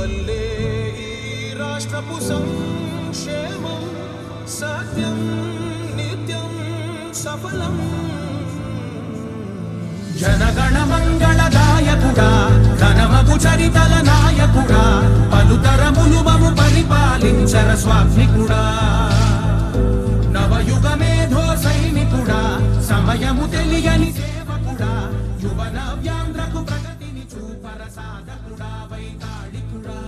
వల్లే ఈ రాష్ట్రపు సంక్షేమం సత్యం నిత్యం సఫలం. జనగణ మంగళదాయకుడా ఘనమగు చరితల నాయకుడా పలుతరములు మము పరిపాలించర స్వామికుడా. నవయుగ మేధో సైనికుడా సమయము తెలియని సేవకుడా యువన వ్యాంధ్రకు ప్రగతిని చూపర సాధకుడా వైతాళికుడా.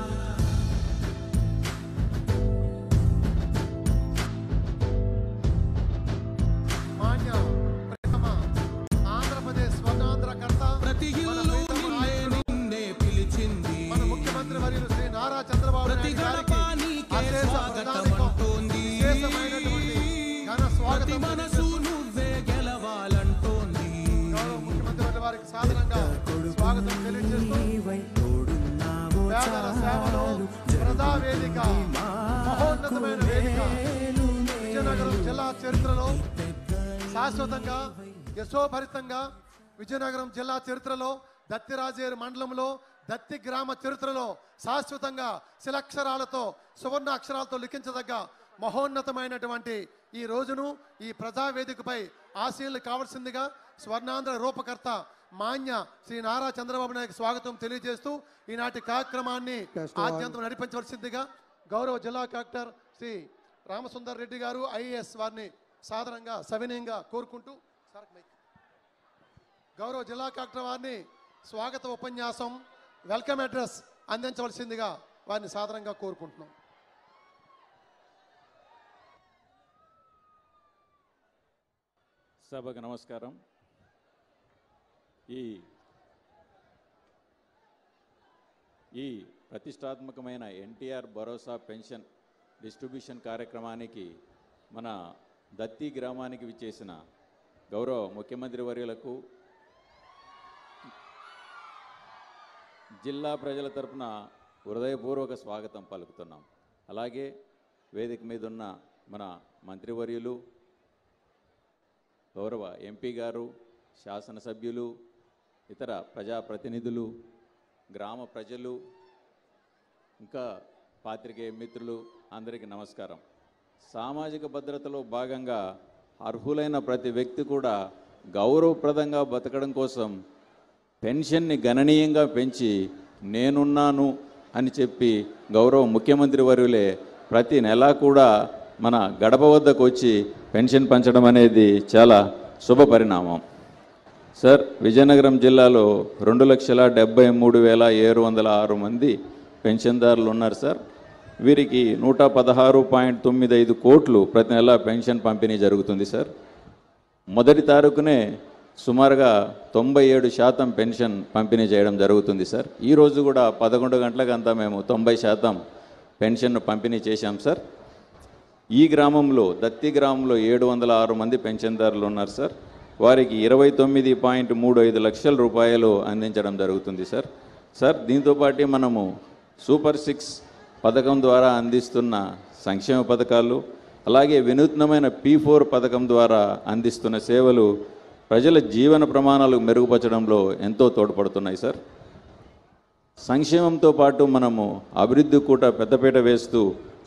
ఆంధ్రప్రదేశ్ స్వర్ణాంధ్రకర్త ప్రతి ఇల్లు నిన్నే పిలిచింది మన ముఖ్యమంత్రి వర్యులు శ్రీ నారా చంద్రబాబు నాయుడు గారికి ప్రతి మనసు నువ్వే గెలవాలంటోంది. ముఖ్యమంత్రి వర్యుల వారికి సాధారణంగా స్వాగతం తెలియజేస్తూ పేదల సేవలో ప్రజా వేదిక మహోన్నతమైన వేదిక విజయనగరం జిల్లా చరిత్రలో శాశ్వతంగా యశోభరితంగా విజయనగరం జిల్లా చరిత్రలో దత్తిరాజేరు మండలంలో దత్తి గ్రామ చరిత్రలో శాశ్వతంగా శిలాక్షరాలతో సువర్ణ అక్షరాలతో లిఖించదగ్గ మహోన్నతమైనటువంటి ఈ రోజును ఈ ప్రజావేదికపై ఆశీనులు కావాల్సిందిగా స్వర్ణాంధ్ర రూపకర్త మాన్య శ్రీ నారా చంద్రబాబు నాయుడు స్వాగతం తెలియజేస్తూ ఈనాటి కార్యక్రమాన్ని ఆద్యంతం నడిపించవలసిందిగా గౌరవ జిల్లా కలెక్టర్ శ్రీ రామసుందర్ రెడ్డి గారు ఐఏఎస్ వారిని సాధారణంగా సవినయంగా కోరుకుంటూ గౌరవ జిల్లా కలెక్టర్ వారిని స్వాగత ఉపన్యాసం వెల్కమ్ అడ్రస్ అందించవలసిందిగా వారిని సాధారణంగా కోరుకుంటున్నాం. సభకు నమస్కారం. ఈ ప్రతిష్టాత్మకమైన ఎన్టీఆర్ భరోసా పెన్షన్ డిస్ట్రిబ్యూషన్ కార్యక్రమానికి మన దత్తి గ్రామానికి విచ్చేసిన గౌరవ ముఖ్యమంత్రి వర్యులకు జిల్లా ప్రజల తరపున హృదయపూర్వక స్వాగతం పలుకుతున్నాం. అలాగే వేదిక మీద ఉన్న మన మంత్రివర్యులు, గౌరవ ఎంపీ గారు, శాసనసభ్యులు, ఇతర ప్రజాప్రతినిధులు, గ్రామ ప్రజలు, ఇంకా పాత్రికేయ మిత్రులు అందరికీ నమస్కారం. సామాజిక భద్రతలో భాగంగా అర్హులైన ప్రతి వ్యక్తి కూడా గౌరవప్రదంగా బతకడం కోసం పెన్షన్ని గణనీయంగా పెంచి నేనున్నాను అని చెప్పి గౌరవ ముఖ్యమంత్రి వర్యులే ప్రతి నెలా కూడా మన గడప వద్దకు వచ్చి పెన్షన్ పంచడం అనేది చాలా శుభ పరిణామం. సార్, విజయనగరం జిల్లాలో 2,73,706 మంది పెన్షన్దారులు ఉన్నారు సార్. వీరికి 116.95 కోట్లు ప్రతి నెల పెన్షన్ పంపిణీ జరుగుతుంది సార్. మొదటి తారీఖునే సుమారుగా 97% పెన్షన్ పంపిణీ చేయడం జరుగుతుంది సార్. ఈరోజు కూడా 11 గంటలకంతా మేము 90% పెన్షన్ను పంపిణీ చేశాం సార్. ఈ గ్రామంలో దత్తి గ్రామంలో 706 మంది పెన్షన్దారులు ఉన్నారు సార్. వారికి 29.35 లక్షల రూపాయలు అందించడం జరుగుతుంది సార్. సార్, దీంతోపాటు మనము సూపర్ 6 పథకం ద్వారా అందిస్తున్న సంక్షేమ పథకాలు, అలాగే వినూత్నమైన P4 పథకం ద్వారా అందిస్తున్న సేవలు ప్రజల జీవన ప్రమాణాలు మెరుగుపరచడంలో ఎంతో తోడ్పడుతున్నాయి సార్. సంక్షేమంతో పాటు మనము అభివృద్ధి కూడా పెద్దపీట వేస్తూ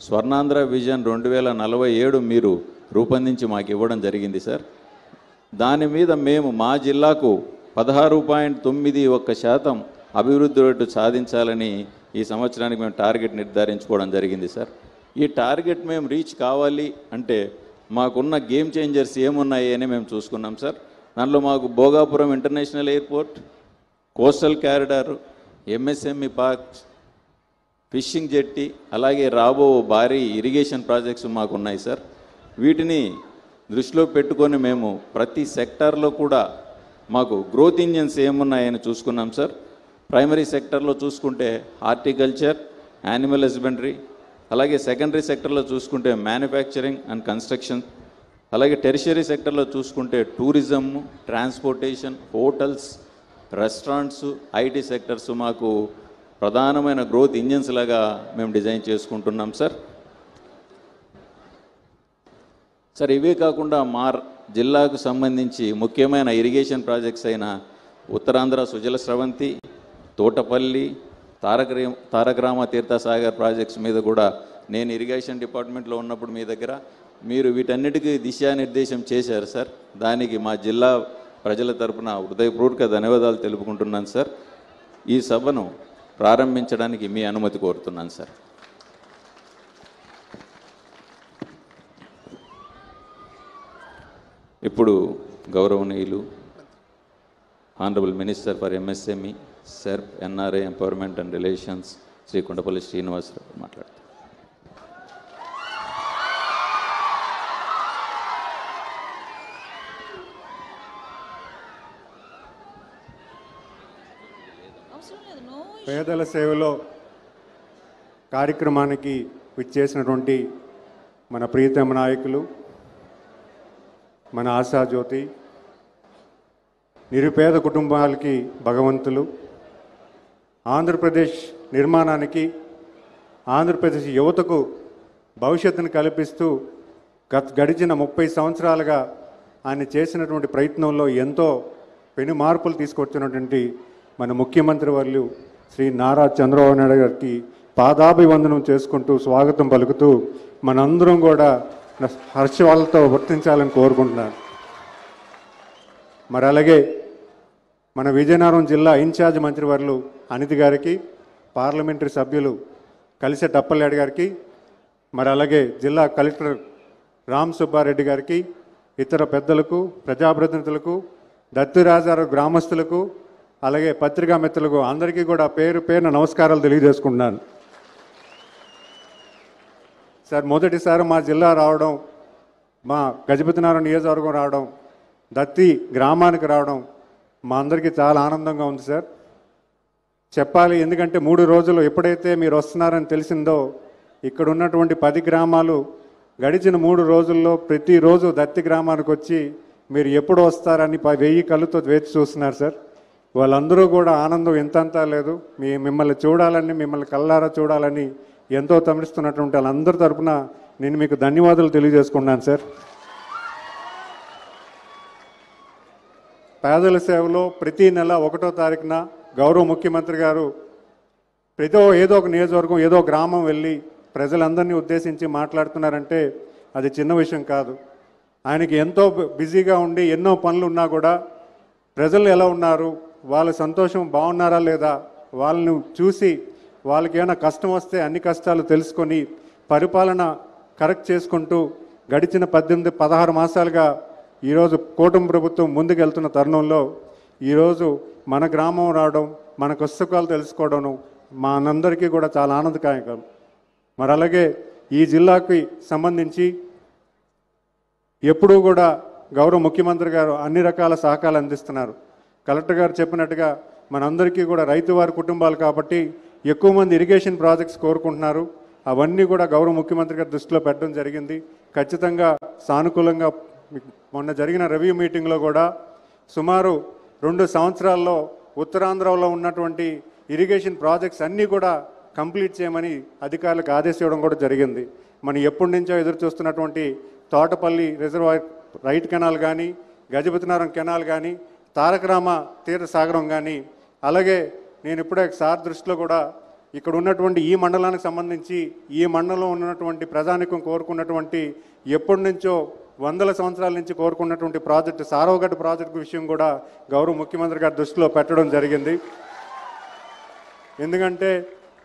స్వర్ణాంధ్ర విజన్ 2047 మీరు రూపొందించి మాకు ఇవ్వడం జరిగింది సార్. దాని మీద మేము మా జిల్లాకు 16.91% అభివృద్ధి రేటు సాధించాలని ఈ సంవత్సరానికి మేము టార్గెట్ నిర్ధారించుకోవడం జరిగింది సార్. ఈ టార్గెట్ మేము రీచ్ కావాలి అంటే మాకున్న గేమ్ చేంజర్స్ ఏమున్నాయి అని మేము చూసుకున్నాం సార్. దానిలో మాకు Bhogapuram international airport, coastal corridor, MSME parks, fishing jetty, అలాగే రాబో భారీ ఇరిగేషన్ ప్రాజెక్ట్స్ మాకు ఉన్నాయి సార్. వీటిని దృష్టిలో పెట్టుకొని మేము ప్రతి సెక్టార్లో కూడా మాకు గ్రోత్ ఇంజన్స్ ఏమున్నాయని చూసుకున్నాం సార్. ప్రైమరీ సెక్టర్లో చూసుకుంటే హార్టికల్చర్, యానిమల్ హస్బెండరీ, అలాగే సెకండరీ సెక్టర్లో చూసుకుంటే మ్యానుఫ్యాక్చరింగ్ అండ్ కన్స్ట్రక్షన్, అలాగే టెరిషరీ సెక్టర్లో చూసుకుంటే tourism, transportation, hotels, restaurants, IT sectors మాకు ప్రధానమైన గ్రోత్ ఇంజన్స్ లాగా మేము డిజైన్ చేసుకుంటున్నాం సార్. సార్, ఇవే కాకుండా మా జిల్లాకు సంబంధించి ముఖ్యమైన ఇరిగేషన్ ప్రాజెక్ట్స్ అయిన ఉత్తరాంధ్ర సుజల స్రవంతి, తోటపల్లి, తారక రామ తీర్థసాగర్ ప్రాజెక్ట్స్ మీద కూడా నేను ఇరిగేషన్ డిపార్ట్మెంట్లో ఉన్నప్పుడు మీ దగ్గర మీరు వీటన్నిటికీ దిశానిర్దేశం చేశారు సార్. దానికి మా జిల్లా ప్రజల తరపున హృదయపూర్వక ధన్యవాదాలు తెలుపుకుంటున్నాను సార్. ఈ సభను ప్రారంభించడానికి మీ అనుమతి కోరుతున్నాను సార్. ఇప్పుడు గౌరవనీయులు honourable minister for MSME, SERP, NRI empowerment and relations Shri Kondapalli Srinivasarao మాట్లాడుతారు. పేదల సేవలో కార్యక్రమానికి విచ్చేసినటువంటి మన ప్రియతమ నాయకులు, మన ఆశాజ్యోతి, నిరుపేద కుటుంబాలకి భగవంతులు, ఆంధ్రప్రదేశ్ నిర్మాణానికి, ఆంధ్రప్రదేశ్ యువతకు భవిష్యత్తును కల్పిస్తూ గడిచిన 30 సంవత్సరాలుగా ఆయన చేసినటువంటి ప్రయత్నంలో ఎంతో పెను మార్పులు తీసుకొచ్చినటువంటి మన ముఖ్యమంత్రి వర్యులు శ్రీ నారా చంద్రబాబు నాయుడు గారికి పాదాభివందనం చేసుకుంటూ స్వాగతం పలుకుతూ మనందరం కూడా హర్షాలతో వర్తించాలని కోరుకుంటున్నాను. మరి అలాగే మన విజయనగరం జిల్లా ఇన్ఛార్జ్ మంత్రివర్యులు అనితి గారికి, పార్లమెంటరీ సభ్యులు కలిసె టప్పలనాయుడు గారికి, మరి అలాగే జిల్లా కలెక్టర్ రామ్ సుబ్బారెడ్డి గారికి, ఇతర పెద్దలకు, ప్రజాప్రతినిధులకు, దత్తిరాజారు గ్రామస్తులకు, అలాగే పత్రికా మిత్రులకు అందరికీ కూడా పేరు పేరున నమస్కారాలు తెలియజేసుకుంటున్నాను. సార్, మొదటిసారి మా జిల్లా రావడం, మా గజపతినగరం నియోజకవర్గం రావడం, దత్తి గ్రామానికి రావడం మా అందరికీ చాలా ఆనందంగా ఉంది సార్. చెప్పాలి, ఎందుకంటే 3 రోజులు ఎప్పుడైతే మీరు వస్తున్నారని తెలిసిందో ఇక్కడ ఉన్నటువంటి 10 గ్రామాలు గడిచిన 3 రోజుల్లో ప్రతిరోజు దత్తి గ్రామానికి వచ్చి మీరు ఎప్పుడు వస్తారని 1000 కళ్ళతో వేచి చూస్తున్నారు సార్. వాళ్ళందరూ కూడా ఆనందం ఎంతంతా లేదు. మిమ్మల్ని చూడాలని, మిమ్మల్ని కళ్ళారా చూడాలని ఎంతో తమిస్తున్నటువంటి వాళ్ళందరి తరఫున నేను మీకు ధన్యవాదాలు తెలియజేసుకున్నాను సార్. పేదల సేవలో ప్రతి నెల 1వ తారీఖున గౌరవ ముఖ్యమంత్రి గారు ఏదో ఒక నియోజకవర్గం, ఏదో గ్రామం వెళ్ళి ప్రజలందరినీ ఉద్దేశించి మాట్లాడుతున్నారంటే అది చిన్న విషయం కాదు. ఆయనకి ఎంతో బిజీగా ఉండి ఎన్నో పనులు ఉన్నా కూడా ప్రజలు ఎలా ఉన్నారు, వాళ్ళ సంతోషం బాగున్నారా లేదా, వాళ్ళని చూసి వాళ్ళకి ఏమైనా కష్టం వస్తే అన్ని కష్టాలు తెలుసుకొని పరిపాలన కరెక్ట్ చేసుకుంటూ గడిచిన 18-16 మాసాలుగా ఈరోజు కూటమి ప్రభుత్వం ముందుకెళ్తున్న తరుణంలో ఈరోజు మన గ్రామం రావడం, మన కష్టసుఖాలు తెలుసుకోవడం మా అందరికీ కూడా చాలా ఆనందదాయకం. మరి అలాగే ఈ జిల్లాకి సంబంధించి ఎప్పుడూ కూడా గౌరవ ముఖ్యమంత్రి గారు అన్ని రకాల సహకారాలు అందిస్తున్నారు. కలెక్టర్ గారు చెప్పినట్టుగా మనందరికీ కూడా రైతువారి కుటుంబాలు కాబట్టి ఎక్కువ మంది ఇరిగేషన్ ప్రాజెక్ట్స్ కోరుకుంటున్నారు. అవన్నీ కూడా గౌరవ ముఖ్యమంత్రి గారి దృష్టిలో పెట్టడం జరిగింది. ఖచ్చితంగా సానుకూలంగా మొన్న జరిగిన రివ్యూ మీటింగ్లో కూడా సుమారు 2 సంవత్సరాల్లో ఉత్తరాంధ్రలో ఉన్నటువంటి ఇరిగేషన్ ప్రాజెక్ట్స్ అన్నీ కూడా కంప్లీట్ చేయమని అధికారులకు ఆదేశించడం కూడా జరిగింది. మనం ఎప్పటి నుంచో ఎదురు చూస్తున్నటువంటి తోటపల్లి రిజర్వాయర్ రైట్ కెనాల్ కానీ, గజపతినగరం కెనాల్ కానీ, తారక రామ తీర్థసాగరం కానీ, అలాగే నేను ఇప్పుడే సార్ దృష్టిలో కూడా ఇక్కడ ఉన్నటువంటి ఈ మండలానికి సంబంధించి ఈ మండలంలో ఉన్నటువంటి ప్రజానికం కోరుకున్నటువంటి ఎప్పటి నుంచో 100 సంవత్సరాల నుంచి కోరుకున్నటువంటి ప్రాజెక్టు సారవగడ్డ ప్రాజెక్టు విషయం కూడా గౌరవ ముఖ్యమంత్రి గారి దృష్టిలో పెట్టడం జరిగింది. ఎందుకంటే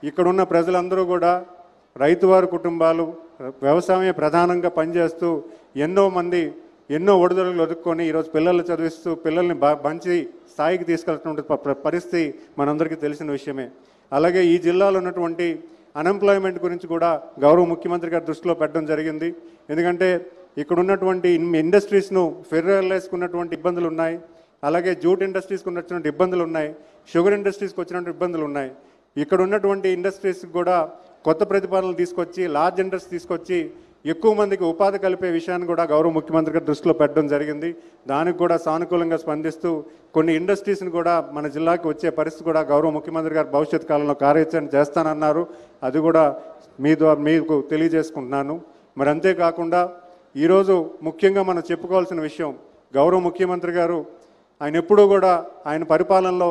ఇక్కడున్న ప్రజలందరూ కూడా రైతువారి కుటుంబాలు, వ్యవసాయమే ప్రధానంగా పనిచేస్తూ ఎన్నో ఒడిదుడుకులు ఎదుర్కొని ఈరోజు పిల్లలు చదివిస్తూ పిల్లల్ని మంచి స్థాయికి తీసుకెళ్తున్నటువంటి పరిస్థితి మనందరికీ తెలిసిన విషయమే. అలాగే ఈ జిల్లాలో ఉన్నటువంటి అన్ఎంప్లాయ్మెంట్ గురించి కూడా గౌరవ ముఖ్యమంత్రి గారి దృష్టిలో పెట్టడం జరిగింది. ఎందుకంటే ఇక్కడ ఉన్నటువంటి ఇండస్ట్రీస్ను ఫెడరలైజ్కి ఉన్నటువంటి ఇబ్బందులు ఉన్నాయి, అలాగే జూట్ ఇండస్ట్రీస్కి ఉన్నటువంటి ఇబ్బందులు ఉన్నాయి, షుగర్ ఇండస్ట్రీస్కి వచ్చినటువంటి ఇబ్బందులు ఉన్నాయి. ఇక్కడ ఉన్నటువంటి ఇండస్ట్రీస్కి కూడా కొత్త ప్రతిపాదనలు తీసుకొచ్చి, లార్జ్ ఇండస్ట్రీ తీసుకొచ్చి ఎక్కువ మందికి ఉపాధి కలిపే విషయాన్ని కూడా గౌరవ ముఖ్యమంత్రి గారి దృష్టిలో పెట్టడం జరిగింది. దానికి కూడా సానుకూలంగా స్పందిస్తూ కొన్ని ఇండస్ట్రీస్ని కూడా మన జిల్లాకి వచ్చే పరిస్థితి కూడా గౌరవ ముఖ్యమంత్రి గారు భవిష్యత్ కాలంలో కార్యాచరణ చేస్తానన్నారు. అది కూడా మీకు తెలియజేసుకుంటున్నాను. మరి అంతేకాకుండా ఈరోజు ముఖ్యంగా మనం చెప్పుకోవాల్సిన విషయం, గౌరవ ముఖ్యమంత్రి గారు ఆయన ఎప్పుడూ కూడా ఆయన పరిపాలనలో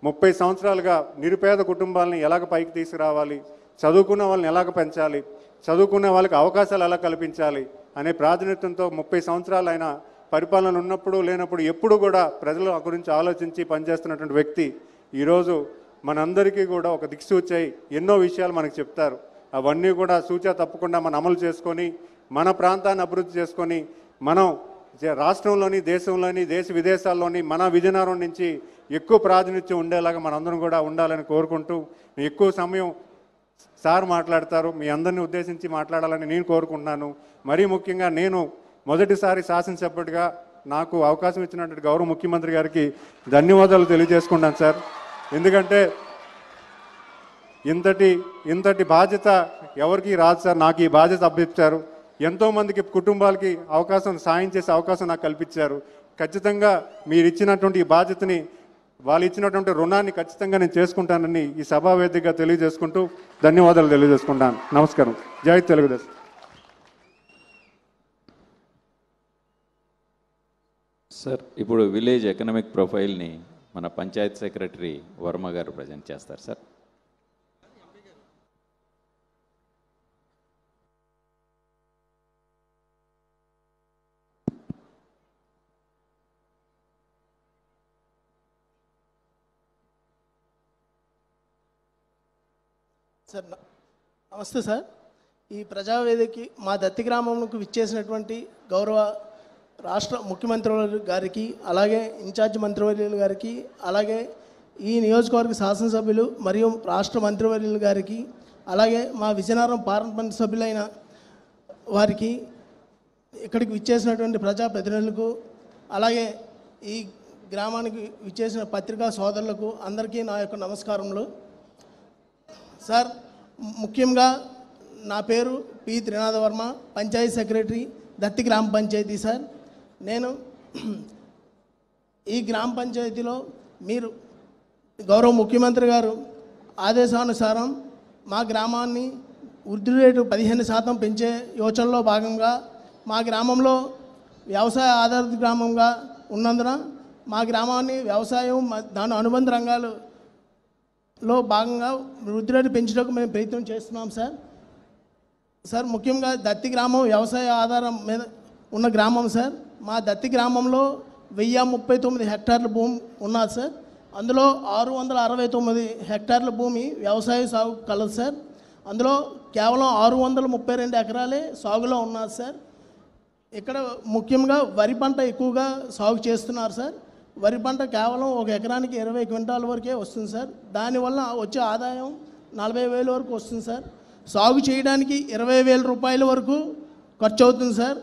30 సంవత్సరాలుగా నిరుపేద కుటుంబాలని ఎలాగ పైకి తీసుకురావాలి, చదువుకున్న వాళ్ళని ఎలాగ పెంచాలి, చదువుకున్న వాళ్ళకి అవకాశాలు ఎలా కల్పించాలి అనే ప్రాతినిధ్యంతో 30 సంవత్సరాలు ఆయన పరిపాలన ఉన్నప్పుడు లేనప్పుడు ఎప్పుడు కూడా ప్రజల గురించి ఆలోచించి పనిచేస్తున్నటువంటి వ్యక్తి ఈరోజు మనందరికీ కూడా ఒక దిక్సూచై ఎన్నో విషయాలు మనకు చెప్తారు. అవన్నీ కూడా సూచన తప్పకుండా మనం అమలు చేసుకొని మన ప్రాంతాన్ని అభివృద్ధి చేసుకొని మనం రాష్ట్రంలోని దేశంలోని దేశ విదేశాల్లోని మన విజయనగరం నుంచి ఎక్కువ ప్రాతినిధ్యం ఉండేలాగా మనందరం కూడా ఉండాలని కోరుకుంటూ ఎక్కువ సమయం సార్ మాట్లాడతారు, మీ అందరినీ ఉద్దేశించి మాట్లాడాలని నేను కోరుకుంటున్నాను. మరీ ముఖ్యంగా నేను మొదటిసారి శాసనసభ్యుడిగా నాకు అవకాశం ఇచ్చినటువంటి గౌరవ ముఖ్యమంత్రి గారికి ధన్యవాదాలు తెలియజేసుకుంటాను సార్. ఎందుకంటే ఇంతటి బాధ్యత ఎవరికి రాదు సార్. నాకు ఈ బాధ్యత అప్పగించారు. ఎంతోమందికి కుటుంబాలకి సాయం చేసే అవకాశం నాకు కల్పించారు. ఖచ్చితంగా మీరు ఇచ్చినటువంటి ఈ బాధ్యతని, వాళ్ళు ఇచ్చినటువంటి రుణాన్ని ఖచ్చితంగా నేను చేసుకుంటానని ఈ సభా వేదికగా తెలియజేసుకుంటూ ధన్యవాదాలు తెలియజేసుకుంటాను. నమస్కారం. జై తెలుగుదేశం. సార్, ఇప్పుడు విలేజ్ ఎకనామిక్ ప్రొఫైల్ని మన పంచాయత్ సెక్రటరీ వర్మ గారు ప్రజెంట్ చేస్తారు సార్. సార్ నమస్తే సార్. ఈ ప్రజావేదికకి మా దత్తి గ్రామంకు విచ్చేసినటువంటి గౌరవ రాష్ట్ర ముఖ్యమంత్రి గారికి, అలాగే ఇన్ఛార్జ్ మంత్రివర్యులు గారికి, అలాగే ఈ నియోజకవర్గ శాసనసభ్యులు మరియు రాష్ట్ర మంత్రివర్యులు గారికి, అలాగే మా విజయనగరం పార్లమెంట్ సభ్యులైన వారికి, ఇక్కడికి విచ్చేసినటువంటి ప్రజాప్రతినిధులకు, అలాగే ఈ గ్రామానికి విచ్చేసిన పత్రికా సోదరులకు అందరికీ నా యొక్క నమస్కారములు. సార్, ముఖ్యంగా నా పేరు పి త్రినాథ వర్మ, పంచాయతీ సెక్రటరీ, దత్తి గ్రామ పంచాయతీ. సార్, నేను ఈ గ్రామ పంచాయతీలో మీరు గౌరవ ముఖ్యమంత్రి గారు ఆదేశానుసారం మా గ్రామాన్ని వృద్ధి రేటు 15% పెంచే యోచనలో భాగంగా మా గ్రామంలో వ్యవసాయ ఆధారిత గ్రామంగా ఉన్నందున మా గ్రామాన్ని వ్యవసాయం దాని అనుబంధ రంగాలలో భాగంగా వృద్ధి రేటు పెంచడానికి మేము ప్రయత్నం చేస్తున్నాం సార్. సార్, ముఖ్యంగా దత్తి గ్రామం వ్యవసాయ ఆధారం మీద ఉన్న గ్రామం సార్. మా దత్తి గ్రామంలో 1039 హెక్టార్ల భూమి ఉన్నది సార్. అందులో 669 హెక్టార్ల భూమి వ్యవసాయ సాగు కలదు సార్. అందులో కేవలం 632 ఎకరాలే సాగులో ఉన్నది సార్. ఇక్కడ ముఖ్యంగా వరి పంట ఎక్కువగా సాగు చేస్తున్నారు సార్. వరి పంట కేవలం ఒక ఎకరానికి 20 క్వింటాల వరకే వస్తుంది సార్. దానివల్ల వచ్చే ఆదాయం 40,000 వరకు వస్తుంది సార్. సాగు చేయడానికి 20,000 రూపాయల వరకు ఖర్చు అవుతుంది సార్.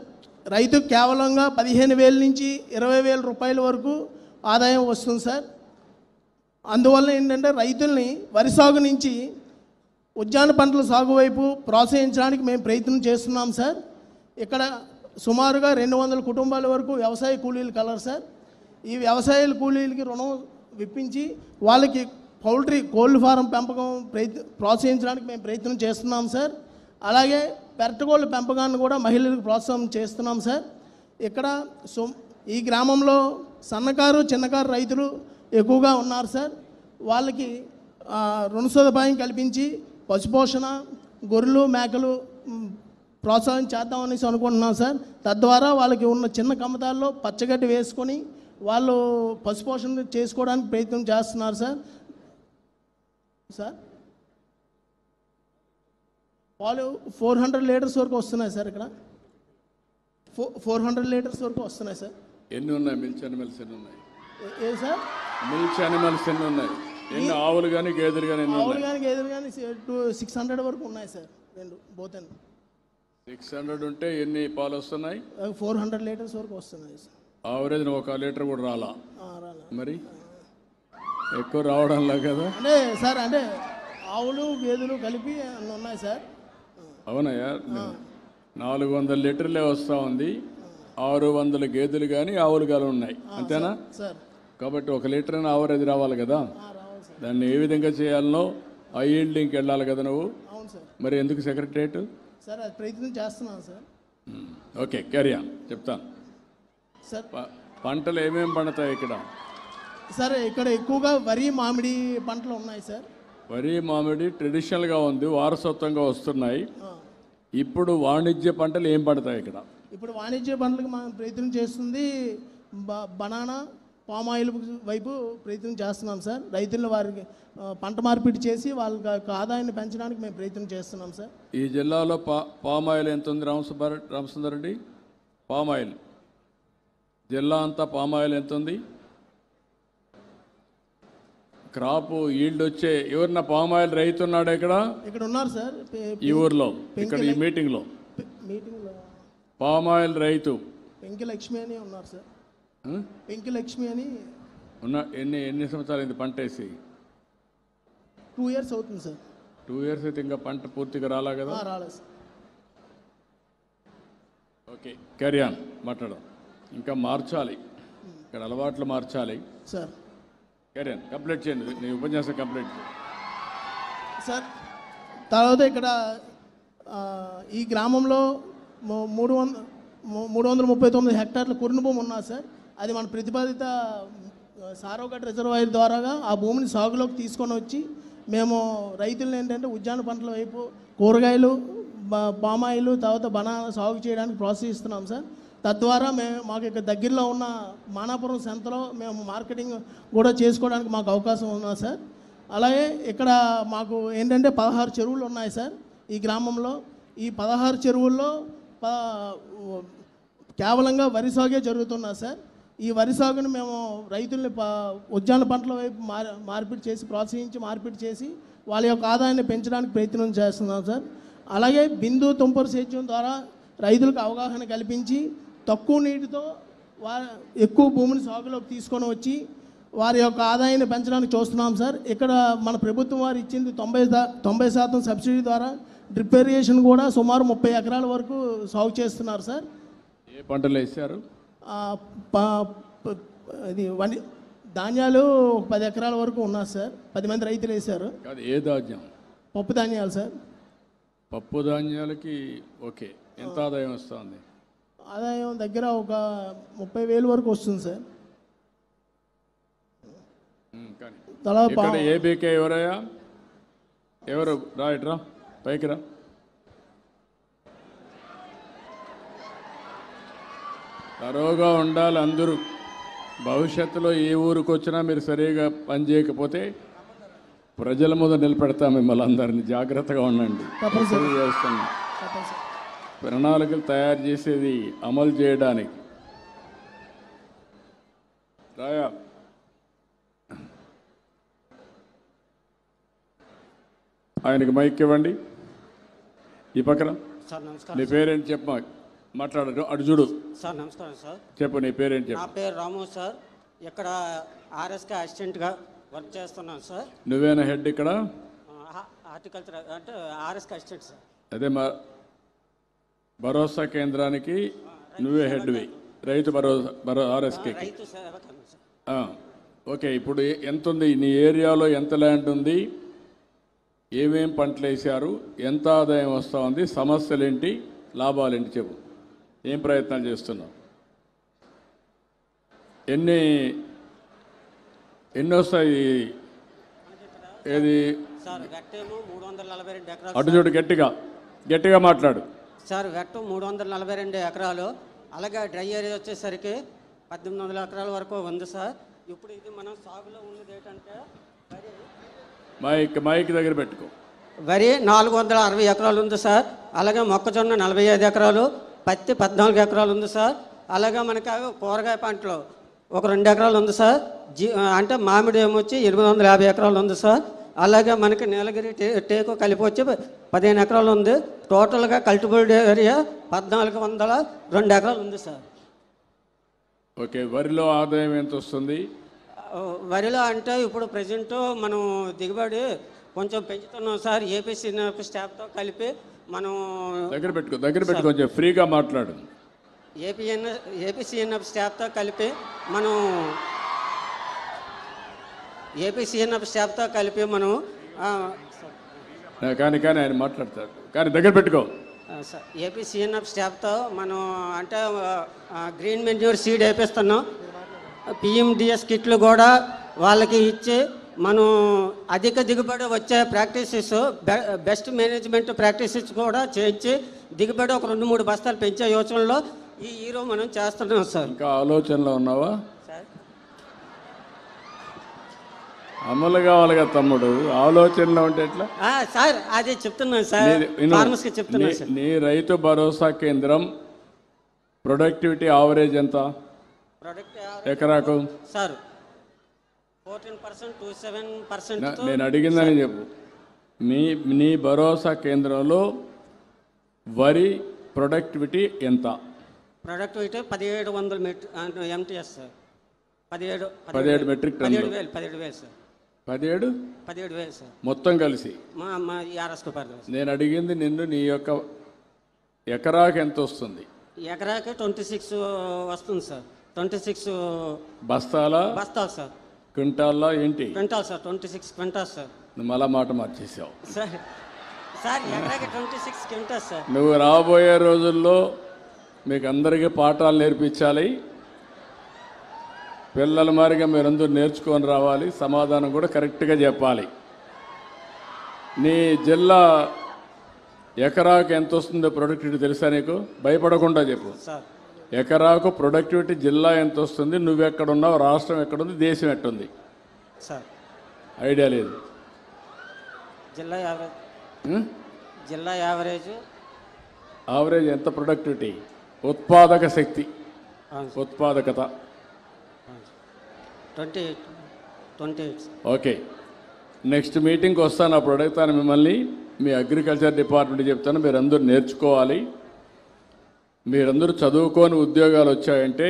రైతు కేవలంగా 15,000 నుంచి 20,000 రూపాయల వరకు ఆదాయం వస్తుంది సార్. అందువల్ల ఏంటంటే రైతుల్ని వరి సాగు నుంచి ఉద్యాన పంటల సాగు వైపు ప్రోత్సహించడానికి మేము ప్రయత్నం చేస్తున్నాం సార్. ఇక్కడ సుమారుగా 200 కుటుంబాల వరకు వ్యవసాయ కూలీలు కలరు సార్. ఈ వ్యవసాయ కూలీలకి రుణం విప్పించి వాళ్ళకి కోల్డ్ ఫారం పెంపకం ప్రోత్సహించడానికి మేము ప్రయత్నం చేస్తున్నాం సార్. అలాగే పెరటకోళ్ళ పెంపకాన్ని కూడా మహిళలకు ప్రోత్సాహం చేస్తున్నాం సార్. ఇక్కడ ఈ గ్రామంలో సన్నకారు చిన్నకారు రైతులు ఎక్కువగా ఉన్నారు సార్. వాళ్ళకి రుణ సదుపాయం కల్పించి పశుపోషణ, గొర్రెలు మేకలు ప్రోత్సాహం చేద్దామనేసి అనుకుంటున్నాం సార్. తద్వారా వాళ్ళకి ఉన్న చిన్న కమ్మతాల్లో పచ్చగడ్డి వేసుకొని వాళ్ళు పశుపోషణ చేసుకోవడానికి ప్రయత్నం చేస్తున్నారు సార్. పాలు 400 లీటర్స్ వరకు వస్తున్నాయి సార్. ఇక్కడ 400 లీటర్స్ వరకు వస్తున్నాయి సార్. ఎన్ని ఉన్నాయి మిల్క్ యానిమల్స్? ఎన్ని ఉన్నాయి ఏ సార్? మిల్క్ యానిమల్స్ ఎన్ని ఉన్నాయి? ఎన్ని ఆవులు కానీ గేదెలు కానీ? ఆవులు కానీ గేదెలు కానీ 600 వరకు ఉన్నాయి సార్. రెండు బోతన్ 600 ఉంటే ఎన్ని పాలు వస్తున్నాయి? 400 లీటర్స్ వరకు వస్తున్నాయి సార్. ఆవరేజ్ 1 లీటర్ కూడా రాలా రాలా మరి? ఎక్కువ రావడంలా కదా అంటే సార్. అంటే ఆవులు గేదెలు కలిపి ఉన్నాయి సార్. అవునయ్యా, 400 లీటర్లే వస్తూ ఉంది. 600 గేదెలు కానీ ఆవులు కానీ ఉన్నాయి, అంతేనా సార్? కాబట్టి 1 లీటర్ అయినా ఆవరేజ్ రావాలి కదా. దాన్ని ఏ విధంగా చేయాలనో ఆ ఈల్డింగ్కి వెళ్ళాలి కదా నువ్వు. అవును సార్. మరి ఎందుకు సెక్రటరేట్ సార్? అది ప్రయత్నం చేస్తున్నాను సార్. Okay, carry on. చెప్తాను సార్. పంటలు ఏమేమి పండుతాయి ఇక్కడ? సార్ ఇక్కడ ఎక్కువగా వరి మామిడి పంటలు ఉన్నాయి సార్. వరి మామిడి ట్రెడిషనల్గా ఉంది, వారసత్వంగా వస్తున్నాయి. ఇప్పుడు వాణిజ్య పంటలు ఏం పడతాయి ఇక్కడ? ఇప్పుడు వాణిజ్య పంటలకు మనం ప్రయత్నం చేస్తుంది బనానా, పామాయిల్ వైపు ప్రయత్నం చేస్తున్నాం సార్. రైతులను వారికి పంట మార్పిడి చేసి వాళ్ళకి ఆదాయాన్ని పెంచడానికి మేము ప్రయత్నం చేస్తున్నాం సార్. ఈ జిల్లాలో పామాయిల్ ఎంత ఉంది రామసుందర్ రెడ్డి? పామాయిల్ జిల్లా అంతా పామాయిల్ ఎంత ఉంది? క్రాప్ ఈల్డ్ వచ్చే ఎవరన్నా పామాయిల్ రైతు ఉన్నాడు ఇక్కడ ఉన్నారు సార్ ఈ ఊర్లో, ఇక్కడ ఈ మీటింగ్లో పామాయిల్ రైతు పెంకి లక్ష్మి అని ఉన్నారు సార్. పెంకి లక్ష్మి అని ఉన్న ఎన్ని సంవత్సరాలు ఇది పంట వేసి? 2 years అవుతుంది సార్. 2 years అయితే ఇంకా పంట పూర్తిగా రాలా కదా? రాలేదు సార్. ఓకే, క్యారీ ఆన్ మాట్లాడదాం. ఇంకా మార్చాలి, ఇక్కడ అలవాట్లు మార్చాలి సార్. క్యారీ ఆన్, కంప్లీట్ చేయండి, నీ ఉపన్యాసం కంప్లీట్ సార్. తర్వాత ఇక్కడ ఈ గ్రామంలో 339 హెక్టార్ల కురును భూమి ఉన్నది సార్. అది మన ప్రతిపాదిత సారోగట్ రిజర్వాయర్ ద్వారాగా ఆ భూమిని సాగులోకి తీసుకొని వచ్చి మేము రైతులను ఏంటంటే ఉద్యాన పంటల వైపు కూరగాయలు, పామాయిల్, తర్వాత బనానా సాగు చేయడానికి ప్రోత్సహిస్తున్నాం సార్. తద్వారా మాకు ఇక్కడ దగ్గరలో ఉన్న మానాపురం సంతలో మేము మార్కెటింగ్ కూడా చేసుకోవడానికి మాకు అవకాశం ఉన్నది సార్. అలాగే ఇక్కడ మాకు ఏంటంటే 16 చెరువులు ఉన్నాయి సార్ ఈ గ్రామంలో. ఈ 16 చెరువుల్లో కేవలంగా వరి సాగే జరుగుతున్నది సార్. ఈ వరి సాగును మేము రైతుల్ని ఉద్యాన పంటల వైపు మార్పిడి చేసి ప్రోత్సహించి మార్పిడి చేసి వాళ్ళ యొక్క ఆదాయాన్ని పెంచడానికి ప్రయత్నం చేస్తున్నాం సార్. అలాగే బిందు తుంపరు సేద్యం ద్వారా రైతులకు అవగాహన కల్పించి తక్కువ నీటితో ఎక్కువ భూమిని సాగులోకి తీసుకొని వచ్చి వారి యొక్క ఆదాయాన్ని పెంచడానికి చూస్తున్నాం సార్. ఇక్కడ మన ప్రభుత్వం వారు ఇచ్చింది 90% సబ్సిడీ ద్వారా డ్రిప్ ఇరిగేషన్ కూడా సుమారు 30 ఎకరాల వరకు సాగు చేస్తున్నారు సార్. ఏ పంటలు వేసారు? ఇది ధాన్యాలు 10 ఎకరాల వరకు ఉన్నారు సార్. 10 మంది రైతులు వేశారు. ఏ ధాన్యం? పప్పు ధాన్యాలు సార్. పప్పు ధాన్యాలకి ఓకే, ఎంత ఆదాయం వస్తుంది? ఆదాయం దగ్గర ఒక 30,000 వరకు వస్తుంది సార్. ఏబీకే ఎవరయ్యా? ఎవరు? రా పైకి రా. తరోగా ఉండాలి అందరూ. భవిష్యత్తులో ఏ ఊరికి వచ్చినా మీరు సరిగా పనిచేయకపోతే ప్రజల ముందు నిలబెడతాం మిమ్మల్ని అందరినీ. జాగ్రత్తగా ఉండండి. చేస్తున్నాం ప్రణాళికలు తయారు చేసేది అమలు చేయడానికి. రాయా ఆయనకి మైక్ ఇవ్వండి. ఈ పక్కన నీ పేరేంటి చెప్పు, మాట్లాడరు అటు చూడు. సార్ నమస్కారం సార్. చెప్పు నీ పేరేంటి చెప్పు. నా పేరు రాము సార్. ఇక్కడ ఆర్ఎస్కే అసిస్టెంట్గా వర్క్ చేస్తున్నాను సార్. నువ్వేనా హెడ్ ఇక్కడ? హార్టికల్చర్ అంటే ఆర్ఎస్కే అసిస్టెంట్ సార్. అదే మా భరోసా కేంద్రానికి నువ్వే హెడ్వి, రైతు భరోసా ఆర్ఎస్కే. రైతు సేవ కేంద్రం సార్. ఓకే, ఇప్పుడు ఎంత ఉంది నీ ఏరియాలో? ఎంత ల్యాండ్ ఉంది? ఏమేం పంటలు వేసారు? ఎంత ఆదాయం వస్తూ ఉంది? సమస్యలు ఏంటి? లాభాలు ఏంటి? చెప్పు. ఏం ప్రయత్నాలు చేస్తున్నావు? ఎన్ని వస్తాయి? ఏది సార్ వెట్టేమో 342 ఎకరాలు. అటు చూడు, గట్టిగా మాట్లాడు సార్. వెట్టు 342 ఎకరాలు. అలాగే డ్రై ఏరియా వచ్చేసరికి 1800 ఎకరాల వరకు ఉంది సార్. ఇప్పుడు ఇది మనం సాగులో ఉన్నది ఏంటంటే మైక్ దగ్గర పెట్టుకో. వరి 460 ఎకరాలు ఉంది సార్. అలాగే మొక్కజొన్న 45 ఎకరాలు, పత్తి 14 ఎకరాలు ఉంది సార్. అలాగే మనకి కూరగాయ పంటలు ఒక 2 ఎకరాలు ఉంది సార్. అంటే మామిడి ఏమొచ్చి 850 ఎకరాలు ఉంది సార్. అలాగే మనకి నీలగిరి టేకు కలిపి వచ్చి 15 ఎకరాలు ఉంది. టోటల్గా కల్టిబుల్డ్ ఏరియా 1402 ఎకరాలు ఉంది సార్. ఓకే, వరిలో ఆదాయం ఎంత వస్తుంది? వరిలో అంటే ఇప్పుడు ప్రజెంట్ మనం దిగుబడి కొంచెం పెంచుతున్నాం సార్. ఏపీసీ స్టాఫ్తో కలిపి మనం దగ్గర పెట్టుకో కొంచెం ఫ్రీగా మాట్లాడు. ఏపీసీఎన్ఎఫ్ స్టాఫ్తో కలిపి మనం కానీ ఆయన మాట్లాడతాడు, కానీ దగ్గర పెట్టుకో. ఏపీసీఎన్ఎఫ్ స్టాఫ్తో మనం అంటే గ్రీన్ మెన్యూర్ సీడ్ వేపిస్తున్నాం. పిఎండిఎస్ కిట్లు కూడా వాళ్ళకి ఇచ్చి మనం అధిక దిగుబడి వచ్చే ప్రాక్టీసెస్ బెస్ట్ మేనేజ్మెంట్ ప్రాక్టీసెస్ కూడా చేయించి దిగుబడి ఒక 2-3 బస్తాలు పెంచే యోచనలో ఈ హీరో మనం చేస్తున్నాం సార్. ఇంకా ఆలోచనలో ఉన్నావా? సార్ అమలు కావాలి కదా తమ్ముడు, ఆలోచనలో ఉంటే ఎట్లా? సార్ అదే చెప్తున్నాను సార్, ఫార్మర్స్కి చెప్తున్నాను సార్. నీ రైతు భరోసా కేంద్రం ప్రొడక్టివిటీ యావరేజ్ ఎంత ఎకరాకు? Sir 14% to 7%. నేను అడిగిందని చెప్పు. నీ భరోసా కేంద్రంలో వరి ప్రొడక్టివిటీ ఎంత? Productivity 1700 MTS sir. 17 metric ton. 17,000 sir. 17,000 sir మొత్తం కలిసి. మా యారస్కు పర్లేదు. నేను అడిగింది నిన్ను, నీ యొక్క ఎకరాకు ఎంత వస్తుంది? ఎకరాకి 26 వస్తుంది సార్. 26 బస్తాలు సార్. క్వింటాల్లో ఏంటి? Quintal sir. 26 quintal sir. నువ్వు మళ్ళా మాట మార్చేసావు సార్. ఎకరాకి 26 క్వింటాల్ సార్. నువ్వు రాబోయే రోజుల్లో మీకు అందరికీ పాఠాలు నేర్పించాలి. పిల్లల మారిగా మీరందరూ నేర్చుకొని రావాలి. సమాధానం కూడా కరెక్ట్గా చెప్పాలి. నీ జిల్లా ఎకరాకు ఎంత వస్తుందో ప్రొడక్టివిటీ తెలుసా నీకు? భయపడకుండా చెప్పు. ఎకరాకు ప్రొడక్టివిటీ జిల్లా ఎంత వస్తుంది, నువ్వెక్కడున్నావు, రాష్ట్రం ఎక్కడుంది, దేశం ఎట్టుంది? సార్ ఐడియా లేదు. జిల్లా యావరేజ్ ఎంత ప్రొడక్టివిటీ? ఉత్పాదక శక్తి, ఉత్పాదకత 28. ఓకే, నెక్స్ట్ మీటింగ్కి వస్తాను, అప్పుడు అడుగుతాను మిమ్మల్ని. మీ అగ్రికల్చర్ డిపార్ట్మెంట్ చెప్తాను, మీరందరూ నేర్చుకోవాలి. మీరందరూ చదువుకొని ఉద్యోగాలు వచ్చాయంటే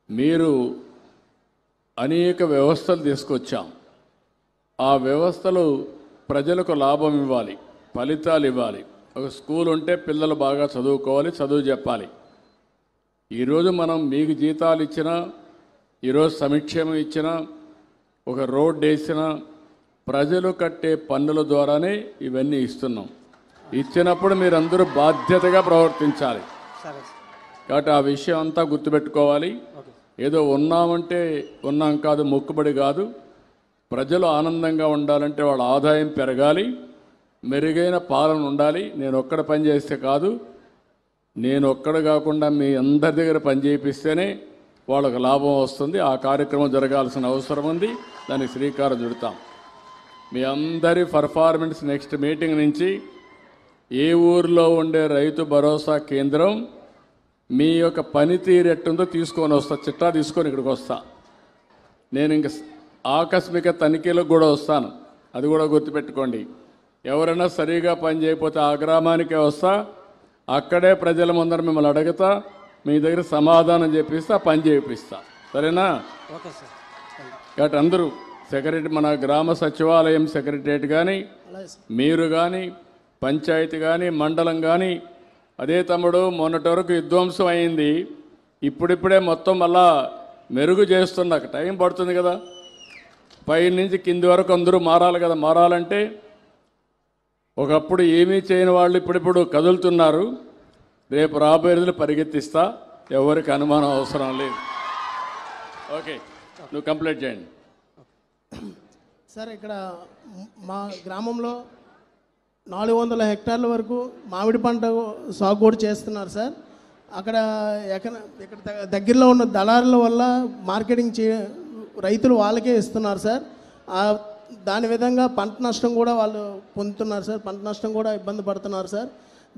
మీరు అనేక వ్యవస్థలు తీసుకొచ్చాం. ఆ వ్యవస్థలు ప్రజలకు లాభం ఇవ్వాలి, ఫలితాలు ఇవ్వాలి. ఒక స్కూల్ ఉంటే పిల్లలు బాగా చదువుకోవాలి, చదువు చెప్పాలి. ఈరోజు మనం మీకు జీతాలు ఇచ్చినా, ఈరోజు సంక్షేమం ఇచ్చినా, ఒక రోడ్ వేసినా ప్రజలు కట్టే పన్నుల ద్వారానే ఇవన్నీ ఇస్తున్నాం. ఇచ్చినప్పుడు మీరందరూ బాధ్యతగా ప్రవర్తించాలి. కాబట్టి ఆ విషయం అంతా గుర్తుపెట్టుకోవాలి. ఏదో ఉన్నామంటే ఉన్నాం కాదు, మొక్కుబడి కాదు. ప్రజలు ఆనందంగా ఉండాలంటే వాళ్ళ ఆదాయం పెరగాలి, మెరుగైన పాలన ఉండాలి. నేను ఒక్కడ పని చేస్తే కాదు, నేను ఒక్కడ కాకుండా మీ అందరి దగ్గర పని చేయిస్తేనే వాళ్ళకు లాభం వస్తుంది. ఆ కార్యక్రమం జరగాల్సిన అవసరం ఉంది, దానికి శ్రీకారం చుడతాం. మీ అందరి పర్ఫార్మెన్స్ నెక్స్ట్ మీటింగ్ నుంచి ఏ ఊరిలో ఉండే రైతు భరోసా కేంద్రం మీ యొక్క పనితీరు ఎట్టుందో తీసుకొని వస్తా, చిట్టా తీసుకొని ఇక్కడికి వస్తా. నేను ఇంక ఆకస్మిక తనిఖీలకు కూడా వస్తాను, అది కూడా గుర్తుపెట్టుకోండి. ఎవరైనా సరిగా పని చేయకపోతే ఆ గ్రామానికే వస్తా, అక్కడే ప్రజల ముందర మిమ్మల్ని అడుగుతా, మీ దగ్గర సమాధానం చెప్పిస్తా, పని చేయిస్తా. సరేనా? కాబట్టి అందరూ సెక్రటరీ, మన గ్రామ సచివాలయం సెక్రటరియట్ కానీ, మీరు కానీ, పంచాయతీ కానీ, మండలం కానీ, అదే తమ్ముడు మొన్నటి వరకు విధ్వంసం అయింది, ఇప్పుడిప్పుడే మొత్తం మళ్ళా మెరుగు చేస్తున్నాక టైం పడుతుంది కదా. పై నుంచి కింది వరకు అందరూ మారాలి కదా. మారాలంటే ఒకప్పుడు ఏమీ చేయని వాళ్ళు ఇప్పుడిప్పుడు కదులుతున్నారు. రేపు రాబోయే రోజులు పరిగెత్తిస్తా, ఎవరికి అనుమానం అవసరం లేదు. ఓకే, నువ్వు కంప్లీట్ చేయండి. సార్, ఇక్కడ మా గ్రామంలో 400 హెక్టార్ల వరకు మామిడి పంట సాగు కూడా చేస్తున్నారు సార్. అక్కడ ఇక్కడ దగ్గరలో ఉన్న దళారుల వల్ల మార్కెటింగ్ రైతులు వాళ్ళకే ఇస్తున్నారు సార్. దాని విధంగా పంట నష్టం కూడా వాళ్ళు పొందుతున్నారు సార్. పంట నష్టం కూడా ఇబ్బంది పడుతున్నారు సార్.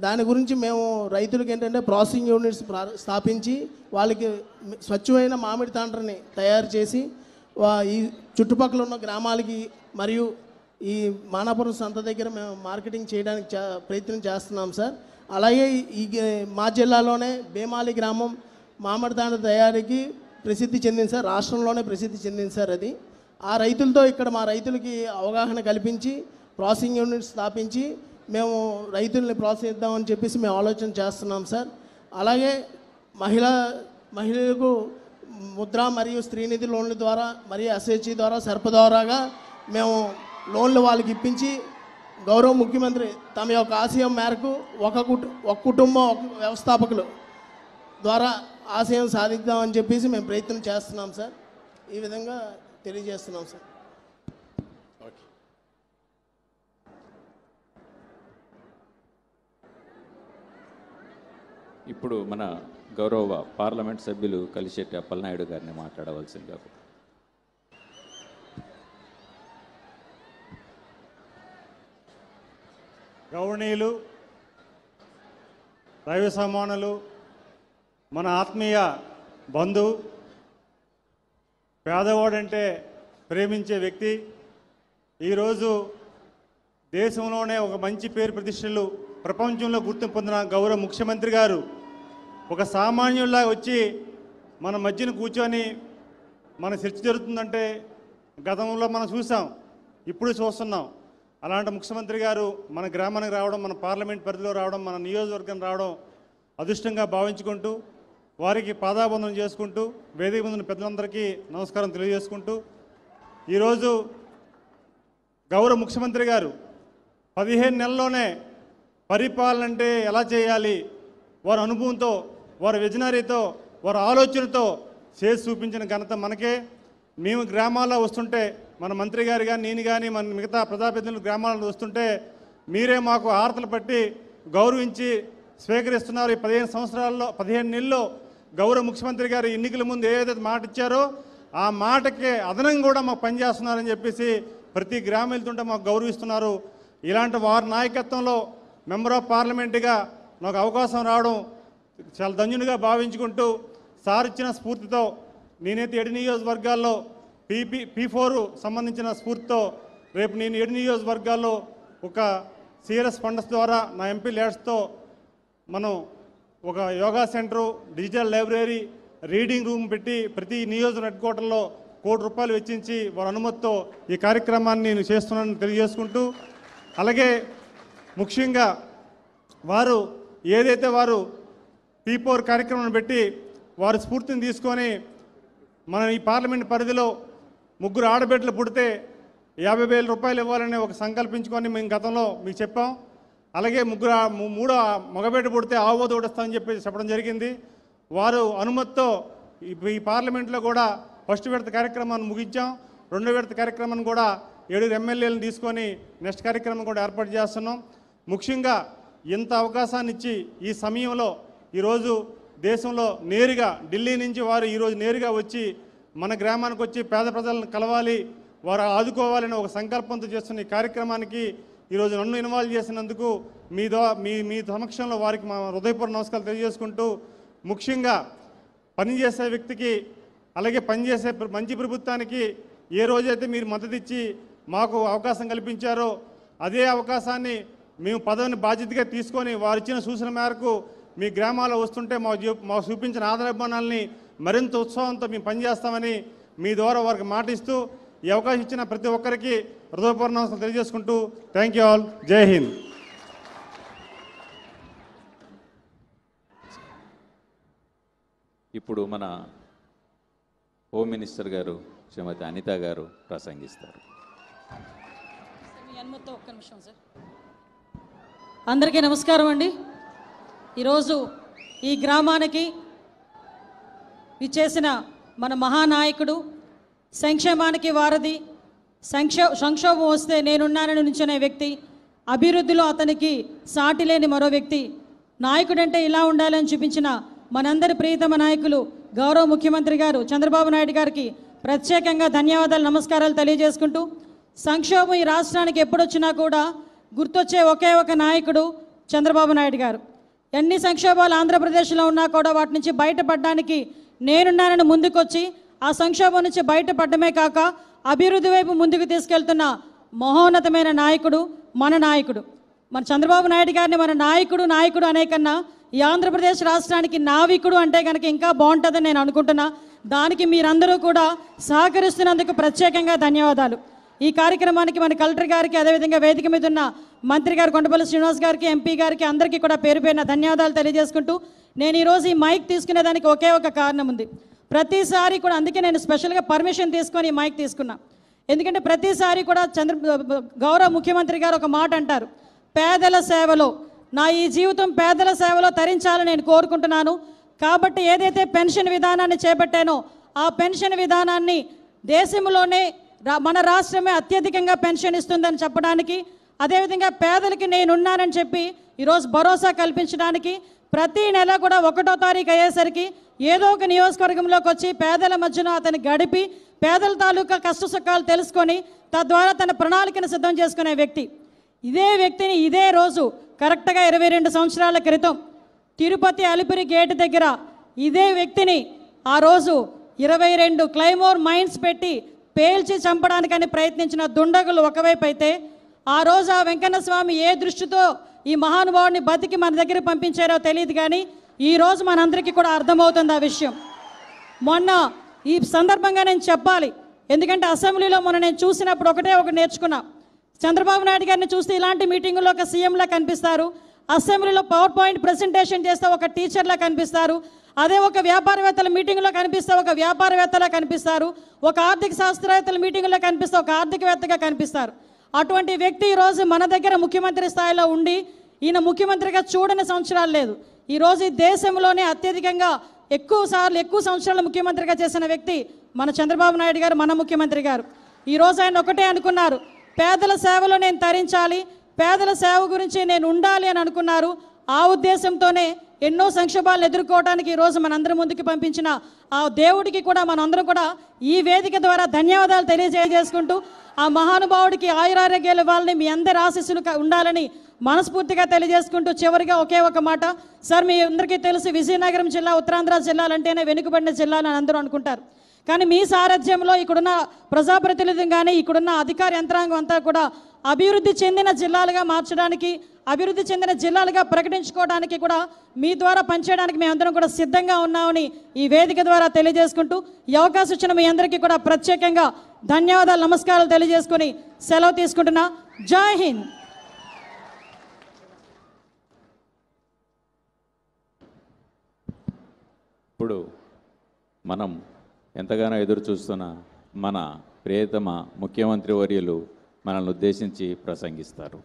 దాని గురించి మేము రైతులకు ఏంటంటే ప్రాసెసింగ్ యూనిట్స్ స్థాపించి వాళ్ళకి స్వచ్ఛమైన మామిడి తాండ్రని తయారు చేసి ఈ చుట్టుపక్కల ఉన్న గ్రామాలకి మరియు ఈ మానాపురం సంత దగ్గర మేము మార్కెటింగ్ చేయడానికి ప్రయత్నం చేస్తున్నాం సార్. అలాగే ఈ మా జిల్లాలోనే బేమాలి గ్రామం మామిడి తాండ్ర తయారీకి ప్రసిద్ధి చెందింది సార్. రాష్ట్రంలోనే ప్రసిద్ధి చెందింది సార్ అది. ఆ రైతులతో ఇక్కడ మా రైతులకి అవగాహన కల్పించి ప్రాసెసింగ్ యూనిట్స్ స్థాపించి మేము రైతుల్ని ప్రోత్సహిద్దామని చెప్పేసి మేము ఆలోచన చేస్తున్నాం సార్. అలాగే మహిళలకు ముద్ర మరియు స్త్రీనిధి లోన్ల ద్వారా మరియు ఎస్హెచ్జి ద్వారా సర్ప ద్వారాగా మేము లోన్లు వాళ్ళకి ఇప్పించి గౌరవ ముఖ్యమంత్రి తమ యొక్క ఆశయం మేరకు ఒక కుటుంబం ఒక వ్యవస్థాపకులు ద్వారా ఆశయం సాధిద్దామని చెప్పేసి మేము ప్రయత్నం చేస్తున్నాం సార్. ఈ విధంగా తెలియజేస్తున్నాం సార్. ఇప్పుడు మన గౌరవ పార్లమెంట్ సభ్యులు కలిశెట్టి అప్పలనాయుడు గారిని మాట్లాడవలసిందిగా. గౌరవనీయులు, దైవ సమానులు, మన ఆత్మీయ బంధువు, పేదవాడంటే ప్రేమించే వ్యక్తి, ఈరోజు దేశంలోనే ఒక మంచి పేరు ప్రతిష్టలు ప్రపంచంలో గుర్తింపు పొందిన గౌరవ ముఖ్యమంత్రి గారు ఒక సామాన్యుల్లా వచ్చి మన మధ్యన కూర్చొని మన చర్చ జరుగుతుందంటే గతంలో మనం చూసాం, ఇప్పుడు చూస్తున్నాం. అలాంటి ముఖ్యమంత్రి గారు మన గ్రామానికి రావడం, మన పార్లమెంట్ పరిధిలో రావడం, మన నియోజకవర్గం రావడం అదృష్టంగా భావించుకుంటూ వారికి పాదాబంధనం చేసుకుంటూ వేదిక ముందున్న పెద్దలందరికీ నమస్కారం తెలియజేసుకుంటూ, ఈరోజు గౌరవ ముఖ్యమంత్రి గారు 15 నెలల్లోనే పరిపాలన అంటే ఎలా చేయాలి, వారి అనుభవంతో, వారి విజనరీతో, వారి ఆలోచనతో చేసి చూపించిన ఘనత మనకే. మేము గ్రామాల్లో వస్తుంటే మన మంత్రి గారు కానీ నేను కానీ మన మిగతా ప్రజాప్రతినిధులు గ్రామాల్లో వస్తుంటే మీరే మాకు ఆర్తలు పట్టి గౌరవించి స్వీకరిస్తున్నారు. ఈ 15 నెలల్లో గౌరవ ముఖ్యమంత్రి గారు ఎన్నికల ముందు ఏదైతే మాట ఇచ్చారో ఆ మాటకే అదనంగా కూడా మాకు పనిచేస్తున్నారని చెప్పేసి ప్రతి గ్రామం వెళ్తుంటే మాకు గౌరవిస్తున్నారు. ఇలాంటి వారి నాయకత్వంలో మెంబర్ ఆఫ్ పార్లమెంట్గా నాకు అవకాశం రావడం చాలా ధన్యునిగా భావించుకుంటూ, సార్ ఇచ్చిన స్ఫూర్తితో నేనైతే 7 నియోజకవర్గాల్లో P4 సంబంధించిన స్ఫూర్తితో రేపు నేను 7 నియోజకవర్గాల్లో ఒక సిఆర్ఎస్ ఫండ్స్ ద్వారా నా ఎంపీ ల్యాడ్స్తో మనం ఒక yoga centre, digital library, reading room పెట్టి ప్రతి నియోజకవర్గ హెడ్ క్వార్టర్లో ₹1 కోటి వెచ్చించి వారి అనుమతితో ఈ కార్యక్రమాన్ని నేను చేస్తున్నానని తెలియజేసుకుంటూ, అలాగే ముఖ్యంగా వారు ఏదైతే వారు P4 కార్యక్రమాన్ని పెట్టి వారి స్ఫూర్తిని తీసుకొని మన ఈ పార్లమెంట్ పరిధిలో 3 ఆడబిడ్డలు పుడితే ₹50,000 ఇవ్వాలని ఒక సంకల్పించుకొని మేము గతంలో మీకు చెప్పాం. అలాగే 3 మగబిడ్డ పుడితే ఆవోదు ఓడిస్తామని చెప్పి చెప్పడం జరిగింది. వారు అనుమతితో ఈ పార్లమెంట్లో కూడా ఫస్ట్ విడత కార్యక్రమాన్ని ముగించాం. 2వ విడత కార్యక్రమాన్ని కూడా 7 ఎమ్మెల్యేలను తీసుకొని నెక్స్ట్ కార్యక్రమం కూడా ఏర్పాటు చేస్తున్నాం. ముఖ్యంగా ఇంత అవకాశాన్ని ఇచ్చి ఈ సమయంలో ఈరోజు దేశంలో నేరుగా ఢిల్లీ నుంచి వారు ఈరోజు నేరుగా వచ్చి మన గ్రామానికి వచ్చి పేద ప్రజలను కలవాలి, వారు ఆదుకోవాలని ఒక సంకల్పంతో చేస్తున్న ఈ కార్యక్రమానికి ఈరోజు నన్ను ఇన్వాల్వ్ చేసినందుకు మీ సమక్షంలో వారికి మా హృదయపూర్వక నమస్కారాలు తెలియజేసుకుంటూ, ముఖ్యంగా పనిచేసే వ్యక్తికి అలాగే పనిచేసే మంచి ప్రభుత్వానికి ఏ రోజైతే మీరు మద్దతు ఇచ్చి మాకు అవకాశం కల్పించారో అదే అవకాశాన్ని మేము పదవిని బాధ్యతగా తీసుకొని వారు ఇచ్చిన సూచన మేరకు మీ గ్రామాల్లో వస్తుంటే మాకు చూపించిన ఆదరాభిమానాల్ని మరింత ఉత్సాహంతో మేము పనిచేస్తామని మీ ద్వారా వారికి మాటిస్తూ ఈ అవకాశం ఇచ్చిన ప్రతి ఒక్కరికి హృదయపూర్వక నమస్కారాలు తెలియజేసుకుంటూ థ్యాంక్ యూ ఆల్. జై హింద్. ఇప్పుడు మన హోమ్ మినిస్టర్ గారు శ్రీమతి అనిత గారు ప్రసంగిస్తారు. ఒక్క నిమిషం సార్. అందరికీ నమస్కారం అండి. ఈరోజు ఈ గ్రామానికి విచ్చేసిన మన మహానాయకుడు, సంక్షేమానికి వారధి, సంక్షోభం వస్తే నేనున్నానని నిల్చునే వ్యక్తి, అభివృద్ధిలో అతనికి సాటి లేని మరో వ్యక్తి, నాయకుడంటే ఇలా ఉండాలని చూపించిన మనందరి ప్రియతమ నాయకులు గౌరవ ముఖ్యమంత్రి గారు చంద్రబాబు నాయుడు గారికి ప్రత్యేకంగా ధన్యవాదాలు, నమస్కారాలు తెలియజేసుకుంటూ, సంక్షోభం ఈ రాష్ట్రానికి ఎప్పుడొచ్చినా కూడా గుర్తొచ్చే ఒకే ఒక నాయకుడు చంద్రబాబు నాయుడు గారు. ఎన్ని సంక్షోభాలు ఆంధ్రప్రదేశ్లో ఉన్నా కూడా వాటి నుంచి బయటపడడానికి నేనున్నానని ముందుకొచ్చి ఆ సంక్షోభం నుంచి బయటపడమే కాక అభివృద్ధి వైపు ముందుకు తీసుకెళ్తున్న మహోన్నతమైన నాయకుడు మన నాయకుడు. మన చంద్రబాబు నాయుడు గారిని మన నాయకుడు అనే కన్నా ఈ ఆంధ్రప్రదేశ్ రాష్ట్రానికి నావికుడు అంటే కనుక ఇంకా బాగుంటుందని నేను అనుకుంటున్నా. దానికి మీరందరూ కూడా సహకరిస్తున్నందుకు ప్రత్యేకంగా ధన్యవాదాలు. ఈ కార్యక్రమానికి మన కలెక్టర్ గారికి, అదేవిధంగా వేదిక మీద ఉన్న మంత్రి గారు కొండపల్లి శ్రీనివాస్ గారికి, ఎంపీ గారికి అందరికీ కూడా పేరు పేరున ధన్యవాదాలు తెలియజేసుకుంటూ, నేను ఈరోజు ఈ మైక్ తీసుకునేదానికి ఒకే ఒక కారణం ఉంది. ప్రతిసారి కూడా అందుకే నేను స్పెషల్గా పర్మిషన్ తీసుకొని ఈ మైక్ తీసుకున్నా. ఎందుకంటే ప్రతిసారి కూడా గౌరవ ముఖ్యమంత్రి గారు ఒక మాట అంటారు, పేదల సేవలో నా ఈ జీవితం పేదల సేవలో తరించాలని నేను కోరుకుంటున్నాను. కాబట్టి ఏదైతే పెన్షన్ విధానాన్ని చేపట్టానో ఆ పెన్షన్ విధానాన్ని దేశంలోనే మన రాష్ట్రమే అత్యధికంగా పెన్షన్ ఇస్తుందని చెప్పడానికి, అదేవిధంగా పేదలకి నేనున్నానని చెప్పి ఈరోజు భరోసా కల్పించడానికి ప్రతి నెల కూడా 1వ తారీఖు అయ్యేసరికి ఏదో ఒక నియోజకవర్గంలోకి వచ్చి పేదల మధ్యన అతను గడిపి పేదల తాలూకా కష్ట సుఖాలు తెలుసుకొని తద్వారా తన ప్రణాళికను సిద్ధం చేసుకునే వ్యక్తి. ఇదే వ్యక్తిని ఇదే రోజు కరెక్ట్గా 22 సంవత్సరాల క్రితం తిరుపతి అలిపిరి గేటు దగ్గర ఇదే వ్యక్తిని ఆ రోజు 22 క్లైమోర్ మైన్స్ పెట్టి పేల్చి చంపడానికని ప్రయత్నించిన దుండగులు ఒకవైపు అయితే, ఆ రోజు ఆ వెంకన్న స్వామి ఏ దృష్టితో ఈ మహానుభావుడిని బతికి మన దగ్గర పంపించారో తెలియదు, కానీ ఈరోజు మనందరికీ కూడా అర్థమవుతుంది ఆ విషయం. మొన్న ఈ సందర్భంగా నేను చెప్పాలి, ఎందుకంటే అసెంబ్లీలో మొన్న నేను చూసినప్పుడు ఒకటి నేర్చుకున్నా. చంద్రబాబు నాయుడు గారిని చూస్తే ఇలాంటి మీటింగుల్లో ఒక సీఎంలా కనిపిస్తారు, అసెంబ్లీలో పవర్ పాయింట్ ప్రెజెంటేషన్ చేస్తే ఒక టీచర్లా కనిపిస్తారు, అదే ఒక వ్యాపారవేత్తల మీటింగ్లో కనిపిస్తే ఒక వ్యాపారవేత్తలా కనిపిస్తారు, ఒక ఆర్థిక శాస్త్రవేత్తల మీటింగ్లో కనిపిస్తే ఒక ఆర్థికవేత్తగా కనిపిస్తారు. అటువంటి వ్యక్తి ఈరోజు మన దగ్గర ముఖ్యమంత్రి స్థాయిలో ఉండి ఈయన ముఖ్యమంత్రిగా చూడని సంవత్సరాలు లేదు. ఈరోజు ఈ దేశంలోనే అత్యధికంగా ఎక్కువ సంవత్సరాలు ముఖ్యమంత్రిగా చేసిన వ్యక్తి మన చంద్రబాబు నాయుడు గారు, మన ముఖ్యమంత్రి గారు. ఈరోజు ఆయన ఒకటే అనుకున్నారు, పేదల సేవలో నేను తరించాలి, పేదల సేవ గురించి నేను ఉండాలి అని అనుకున్నారు. ఆ ఉద్దేశంతోనే ఎన్నో సంక్షోభాలను ఎదుర్కోవడానికి ఈరోజు మనందరి ముందుకు పంపించిన ఆ దేవుడికి కూడా మనందరం కూడా ఈ వేదిక ద్వారా ధన్యవాదాలు తెలియజేసుకుంటూ, ఆ మహానుభావుడికి ఆయురారోగ్యాలు ఇవ్వాలని, మీ అందరి ఆశీస్సులు ఉండాలని మనస్ఫూర్తిగా తెలియజేసుకుంటూ చివరిగా ఒకే ఒక మాట. సార్, మీ అందరికీ తెలుసు విజయనగరం జిల్లా ఉత్తరాంధ్ర జిల్లాలంటేనే వెనుకబడిన జిల్లా అని అందరూ అనుకుంటారు. కానీ మీ సారథ్యంలో ఇక్కడున్న ప్రజాప్రతినిధులు కానీ ఇక్కడున్న అధికార యంత్రాంగం అంతా కూడా అభివృద్ధి చెందిన జిల్లాలుగా మార్చడానికి, అభివృద్ధి చెందిన జిల్లాలుగా ప్రకటించుకోవడానికి కూడా మీ ద్వారా పనిచేయడానికి మేమందరం కూడా సిద్ధంగా ఉన్నామని ఈ వేదిక ద్వారా తెలియజేసుకుంటూ, ఈ అవకాశం ఇచ్చిన మీ అందరికీ కూడా ప్రత్యేకంగా ధన్యవాదాలు, నమస్కారాలు తెలియజేసుకొని సెలవు తీసుకుంటున్నా. జై హింద్. ఇప్పుడు మనం ఎంతగానో ఎదురు చూస్తున్న మన ప్రియతమ ముఖ్యమంత్రి వర్యులు మనల్ని ఉద్దేశించి ప్రసంగిస్తారు.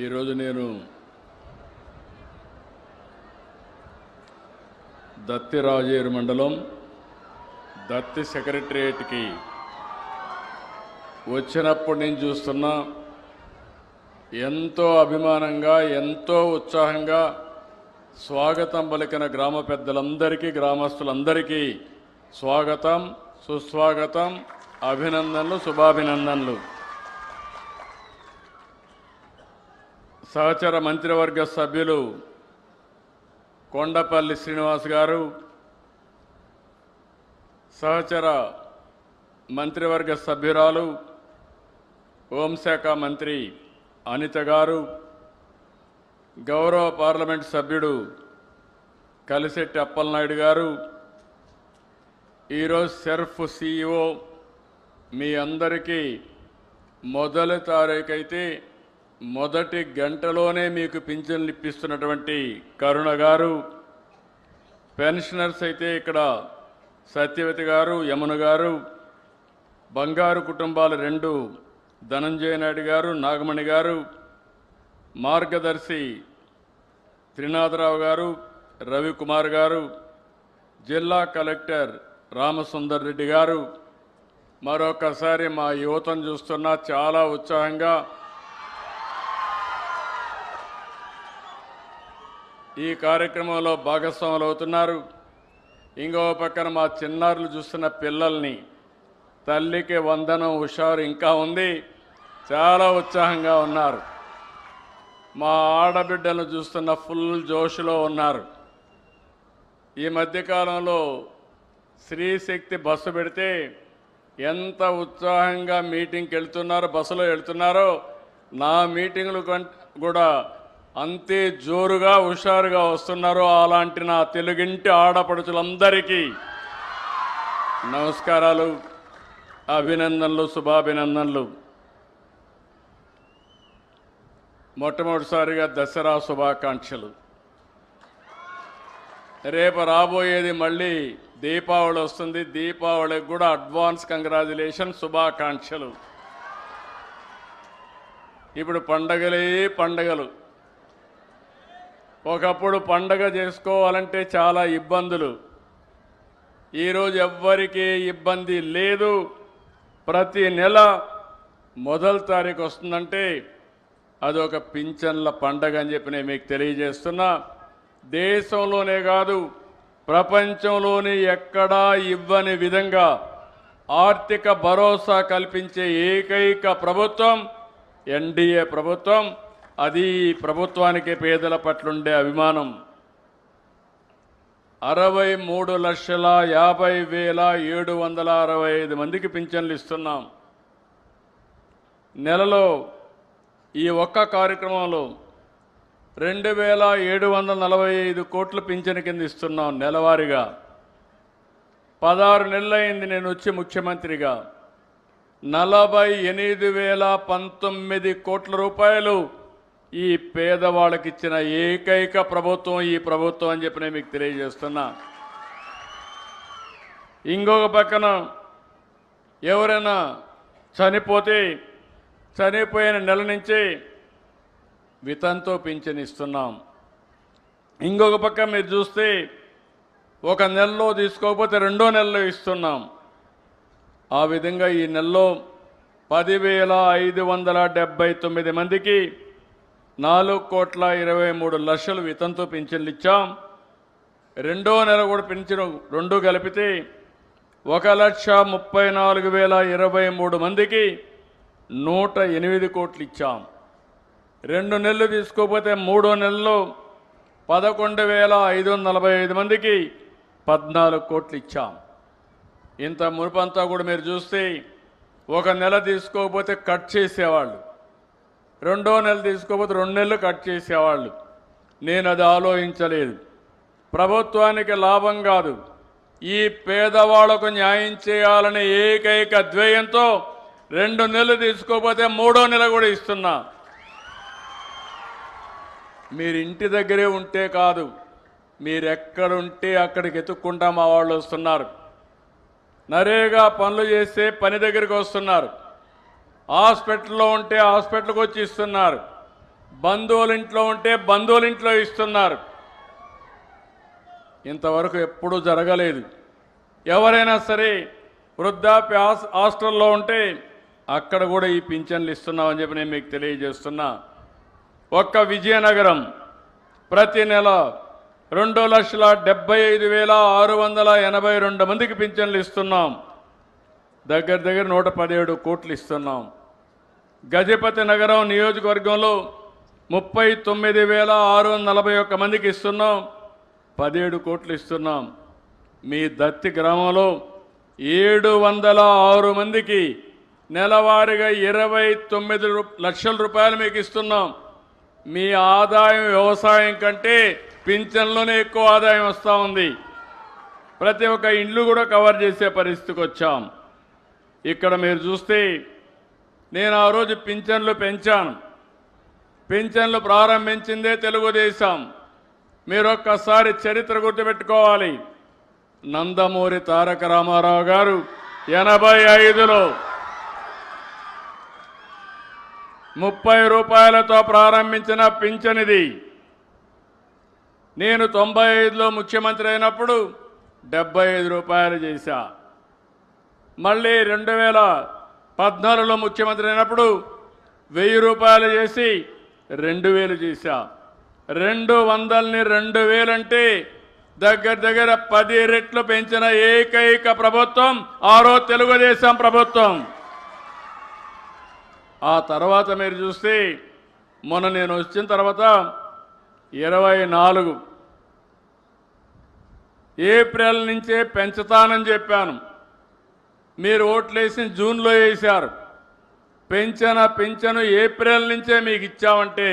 ఈరోజు నేను దత్తి రాజేరు మండలం దత్తి సెక్రటరియేట్కి వచ్చినప్పుడు నేను చూస్తున్నా ఎంతో అభిమానంగా ఎంతో ఉత్సాహంగా స్వాగతం పలికిన గ్రామ పెద్దలందరికీ గ్రామస్తులందరికీ స్వాగతం, సుస్వాగతం, అభినందనలు, శుభాభినందనలు. సహచర మంత్రివర్గ సభ్యులు కొండపల్లి శ్రీనివాస్ గారు, సహచర మంత్రివర్గ సభ్యురాలు హోంశాఖ మంత్రి అనిత గారు, గౌరవ పార్లమెంట్ సభ్యుడు కలిశెట్టి అప్పలనాయుడు గారు, ఈరోజు సెర్ఫ్ CEO మీ అందరికీ మొదటి తారీఖు అయితే మొదటి గంటలోనే మీకు పింఛన్లు ఇప్పిస్తున్నటువంటి కరుణ గారు, పెన్షనర్స్ అయితే ఇక్కడ సత్యవతి గారు, యమున గారు, బంగారు కుటుంబాలు 2 ధనంజయ నాయుడు గారు, నాగమణి గారు, మార్గదర్శి త్రినాథరావు గారు, రవికుమార్ గారు, జిల్లా కలెక్టర్ రామసుందర్ రెడ్డి గారు, మరొకసారి మా యువతను చూస్తున్నా చాలా ఉత్సాహంగా ఈ కార్యక్రమంలో భాగస్వాములు అవుతున్నారు. ఇంకో పక్కన మా చిన్నారులు చూస్తున్న పిల్లల్ని, తల్లికి వందనం హుషారు ఇంకా ఉంది, చాలా ఉత్సాహంగా ఉన్నారు. మా ఆడబిడ్డలను చూస్తున్న ఫుల్ జోష్లో ఉన్నారు. ఈ మధ్యకాలంలో స్త్రీ శక్తి బస్సు పెడితే ఎంత ఉత్సాహంగా మీటింగ్కి వెళ్తున్నారో, బస్సులో వెళ్తున్నారో, నా మీటింగులు కూడా అంతే జోరుగా హుషారుగా వస్తున్నారో అలాంటి నా తెలుగింటి ఆడపడుచులందరికీ నమస్కారాలు, అభినందనలు, శుభాభినందనలు. మొట్టమొదటిసారిగా దసరా శుభాకాంక్షలు. రేపు రాబోయేది మళ్ళీ దీపావళి వస్తుంది. దీపావళికి కూడా అడ్వాన్స్ కంగ్రాచులేషన్, శుభాకాంక్షలు. ఇప్పుడు పండగలే పండగలు. ఒకప్పుడు పండగ చేసుకోవాలంటే చాలా ఇబ్బందులు. ఈరోజు ఎవ్వరికీ ఇబ్బంది లేదు. ప్రతి నెల మొదటి తారీఖు వస్తుందంటే అదొక పింఛన్ల పండగ అని చెప్పి నేను మీకు తెలియజేస్తున్నా. దేశంలోనే కాదు, ప్రపంచంలోనే ఎక్కడా ఇవ్వని విధంగా ఆర్థిక భరోసా కల్పించే ఏకైక ప్రభుత్వం ఎన్డీఏ ప్రభుత్వం. అది ప్రభుత్వానికి పేదల పట్లుండే అభిమానం. 63,50,765 మందికి పింఛన్లు ఇస్తున్నాం. నెలలో ఈ ఒక్క కార్యక్రమంలో 2,745 కోట్ల పింఛన్ కింద ఇస్తున్నాం నెలవారీగా. 16 నెలలైంది నేను వచ్చి ముఖ్యమంత్రిగా. 48,019 కోట్ల రూపాయలు ఈ పేదవాళ్ళకి ఇచ్చిన ఏకైక ప్రభుత్వం ఈ ప్రభుత్వం అని చెప్పి నేను మీకు తెలియజేస్తున్నా. ఇంకొక పక్కన ఎవరైనా చనిపోతే చనిపోయిన నెల నుంచి వితంతో పింఛన్ ఇస్తున్నాం. ఇంకొక పక్క మీరు చూస్తే ఒక నెలలో తీసుకోకపోతే రెండో నెలలో ఇస్తున్నాం. ఆ విధంగా ఈ నెలలో 10,579 మందికి 4,23,00,000 వితంతో పింఛన్లు ఇచ్చాం. రెండో నెల కూడా పింఛను రెండు కలిపితే 1,34,023 మందికి 108 కోట్లు ఇచ్చాం. 2 నెలలు తీసుకోకపోతే మూడో నెలలో 11,545 మందికి 14 కోట్లు ఇచ్చాం. ఇంత మునుపంతా కూడా మీరు చూస్తే ఒక నెల తీసుకోకపోతే కట్ చేసేవాళ్ళు, రెండో నెల తీసుకోకపోతే 2 నెలలు కట్ చేసేవాళ్ళు. నేను అది ఆలోచించలేదు. ప్రభుత్వానికి లాభం కాదు, ఈ పేదవాళ్లకు న్యాయం చేయాలనే ఏకైక ధ్యేయంతో 2 నెలలు తీసుకోకపోతే మూడో నెల కూడా ఇస్తున్నా. మీరు ఇంటి దగ్గరే ఉంటే కాదు, మీరెక్కడుంటే అక్కడికి ఎత్తుక్కుంటా మా వాళ్ళు వస్తున్నారు. నరేగా పనులు చేస్తే పని దగ్గరికి వస్తున్నారు. హాస్పిటల్లో ఉంటే హాస్పిటల్కి వచ్చి ఇస్తున్నారు. బంధువుల ఇంట్లో ఉంటే బంధువుల ఇంట్లో ఇస్తున్నారు. ఇంతవరకు ఎప్పుడూ జరగలేదు. ఎవరైనా సరే వృద్ధాప్య హాస్టల్లో ఉంటే అక్కడ కూడా ఈ పింఛన్లు ఇస్తున్నామని చెప్పి నేను మీకు తెలియజేస్తున్నా. ఒక్క విజయనగరం ప్రతి నెల 2,75,682 మందికి పింఛన్లు ఇస్తున్నాం. దగ్గర 117 కోట్లు ఇస్తున్నాం. గజపతి నగరం నియోజకవర్గంలో 39,641 మందికి ఇస్తున్నాం, 17 కోట్లు ఇస్తున్నాం. మీ దత్తి గ్రామంలో 706 మందికి నెలవారీగా 29 లక్షల రూపాయలు మీకు ఇస్తున్నాం. మీ ఆదాయం వ్యవసాయం కంటే పింఛన్లోనే ఎక్కువ ఆదాయం వస్తూ ఉంది. ప్రతి ఒక్క ఇండ్లు కూడా కవర్ చేసే పరిస్థితికి వచ్చాం. ఇక్కడ మీరు చూస్తే నేను ఆ రోజు పింఛన్లు పెంచాను. పింఛన్లు ప్రారంభించిందే తెలుగుదేశం. మీరు ఒక్కసారి చరిత్ర గుర్తుపెట్టుకోవాలి. నందమూరి తారక రామారావు గారు 85లో 30 రూపాయలతో ప్రారంభించిన పింఛన్ ఇది. నేను 95లో ముఖ్యమంత్రి అయినప్పుడు 75 రూపాయలు చేశా. మళ్ళీ 2014లో ముఖ్యమంత్రి అయినప్పుడు 1000 రూపాయలు చేసి 2000 చేశా. 200ని 2000 అంటే దగ్గర 10 రెట్లు పెంచిన ఏకైక ప్రభుత్వం ఆ రోజు తెలుగుదేశం ప్రభుత్వం. ఆ తర్వాత మీరు చూస్తే మొన్న నేను వచ్చిన తర్వాత 24 ఏప్రిల్ నుంచే పెంచుతానని చెప్పాను. మీరు ఓట్లేసి జూన్లో వేశారు. పింఛను ఏప్రిల్ నుంచే మీకు ఇచ్చామంటే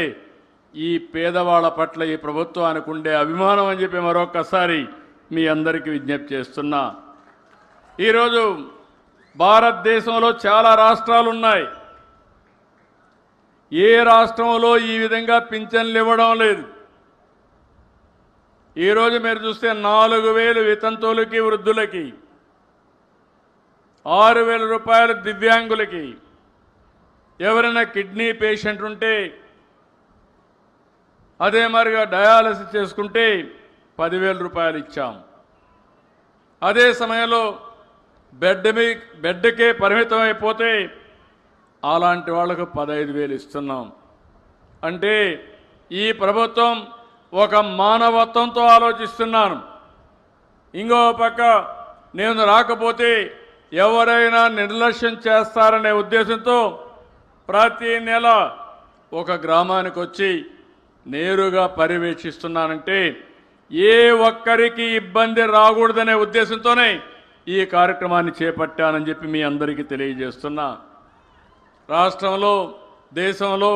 ఈ పేదవాళ్ళ పట్ల ఈ ప్రభుత్వానికి ఉండే అభిమానం అని చెప్పి మరొకసారి మీ అందరికీ విజ్ఞప్తి చేస్తున్నా. ఈరోజు భారతదేశంలో చాలా రాష్ట్రాలు ఉన్నాయి. ఏ రాష్ట్రంలో ఈ విధంగా పింఛన్లు ఇవ్వడం లేదు. ఈరోజు మీరు చూస్తే 4,000 వితంతువులకి వృద్ధులకి, 6,000 రూపాయలు దివ్యాంగులకి, ఎవరైనా కిడ్నీ పేషెంట్ ఉంటే అదే మరిగా డయాలసిస్ చేసుకుంటే 10,000 రూపాయలు ఇచ్చాం. అదే సమయంలో బెడ్కే పరిమితం అయిపోతే అలాంటి వాళ్లకు 15,000 ఇస్తున్నాం. అంటే ఈ ప్రభుత్వం ఒక మానవత్వంతో ఆలోచిస్తున్నాను. ఇంకో పక్క నేను రాకపోతే ఎవరైనా నిర్లక్ష్యం చేస్తారనే ఉద్దేశంతో ప్రతి నెల ఒక గ్రామానికి వచ్చి నేరుగా పర్యవేక్షిస్తున్నానంటే ఏ ఒక్కరికి ఇబ్బంది రాకూడదనే ఉద్దేశంతోనే ఈ కార్యక్రమాన్ని చేపట్టానని చెప్పి మీ అందరికీ తెలియజేస్తున్నా. రాష్ట్రంలో దేశంలో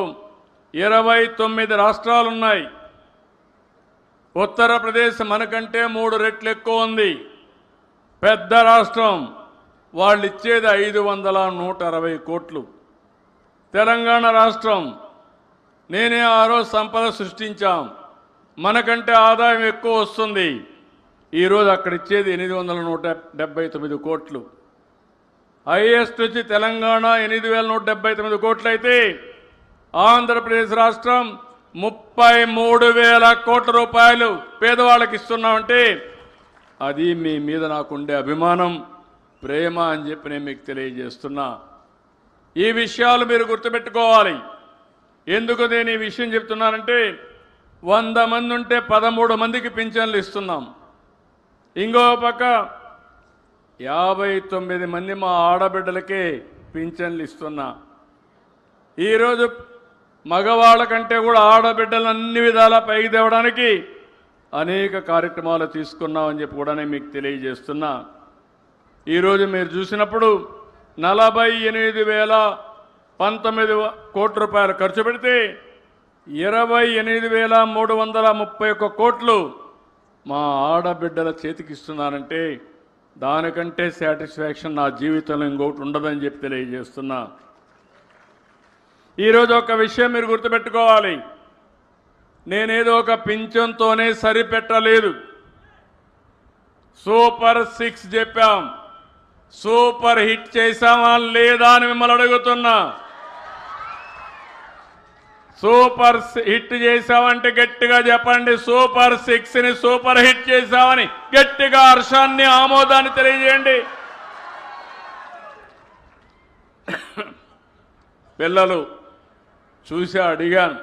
29 రాష్ట్రాలు ఉన్నాయి. ఉత్తరప్రదేశ్ మనకంటే 3 రెట్లు ఎక్కువ ఉంది. పెద్ద రాష్ట్రం. వాళ్ళు ఇచ్చేది 560 కోట్లు. తెలంగాణ రాష్ట్రం నేనే ఆ రోజు సంపద సృష్టించాం. మనకంటే ఆదాయం ఎక్కువ వస్తుంది. ఈరోజు అక్కడ ఇచ్చేది 879 కోట్లు. హైయెస్ట్ వచ్చి తెలంగాణ 8,179 కోట్లు అయితే ఆంధ్రప్రదేశ్ రాష్ట్రం 33,000 కోట్ల రూపాయలు పేదవాళ్ళకి ఇస్తున్నామంటే అది మీ మీద నాకుండే అభిమానం, ప్రేమ అని చెప్పి నేను మీకు తెలియజేస్తున్నా. ఈ విషయాలు మీరు గుర్తుపెట్టుకోవాలి. ఎందుకు నేను ఈ విషయం చెప్తున్నానంటే 100 మంది ఉంటే 13 మందికి పింఛన్లు ఇస్తున్నాం. ఇంకో పక్క 59 మంది మా ఆడబిడ్డలకే పింఛన్లు ఇస్తున్నా. ఈరోజు మగవాళ్ళ కంటే కూడా ఆడబిడ్డలు అన్ని విధాలా పైకి తేవడానికి అనేక కార్యక్రమాలు తీసుకున్నామని చెప్పి కూడా నేను మీకు తెలియజేస్తున్నా. ఈరోజు మీరు చూసినప్పుడు 48,019 కోట్ల రూపాయలు ఖర్చు పెడితే 28,331 కోట్లు మా ఆడబిడ్డల చేతికి ఇస్తున్నారంటే దానికంటే సాటిస్ఫాక్షన్ నా జీవితంలో ఇంకొకటి ఉండదని చెప్పి తెలియజేస్తున్నా. ఈరోజు ఒక విషయం మీరు గుర్తుపెట్టుకోవాలి. నేనేదో ఒక పింఛన్తోనే సరిపెట్టలేదు. సూపర్ 6 చెప్పాం. సూపర్ హిట్ చేశామా లేదా అని మిమ్మల్ని అడుగుతున్నా. సూపర్ హిట్ చేశామంటే గట్టిగా చెప్పండి. సూపర్ 6ని సూపర్ హిట్ చేశామని గట్టిగా హర్షాన్ని, ఆమోదాన్ని తెలియజేయండి. పిల్లలు చూసి అడిగాను.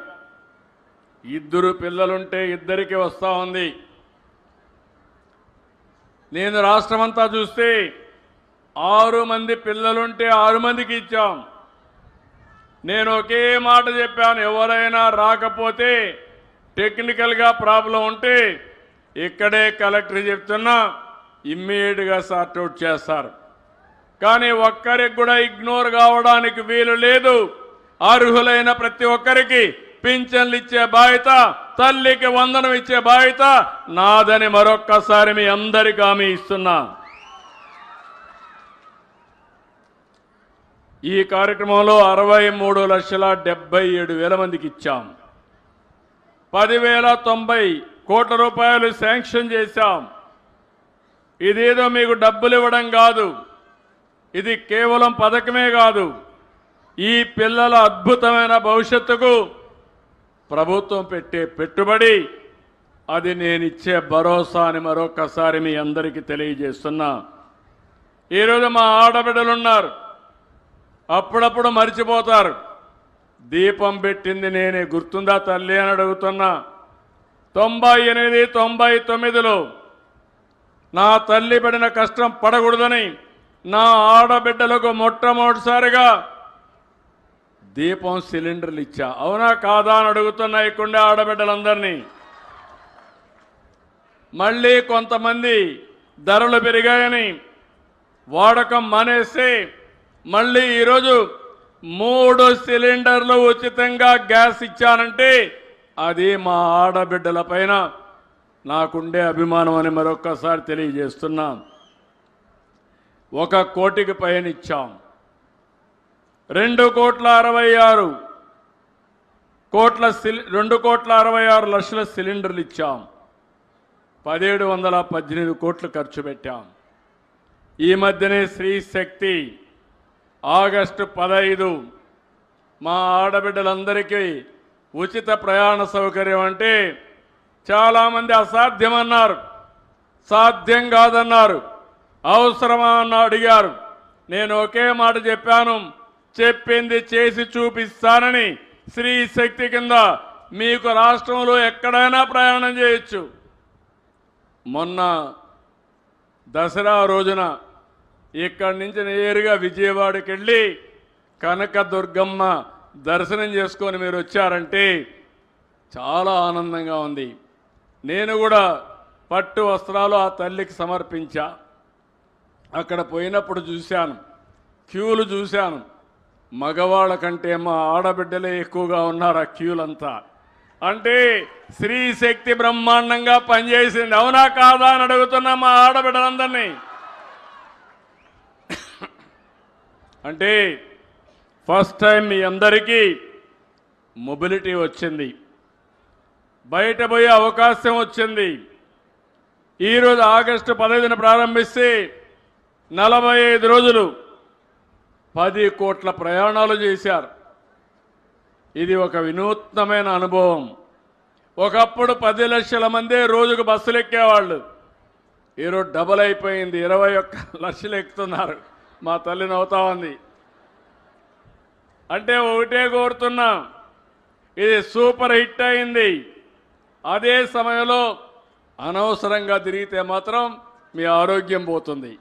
2 పిల్లలుంటే 2కి వస్తూ ఉంది. నేను రాష్ట్రమంతా చూస్తే 6 మంది పిల్లలుంటే 6 మందికి ఇచ్చాం. నేను ఒకే మాట చెప్పాను, ఎవరైనా రాకపోతే టెక్నికల్గా ప్రాబ్లం ఉంటే ఇక్కడే కలెక్టర్ చెప్తున్నా ఇమ్మీడియట్గా సార్ట్అవుట్ చేస్తారు. కానీ ఒక్కరికి కూడా ఇగ్నోర్ కావడానికి వీలు లేదు. అర్హులైన ప్రతి ఒక్కరికి పింఛన్లు ఇచ్చే బాధ్యత, తల్లికి వందనం ఇచ్చే బాధ్యత నాదని మరొక్కసారి మీ అందరికీ హామీ ఇస్తున్నా. ఈ కార్యక్రమంలో 63,77,000 మందికి ఇచ్చాం. 10,090 కోట్ల రూపాయలు శాంక్షన్ చేశాం. ఇదేదో మీకు డబ్బులు ఇవ్వడం కాదు, ఇది కేవలం పథకమే కాదు. ఈ పిల్లల అద్భుతమైన భవిష్యత్తుకు ప్రభుత్వం పెట్టే పెట్టుబడి, అది నేను ఇచ్చే భరోసా అని మరొకసారి మీ అందరికీ తెలియజేస్తున్నా. ఈరోజు మా ఆడబిడ్డలున్నారు, అప్పుడప్పుడు మర్చిపోతారు. దీపం పెట్టింది నేనే, గుర్తుందా తల్లి అని అడుగుతున్నా. 98, 99లో నా తల్లి పడిన కష్టం పడకూడదని నా ఆడబిడ్డలకు మొట్టమొదటిసారిగా దీపం సిలిండర్లు ఇచ్చా. అవునా కాదా అని అడుగుతున్నా ఇక్కడే ఆడబిడ్డలందరినీ. మళ్ళీ కొంతమంది ధరలు పెరిగాయని వాడకం మానేసి మళ్ళీ ఈరోజు 3 సిలిండర్లు ఉచితంగా గ్యాస్ ఇచ్చానంటే అది మా ఆడబిడ్డల పైన నాకుండే అభిమానం అని మరొక్కసారి తెలియజేస్తున్నాం. 1 కోటికి పైన ఇచ్చాం. 2,66 లక్షల సిలిండర్లు ఇచ్చాం. 1718 కోట్లు ఖర్చు పెట్టాం. ఈ మధ్యనే స్త్రీ శక్తి ఆగస్టు 15 మా ఆడబిడ్డలందరికీ ఉచిత ప్రయాణ సౌకర్యం అంటే చాలామంది అసాధ్యమన్నారు, సాధ్యం కాదన్నారు, అవసరమా అని అడిగారు. నేను ఒకే మాట చెప్పాను, చెప్పింది చేసి చూపిస్తానని. స్త్రీ శక్తి కింద మీకు రాష్ట్రంలో ఎక్కడైనా ప్రయాణం చేయొచ్చు. మొన్న దసరా రోజున ఇక్కడి నుంచి నేరుగా విజయవాడకి వెళ్ళి కనకదుర్గమ్మ దర్శనం చేసుకొని మీరు వచ్చారంటే చాలా ఆనందంగా ఉంది. నేను కూడా పట్టు వస్త్రాలు ఆ తల్లికి సమర్పించా. అక్కడ పోయినప్పుడు చూశాను, క్యూలు చూశాను. మగవాళ్ళ కంటే మా ఆడబిడ్డలే ఎక్కువగా ఉన్నారు ఆ క్యూలంతా. అంటే స్త్రీ శక్తి బ్రహ్మాండంగా పనిచేసింది. అవునా కాదా అని అడుగుతున్నా మా ఆడబిడ్డలందరినీ. అంటే ఫస్ట్ టైం మీ అందరికీ మొబిలిటీ వచ్చింది, బయట పోయే అవకాశం వచ్చింది. ఈరోజు ఆగస్టు 15న ప్రారంభిస్తే 45 రోజులు 10 కోట్ల ప్రయాణాలు చేశారు. ఇది ఒక వినూత్నమైన అనుభవం. ఒకప్పుడు 10 లక్షల మందే రోజుకు బస్సులు ఎక్కేవాళ్ళు. ఈరోజు డబల్ అయిపోయింది, 21 లక్షలు ఎక్కుతున్నారు. మా తల్లి నవ్వుతా ఉంది. అంటే ఒకటే కోరుతున్నా, ఇది సూపర్ హిట్ అయింది. అదే సమయంలో అనవసరంగా తిరిగితే మాత్రం మీ ఆరోగ్యం పోతుంది.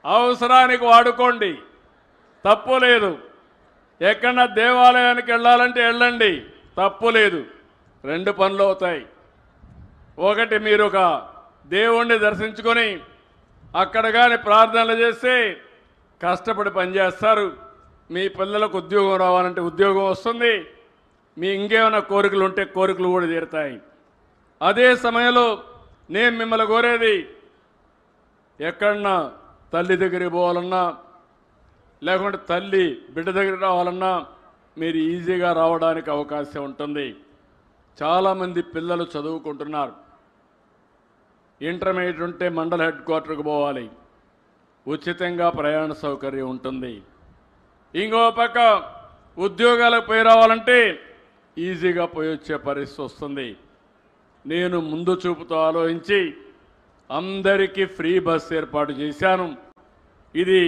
అవసరానికి వాడుకోండి, తప్పు లేదు. ఎక్కడన్నా దేవాలయానికి వెళ్ళాలంటే వెళ్ళండి, తప్పు లేదు. 2 పనులు అవుతాయి. ఒకటి, మీరు ఒక దేవుణ్ణి దర్శించుకొని అక్కడ కానీ ప్రార్థనలు చేస్తే కష్టపడి పనిచేస్తారు. మీ పిల్లలకు ఉద్యోగం రావాలంటే ఉద్యోగం వస్తుంది. మీ ఇంకేమైనా కోరికలు ఉంటే కోరికలు కూడా తీరుతాయి. అదే సమయంలో నేను మిమ్మల్ని కోరేది, ఎక్కడన్నా తల్లి దగ్గరికి పోవాలన్నా లేకుంటే తల్లి బిడ్డ దగ్గరికి రావాలన్నా మీరు ఈజీగా రావడానికి అవకాశం ఉంటుంది. చాలామంది పిల్లలు చదువుకుంటున్నారు. ఇంటర్మీడియట్ ఉంటే మండల హెడ్ క్వార్టర్కి పోవాలి, ఉచితంగా ప్రయాణ సౌకర్యం ఉంటుంది. ఇంకో పక్క ఉద్యోగాలకు పోయి రావాలంటే ఈజీగా పోయి వచ్చే పరిస్థితి వస్తుంది. నేను ముందు చూపుతో ఆలోచించి అందరికీ ఫ్రీ బస్ ఏర్పాటు చేశాను. ఇది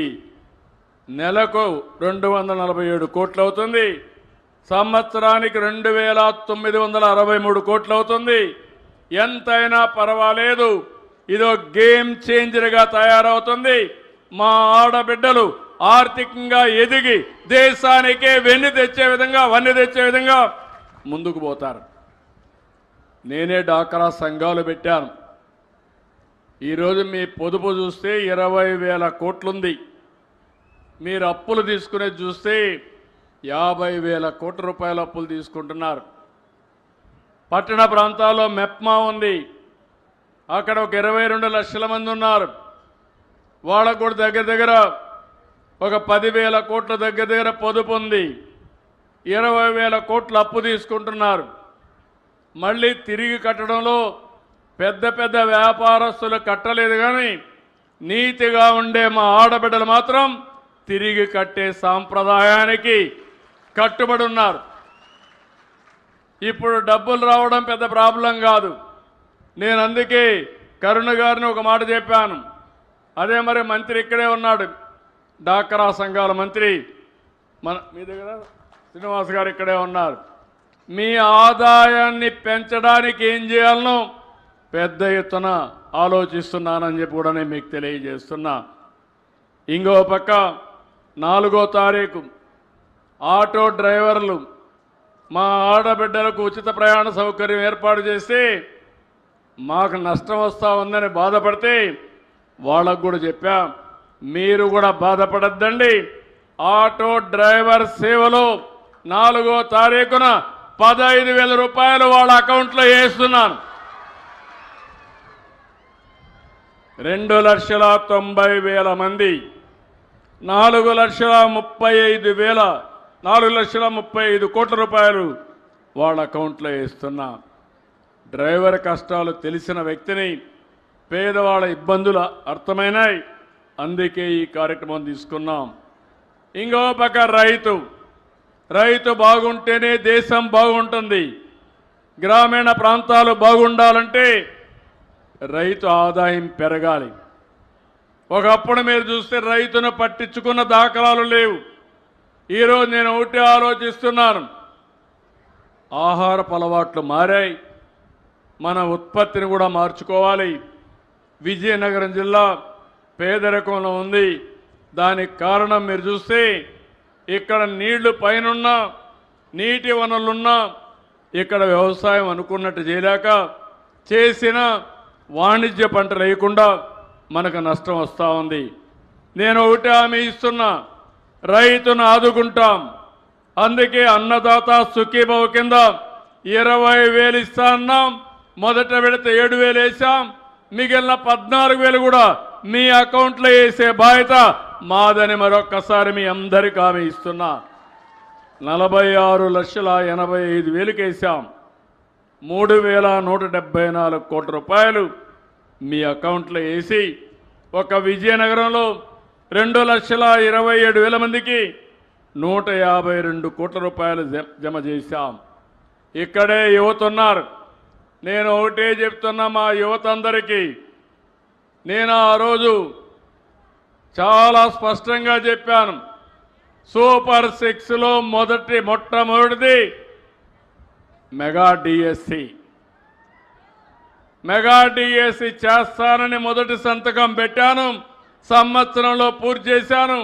నెలకు 247 కోట్లు అవుతుంది. సంవత్సరానికి 2963 కోట్లు అవుతుంది. ఎంతైనా పర్వాలేదు, ఇదో గేమ్ చేంజర్గా తయారవుతుంది. మా ఆడబిడ్డలు ఆర్థికంగా ఎదిగి దేశానికే వన్నీ తెచ్చే విధంగా ముందుకు పోతారు. నేనే డాక్రా సంఘాలు పెట్టాను. ఈరోజు మీ పొదుపు చూస్తే 20,000 కోట్లుంది. మీరు అప్పులు తీసుకునేది చూస్తే 50,000 కోట్ల రూపాయల అప్పులు తీసుకుంటున్నారు. పట్టణ ప్రాంతాల్లో మెప్మా ఉంది, అక్కడ ఒక 22 లక్షల మంది ఉన్నారు. వాళ్ళకు కూడా దగ్గర ఒక 10,000 కోట్ల దగ్గర పొదుపు ఉంది. 20,000 కోట్ల అప్పు తీసుకుంటున్నారు. మళ్ళీ తిరిగి కట్టడంలో పెద్ద వ్యాపారస్తులు కట్టలేదు, కానీ నీతిగా ఉండే మా ఆడబిడ్డలు మాత్రం తిరిగి కట్టే సాంప్రదాయానికి కట్టుబడి ఉన్నారు. ఇప్పుడు డబ్బులు రావడం పెద్ద ప్రాబ్లం కాదు. నేను అందుకే కరుణ గారిని ఒక మాట చెప్పాను. అదే మరి మంత్రి ఇక్కడే ఉన్నాడు, డాక్రా సంఘాల మంత్రి మీ దగ్గర శ్రీనివాస్ గారు ఇక్కడే ఉన్నారు. మీ ఆదాయాన్ని పెంచడానికి ఏం చేయాలనో పెద్ద ఎత్తున ఆలోచిస్తున్నానని చెప్పి కూడా నేను మీకు తెలియజేస్తున్నా. ఇంకో పక్క 4వ తారీఖు ఆటో డ్రైవర్లు మా ఆడబిడ్డలకు ఉచిత ప్రయాణ సౌకర్యం ఏర్పాటు చేసి మాకు నష్టం వస్తూ ఉందని బాధపడితే వాళ్ళకు కూడా చెప్పా, మీరు కూడా బాధపడద్దండి. ఆటో డ్రైవర్ సేవలో 4వ తారీఖున 15,000 రూపాయలు వాళ్ళ అకౌంట్లో వేస్తున్నాను. 2,90,000 మంది 4,35,000 కోట్ల రూపాయలు వాళ్ళ అకౌంట్లో వేస్తున్నా. డ్రైవర్ కష్టాలు తెలిసిన వ్యక్తిని, పేదవాళ్ళ ఇబ్బందులు అర్థమైనాయి, అందుకే ఈ కార్యక్రమం తీసుకున్నాం. ఇంకో పక్క రైతు బాగుంటేనే దేశం బాగుంటుంది. గ్రామీణ ప్రాంతాలు బాగుండాలంటే రైతు ఆదాయం పెరగాలి. ఒకప్పుడు మీరు చూస్తే రైతును పట్టించుకున్న దాఖలాలు లేవు. ఈరోజు నేను ఒకటి ఆలోచిస్తున్నాను, ఆహారపు అలవాట్లు మారాయి, మన ఉత్పత్తిని కూడా మార్చుకోవాలి. విజయనగరం జిల్లా పేదరికంలో ఉంది. దానికి కారణం మీరు చూస్తే ఇక్కడ నీళ్లు పైనున్నా, నీటి వనరులున్నా ఇక్కడ వ్యవసాయం అనుకున్నట్టు చేయలేక చేసిన వాణిజ్య పంటలు వేయకుండా మనకు నష్టం వస్తూ ఉంది. నేను ఒకటి హామీ ఇస్తున్నా, రైతును ఆదుకుంటాం. అందుకే అన్నదాత సుఖీభవ కింద 20,000 ఇస్తా అన్నాం. మొదట విడత 7,000 వేసాం. మిగిలిన 14,000 కూడా మీ అకౌంట్లో వేసే బాధ్యత మాదని మరొక్కసారి మీ అందరికీ హామీ ఇస్తున్నా. 46,85,000 వేసాం. 3,174 కోట్ల రూపాయలు మీ అకౌంట్లో వేసి ఒక విజయనగరంలో 2,27,000 మందికి 152 కోట్ల రూపాయలు జమ చేశాం. ఇక్కడే యువత ఉన్నారు. నేను ఒకటే చెప్తున్నా మా యువత అందరికీ, నేను ఆ రోజు చాలా స్పష్టంగా చెప్పాను, సూపర్ 6లో మొట్టమొదటిది మెగా డిఎస్సి చేస్తానని మొదటి సంతకం పెట్టాను. సంవత్సరంలో పూర్తి చేశాను.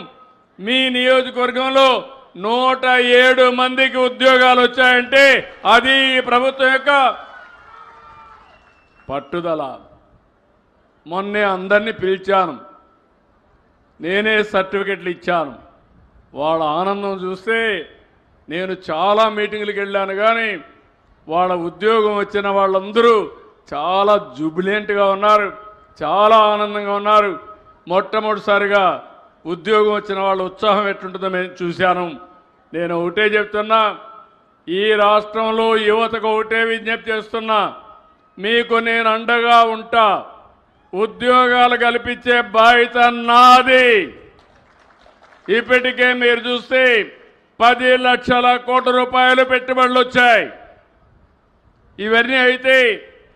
మీ నియోజకవర్గంలో 107 మందికి ఉద్యోగాలు వచ్చాయంటే అది ఈ ప్రభుత్వం యొక్క పట్టుదల. మొన్నే అందరినీ పిలిచాను, నేనే సర్టిఫికెట్లు ఇచ్చాను. వాళ్ళ ఆనందం చూస్తే నేను చాలా మీటింగులకు వెళ్ళాను, కానీ వాళ్ళ ఉద్యోగం వచ్చిన వాళ్ళందరూ చాలా జుబిలెంట్గా ఉన్నారు, చాలా ఆనందంగా ఉన్నారు. మొట్టమొదటిసారిగా ఉద్యోగం వచ్చిన వాళ్ళ ఉత్సాహం ఎట్లుంటుందో నేను చూశాను. నేను ఒకటే చెప్తున్నా, ఈ రాష్ట్రంలో యువతకు ఒకటే విజ్ఞప్తి చేస్తున్నా, మీకు నేను అండగా ఉంటా. ఉద్యోగాలు కల్పించే బాధ్యత నాది. ఇప్పటికే మీరు చూస్తే 10 లక్షల కోట్ల రూపాయలు పెట్టుబడులు వచ్చాయి. ఇవన్నీ అయితే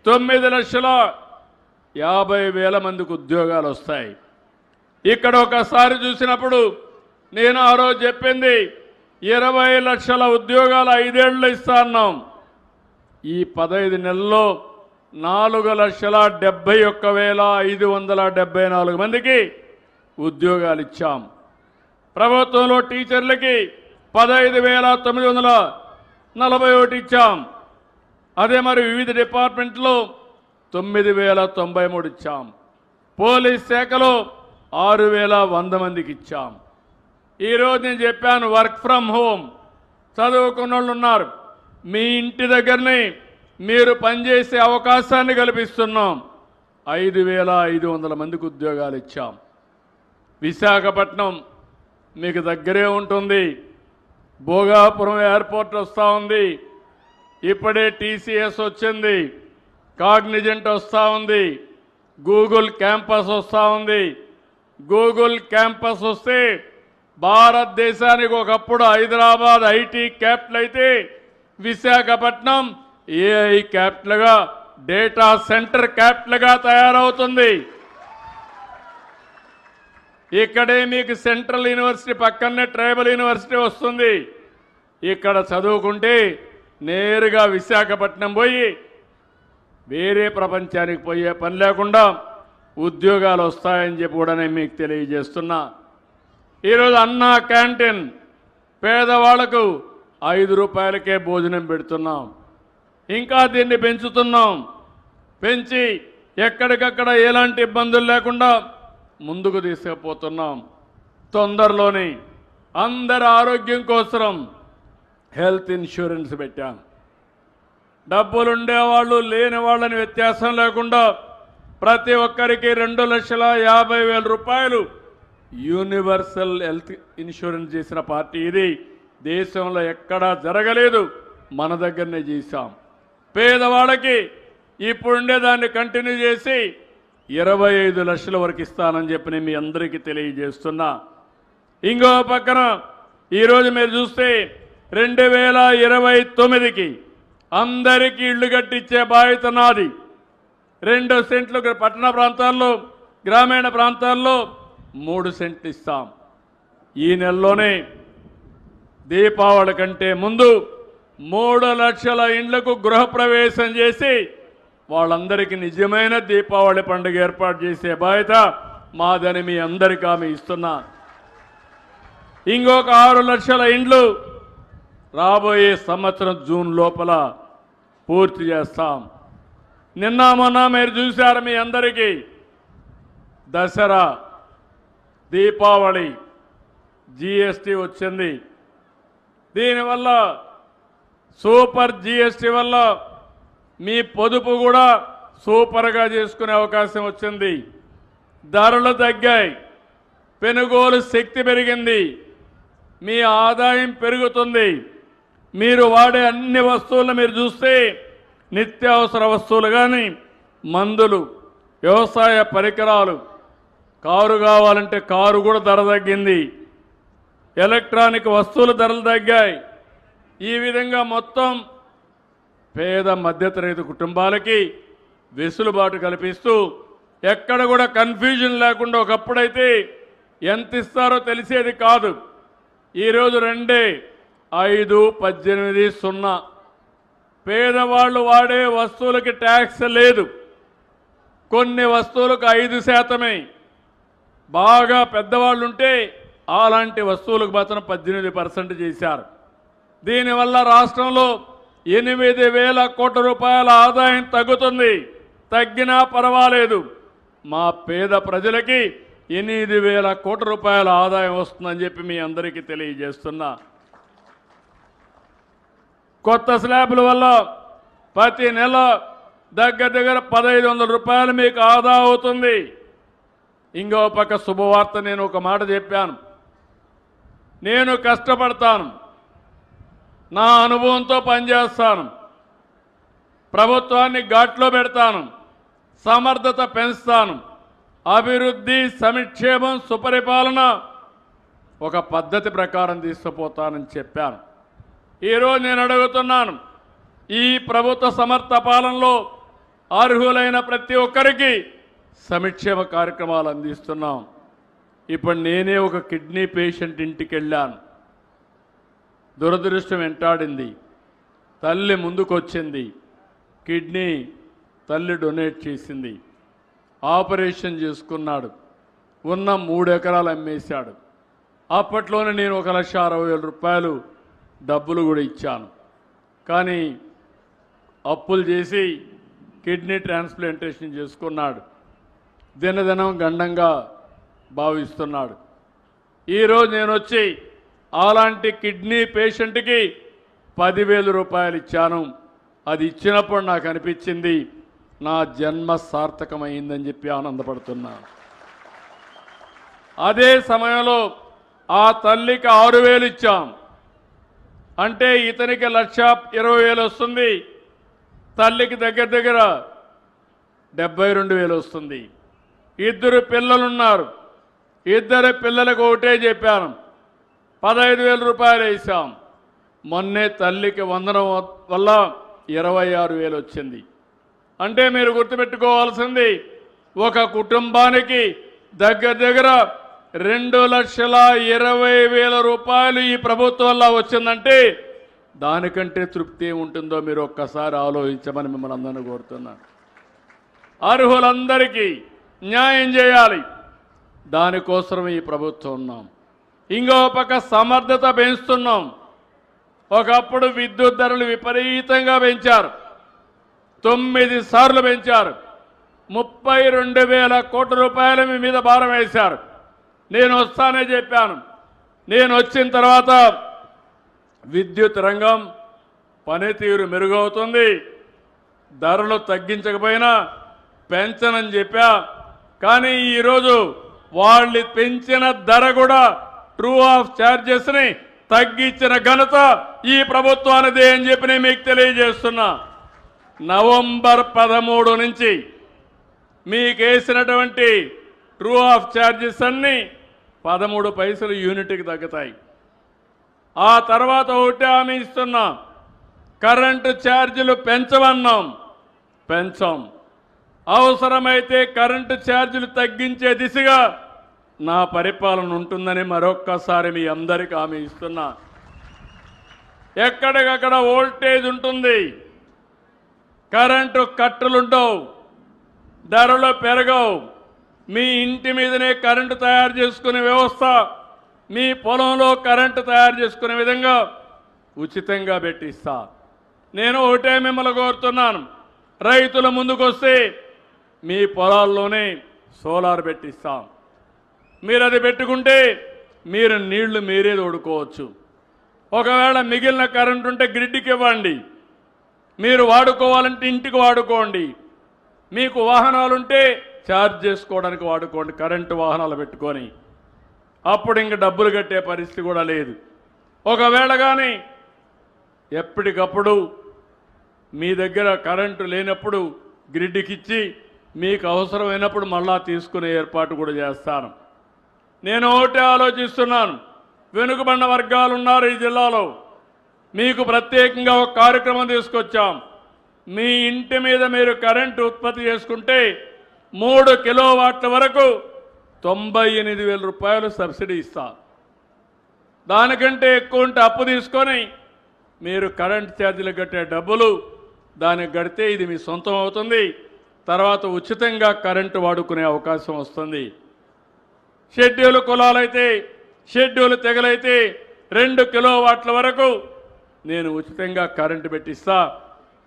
9,50,000 మందికి ఉద్యోగాలు వస్తాయి. ఇక్కడ ఒకసారి చూసినప్పుడు నేను ఆ రోజు చెప్పింది 20 లక్షల ఉద్యోగాలు 5 ఏళ్ళు ఇస్తా అన్నాం. ఈ 15 నెలల్లో 4,71,574 మందికి ఉద్యోగాలు ఇచ్చాం. ప్రభుత్వంలో టీచర్లకి 15,941 ఇచ్చాం. అదే మరి వివిధ డిపార్ట్మెంట్లో 9,093 ఇచ్చాం. పోలీస్ శాఖలో 6,100 మందికి ఇచ్చాం. ఈరోజు నేను చెప్పాను, వర్క్ ఫ్రమ్ హోమ్ చదువుకున్న వాళ్ళు ఉన్నారు, మీ ఇంటి దగ్గరనే మీరు పనిచేసే అవకాశాన్ని కల్పిస్తున్నాం. 5,500 మందికి ఉద్యోగాలు ఇచ్చాం. విశాఖపట్నం మీకు దగ్గరే ఉంటుంది, భోగాపురం ఎయిర్పోర్ట్ వస్తూ ఉంది, ఇప్పుడే టీసీఎస్ వచ్చింది, కాగ్నిజెంట్ వస్తూ ఉంది, గూగుల్ క్యాంపస్ వస్తూ ఉంది. గూగుల్ క్యాంపస్ వస్తే భారతదేశానికి ఒకప్పుడు హైదరాబాద్ ఐటీ క్యాపిటల్ అయితే విశాఖపట్నం ఏఐ క్యాపిటల్గా, డేటా సెంటర్ క్యాపిటల్గా తయారవుతుంది. ఇక్కడే మీకు సెంట్రల్ యూనివర్సిటీ పక్కనే ట్రైబల్ యూనివర్సిటీ వస్తుంది. ఇక్కడ చదువుకుంటే నేరుగా విశాఖపట్నం పోయి వేరే ప్రపంచానికి పోయే పని లేకుండా ఉద్యోగాలు వస్తాయని చెప్పి కూడా నేను మీకు తెలియజేస్తున్నా. ఈరోజు అన్నా క్యాంటీన్ పేదవాళ్లకు 5 రూపాయలకే భోజనం పెడుతున్నాం. ఇంకా దీన్ని పెంచుతున్నాం. పెంచి ఎక్కడికక్కడ ఎలాంటి ఇబ్బందులు లేకుండా ముందుకు తీసుకుపోతున్నాం. తొందరలోనే అందరి ఆరోగ్యం కోసం హెల్త్ ఇన్సూరెన్స్ పెట్టాం. డబ్బులుండేవాళ్ళు లేని వాళ్ళని వ్యత్యాసం లేకుండా ప్రతి ఒక్కరికి 2,50,000 రూపాయలు యూనివర్సల్ హెల్త్ ఇన్సూరెన్స్ చేసిన పార్టీ ఇది. దేశంలో ఎక్కడా జరగలేదు, మన దగ్గరనే చేశాం. పేదవాళ్ళకి ఇప్పుడుండే దాన్ని కంటిన్యూ చేసి 25 లక్షల వరకు ఇస్తానని చెప్పి నేను మీ అందరికీ తెలియజేస్తున్నా. ఇంకో పక్కన ఈరోజు మీరు చూస్తే 2029కి అందరికీ ఇళ్ళు కట్టించే బాధ్యత నాది. 2 సెంట్లు పట్టణ ప్రాంతాల్లో, గ్రామీణ ప్రాంతాల్లో 3 సెంట్లు ఇస్తాం. ఈ నెలలోనే దీపావళి కంటే ముందు 3 లక్షల ఇండ్లకు గృహప్రవేశం చేసి వాళ్ళందరికీ నిజమైన దీపావళి పండుగ ఏర్పాటు చేసే బాధ్యత మాదని మీ అందరికీ ఆమె ఇస్తున్నా. ఇంకొక 6 లక్షల ఇండ్లు రాబోయే సంవత్సరం జూన్ లోపల పూర్తి చేస్తాం. నిన్న మొన్న మీరు చూశారు, మీ అందరికీ దసరా, దీపావళి, జిఎస్టీ వచ్చింది. దీనివల్ల సూపర్ జిఎస్టీ వల్ల మీ పొదుపు కూడా సూపర్గా చేసుకునే అవకాశం వచ్చింది. ధరలు తగ్గాయి, పెనుగోలు శక్తి పెరిగింది, మీ ఆదాయం పెరుగుతుంది. మీరు వాడే అన్ని వస్తువులను మీరు చూస్తే నిత్యావసర వస్తువులు కానీ, మందులు, వ్యవసాయ పరికరాలు, కారు కావాలంటే కారు కూడా ధర తగ్గింది, ఎలక్ట్రానిక్ వస్తువుల ధరలు తగ్గాయి. ఈ విధంగా మొత్తం పేద మధ్యతరగతి కుటుంబాలకి వెసులుబాటు కల్పిస్తూ ఎక్కడ కూడా కన్ఫ్యూజన్ లేకుండా, ఒకప్పుడైతే ఎంత ఇస్తారో తెలిసేది కాదు. ఈరోజు 2,5,18,0 పేదవాళ్ళు వాడే వస్తువులకి ట్యాక్స్ లేదు. కొన్ని వస్తువులకు 5%. బాగా పెద్దవాళ్ళు ఉంటే అలాంటి వస్తువులకు మాత్రం 18% చేశారు. దీనివల్ల రాష్ట్రంలో 8,000 కోట్ల రూపాయల ఆదాయం తగ్గుతుంది. తగ్గినా పర్వాలేదు, మా పేద ప్రజలకి 8,000 కోట్ల రూపాయల ఆదాయం వస్తుందని చెప్పి మీ అందరికీ తెలియజేస్తున్నా. కొత్త స్లాబ్ల వల్ల ప్రతి నెల దగ్గర 1,500 రూపాయలు మీకు ఆదా అవుతుంది. ఇంకో పక్క శుభవార్త, నేను ఒక మాట చెప్పాను, నేను కష్టపడతాను, నా అనుభవంతో పనిచేస్తాను, ప్రభుత్వాన్ని ఘాట్లో పెడతాను, సమర్థత పెంచుతాను, అభివృద్ధి, సంక్షేమం, సుపరిపాలన ఒక పద్ధతి ప్రకారం తీసుకుపోతానని చెప్పాను. ఈరోజు నేను అడుగుతున్నాను, ఈ ప్రభుత్వ సమర్థ పాలనలో అర్హులైన ప్రతి ఒక్కరికి సంక్షేమ కార్యక్రమాలు అందిస్తున్నాం. ఇప్పుడు నేనే ఒక కిడ్నీ పేషెంట్ ఇంటికి వెళ్ళాను. దురదృష్టం వెంటాడింది. తల్లి ముందుకొచ్చింది, కిడ్నీ తల్లి డొనేట్ చేసింది, ఆపరేషన్ చేసుకున్నాడు, ఉన్న 3 ఎకరాలు అమ్మేశాడు. అప్పట్లోనే నేను 1,60,000 రూపాయలు డబ్బులు కూడా ఇచ్చాను. కానీ అప్పులు చేసి కిడ్నీ ట్రాన్స్ప్లాంటేషన్ చేసుకున్నాడు. దినదినం గండంగా భావిస్తున్నాడు. ఈరోజు నేను వచ్చి అలాంటి కిడ్నీ పేషెంట్కి 10,000 రూపాయలు ఇచ్చాను. అది ఇచ్చినప్పుడు నాకు అనిపించింది నా జన్మ సార్థకమైందని చెప్పి ఆనందపడుతున్నాను. అదే సమయంలో ఆ తల్లికి 6,000 ఇచ్చాం. అంటే ఇతనికి 1,20,000 వస్తుంది, తల్లికి దగ్గర 72,000 వస్తుంది. 2 పిల్లలున్నారు, 2 పిల్లలకు ఒకటే చెప్పాను, 15,000 రూపాయలు వేసాం. మొన్నే తల్లికి వందనం వల్ల 26,000 వచ్చింది. అంటే మీరు గుర్తుపెట్టుకోవాల్సింది, ఒక కుటుంబానికి దగ్గర 2,20,000 రూపాయలు ఈ ప్రభుత్వంలో వచ్చిందంటే దానికంటే తృప్తి ఉంటుందో మీరు ఒక్కసారి ఆలోచించమని మిమ్మల్ని అందరినీ కోరుతున్నాను. అర్హులందరికీ న్యాయం చేయాలి, దానికోసం ఈ ప్రభుత్వం ఉన్నాం. ఇంకో పక్క సమర్థత పెంచుతున్నాం. ఒకప్పుడు విద్యుత్ ధరలు విపరీతంగా పెంచారు, 9 సార్లు పెంచారు. 32,000 కోట్ల రూపాయలు మీ మీద భారం వేశారు. నేను వస్తానే చెప్పాను. నేను వచ్చిన తర్వాత విద్యుత్ రంగం పనితీరు మెరుగవుతుంది, ధరలు తగ్గించకపోయినా పెంచనని చెప్పా. కానీ ఈరోజు వాళ్ళు పెంచిన ధర కూడా ట్రూ ఆఫ్ ఛార్జెస్ని తగ్గించిన ఘనత ఈ ప్రభుత్వానిదే అని చెప్పి నేను మీకు తెలియజేస్తున్నా. నవంబర్ 13 నుంచి మీకు వేసినటువంటి ట్రూ ఆఫ్ ఛార్జెస్ అన్నీ 13 పైసలు యూనిట్కి తగ్గుతాయి. ఆ తర్వాత ఒకటి హామీ ఇస్తున్నా, కరెంటు ఛార్జీలు పెంచమన్నాం, పెంచాం. అవసరమైతే కరెంటు ఛార్జీలు తగ్గించే దిశగా నా పరిపాలన ఉంటుందని మరొక్కసారి మీ అందరికీ హామీ ఇస్తున్నా. ఎక్కడికక్కడ వోల్టేజ్ ఉంటుంది, కరెంటు కట్టులుండవు, ధరలు పెరగవు. మీ ఇంటి మీదనే కరెంటు తయారు చేసుకునే వ్యవస్థ, మీ పొలంలో కరెంటు తయారు చేసుకునే విధంగా ఉచితంగా పెట్టిస్తా. నేను ఒకటే మిమ్మల్ని కోరుతున్నాను, రైతుల ముందుకొస్తే మీ పొలాల్లోనే సోలార్ పెట్టిస్తాం. మీరు అది పెట్టుకుంటే మీరు నీళ్లు మీరే తోడుకోవచ్చు. ఒకవేళ మిగిలిన కరెంటు ఉంటే గ్రిడ్కి ఇవ్వండి, మీరు వాడుకోవాలంటే ఇంటికి వాడుకోండి. మీకు వాహనాలుంటే ఛార్జ్ చేసుకోవడానికి వాడుకోండి, కరెంటు వాహనాలు పెట్టుకొని. అప్పుడు ఇంక డబ్బులు కట్టే పరిస్థితి కూడా లేదు. ఒకవేళ కానీ ఎప్పటికప్పుడు మీ దగ్గర కరెంటు లేనప్పుడు గ్రిడ్కి ఇచ్చి మీకు అవసరమైనప్పుడు మళ్ళా తీసుకునే ఏర్పాటు కూడా చేస్తాను. నేను ఒకటే ఆలోచిస్తున్నాను, వెనుకబడిన వర్గాలు ఉన్నారు ఈ జిల్లాలో, మీకు ప్రత్యేకంగా ఒక కార్యక్రమం తీసుకొచ్చాం. మీ ఇంటి మీద మీరు కరెంటు ఉత్పత్తి చేసుకుంటే 3 కిలోవాట్ల వరకు 98,000 రూపాయలు సబ్సిడీ ఇస్తా. దానికంటే ఎక్కువ ఉంటే అప్పు తీసుకొని మీరు కరెంట్ ఛార్జీలు కట్టే డబ్బులు దానికి కడితే ఇది మీ సొంతం అవుతుంది. తర్వాత ఉచితంగా కరెంటు వాడుకునే అవకాశం వస్తుంది. షెడ్యూల్ కులాలైతే, షెడ్యూల్ తెగలైతే 2 కిలోవాట్ల వరకు నేను ఉచితంగా కరెంటు పెట్టిస్తా.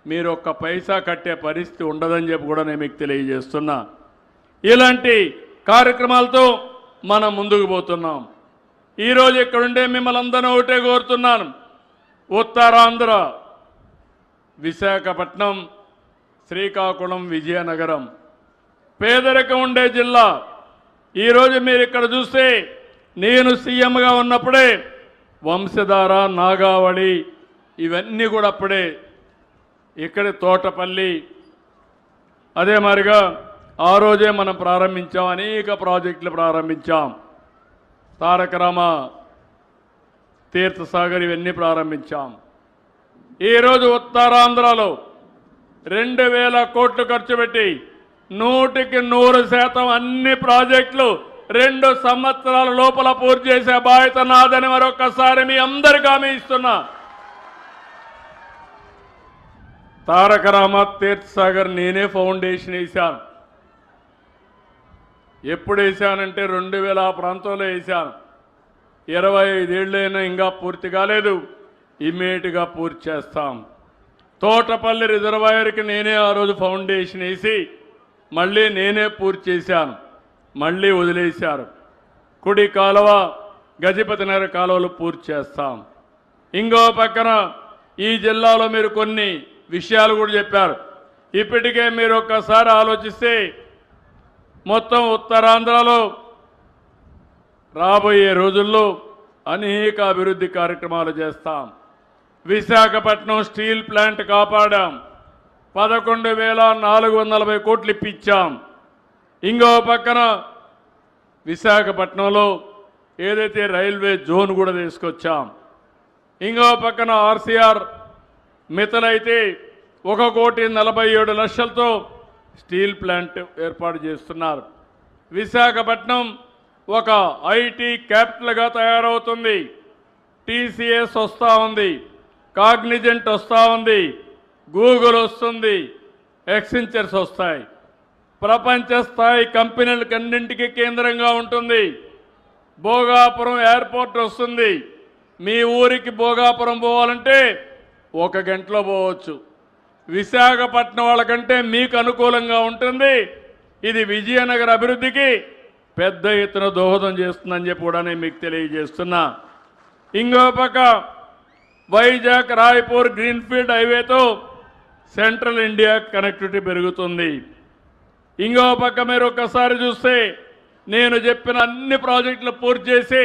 మీరు ఒక్క పైసా కట్టే పరిస్థితి ఉండదని చెప్పి కూడా నేను మీకు తెలియజేస్తున్నా. ఇలాంటి కార్యక్రమాలతో మనం ముందుకు పోతున్నాం. ఈరోజు ఇక్కడుండే మిమ్మల్ని అందరూ ఒకటే కోరుతున్నాను, ఉత్తరాంధ్ర విశాఖపట్నం, శ్రీకాకుళం, విజయనగరం పేదరికం ఉండే జిల్లా. ఈరోజు మీరు ఇక్కడ చూస్తే నేను సీఎంగా ఉన్నప్పుడే వంశధార, నాగావళి ఇవన్నీ కూడా అప్పుడే ఇక్కడే తోటపల్లి, అదే మరిగా ఆ రోజే మనం ప్రారంభించాం, అనేక ప్రాజెక్టులు ప్రారంభించాం. తారక రామ, తీర్థసాగర్ ఇవన్నీ ప్రారంభించాం. ఈరోజు ఉత్తరాంధ్రలో 2,000 కోట్లు ఖర్చు పెట్టి 100% అన్ని ప్రాజెక్టులు 2 సంవత్సరాల లోపల పూర్తి చేసే బాధ్యత నాదని మరొకసారి మీ అందరికీ హామీ ఇస్తున్నా. తారక రామ, తీర్థసాగర్ నేనే ఫౌండేషన్ వేశాను. ఎప్పుడు వేశానంటే 2000 ఆ ప్రాంతంలో వేశాను. 25 ఏళ్ళైనా ఇంకా పూర్తి కాలేదు, ఇమ్మీడియట్గా పూర్తి చేస్తాం. తోటపల్లి రిజర్వాయర్కి నేనే ఆ రోజు ఫౌండేషన్ వేసి మళ్ళీ నేనే పూర్తి చేశాను, మళ్ళీ వదిలేశారు. కుడి కాలువ, గజపతి నగర్ కాలువలు పూర్తి చేస్తాం. ఇంకో పక్కన ఈ జిల్లాలో మీరు కొన్ని విషయాలు కూడా చెప్పారు. ఇప్పటికే మీరు ఒక్కసారి ఆలోచిస్తే మొత్తం ఉత్తరాంధ్రలో రాబోయే రోజుల్లో అనేక అభివృద్ధి కార్యక్రమాలు చేస్తాం. విశాఖపట్నం స్టీల్ ప్లాంట్ కాపాడాం, 11,440 కోట్లు ఇప్పించాం. ఇంకో పక్కన విశాఖపట్నంలో ఏదైతే రైల్వే జోన్ కూడా తీసుకొచ్చాం. ఇంకో పక్కన ఆర్సీఆర్ మితలైతే 1,47,00,000తో స్టీల్ ప్లాంట్ ఏర్పాటు చేస్తున్నారు. విశాఖపట్నం ఒక ఐటీ క్యాపిటల్గా తయారవుతుంది. టీసీఎస్ వస్తూ ఉంది, కాగ్నిజెంట్ వస్తూ ఉంది, గూగుల్ వస్తుంది, ఎక్సెంచర్స్ వస్తాయి. ప్రపంచ స్థాయి కంపెనీలకన్నింటికీ కేంద్రంగా ఉంటుంది. భోగాపురం ఎయిర్పోర్ట్ వస్తుంది. మీ ఊరికి భోగాపురం పోవాలంటే 1 గంటలో పోవచ్చు. విశాఖపట్నం వాళ్ళకంటే మీకు అనుకూలంగా ఉంటుంది, ఇది విజయనగర అభివృద్ధికి పెద్ద ఎత్తున దోహదం చేస్తుందని చెప్పి కూడా నేను మీకు తెలియజేస్తున్నా. ఇంకో పక్క వైజాగ్ రాయ్పూర్ గ్రీన్ఫీల్డ్ హైవేతో సెంట్రల్ ఇండియా కనెక్టివిటీ పెరుగుతుంది. ఇంకో పక్క మీరు ఒక్కసారి చూస్తే నేను చెప్పిన అన్ని ప్రాజెక్టులు పూర్తి చేసి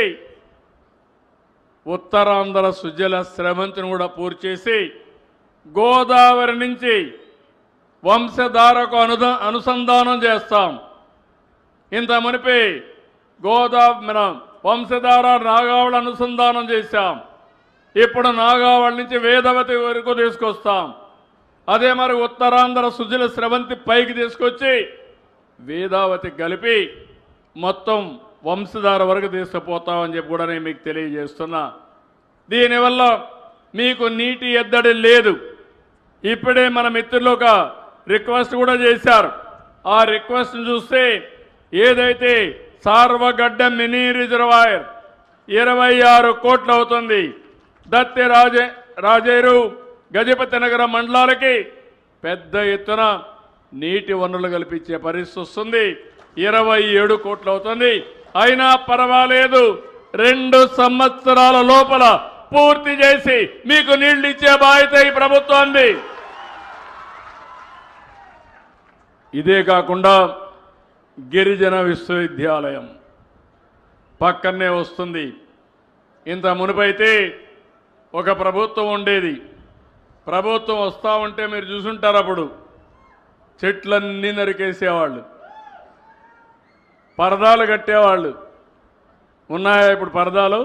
ఉత్తరాంధ్ర సుజల స్రవంతిని కూడా పూర్తి చేసి గోదావరి నుంచి వంశధారకు అనుసంధానం చేస్తాం. ఇంత మునిపి మన వంశధార నాగావళి అనుసంధానం చేశాం. ఇప్పుడు నాగావళి నుంచి వేదవతి వరకు తీసుకొస్తాం. అదే మరి ఉత్తరాంధ్ర సుజల స్రవంతి పైకి తీసుకొచ్చి వేదావతి కలిపి మొత్తం వంశధార వరకు తీసుకుపోతామని చెప్పి కూడా నేను మీకు తెలియజేస్తున్నా. దీనివల్ల మీకు నీటి ఎద్దడి లేదు. ఇప్పుడే మన మిత్రులు ఒక రిక్వెస్ట్ కూడా చేశారు. ఆ రిక్వెస్ట్ని చూస్తే ఏదైతే సార్వగడ్డ మినీ రిజర్వాయర్ 26 కోట్లు అవుతుంది. దత్తి రాజేరు గజపతి నగర మండలాలకి పెద్ద ఎత్తున నీటి వనరులు కల్పించే పరిస్థితి వస్తుంది. 27 కోట్లు అవుతుంది. అయినా పర్వాలేదు, 2 సంవత్సరాల లోపల పూర్తి చేసి మీకు నీళ్లు ఇచ్చే బాధ్యత ఈ ప్రభుత్వాన్ని. ఇదే కాకుండా గిరిజన విశ్వవిద్యాలయం పక్కనే వస్తుంది. ఇంత మునుపైతే ఒక ప్రభుత్వం ఉండేది. ప్రభుత్వం వస్తూ ఉంటే మీరు చూసుంటారు, అప్పుడు చెట్లన్నీ నరికేసేవాళ్ళు, పరదాలు కట్టేవాళ్ళు. ఉన్నాయా ఇప్పుడు పరదాలు?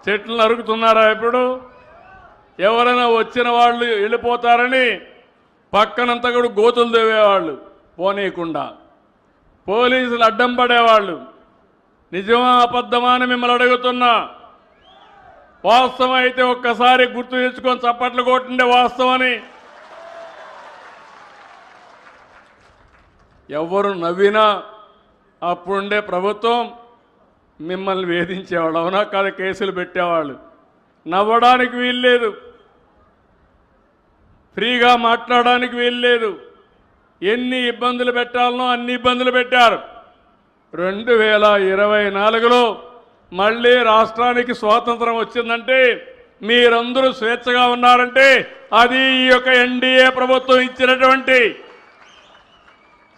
చెట్లు నరుకుతున్నారా ఇప్పుడు? ఎవరైనా వచ్చిన వాళ్ళు వెళ్ళిపోతారని పక్కనంతా కూడా గోతులు దేవేవాళ్ళు పోనీయకుండా. పోలీసులు అడ్డం పడేవాళ్ళు. నిజమా అబద్ధమా అని మిమ్మల్ని అడుగుతున్నా. వాస్తవం అయితే ఒక్కసారి గుర్తు తెచ్చుకొని చప్పట్లు కొట్టిండే వాస్తవని. ఎవరు నవ్వినా అప్పుడుండే ప్రభుత్వం మిమ్మల్ని వేధించేవాళ్ళు. అవునా కాదు? కేసులు పెట్టేవాళ్ళు. నవ్వడానికి వీల్లేదు, ఫ్రీగా మాట్లాడడానికి వీల్లేదు. ఎన్ని ఇబ్బందులు పెట్టాలనో అన్ని ఇబ్బందులు పెట్టారు. 2024లో మళ్ళీ రాష్ట్రానికి స్వాతంత్రం వచ్చిందంటే, మీరందరూ స్వేచ్ఛగా ఉన్నారంటే అది ఈ యొక్క ఎన్డీఏ ప్రభుత్వం ఇచ్చినటువంటి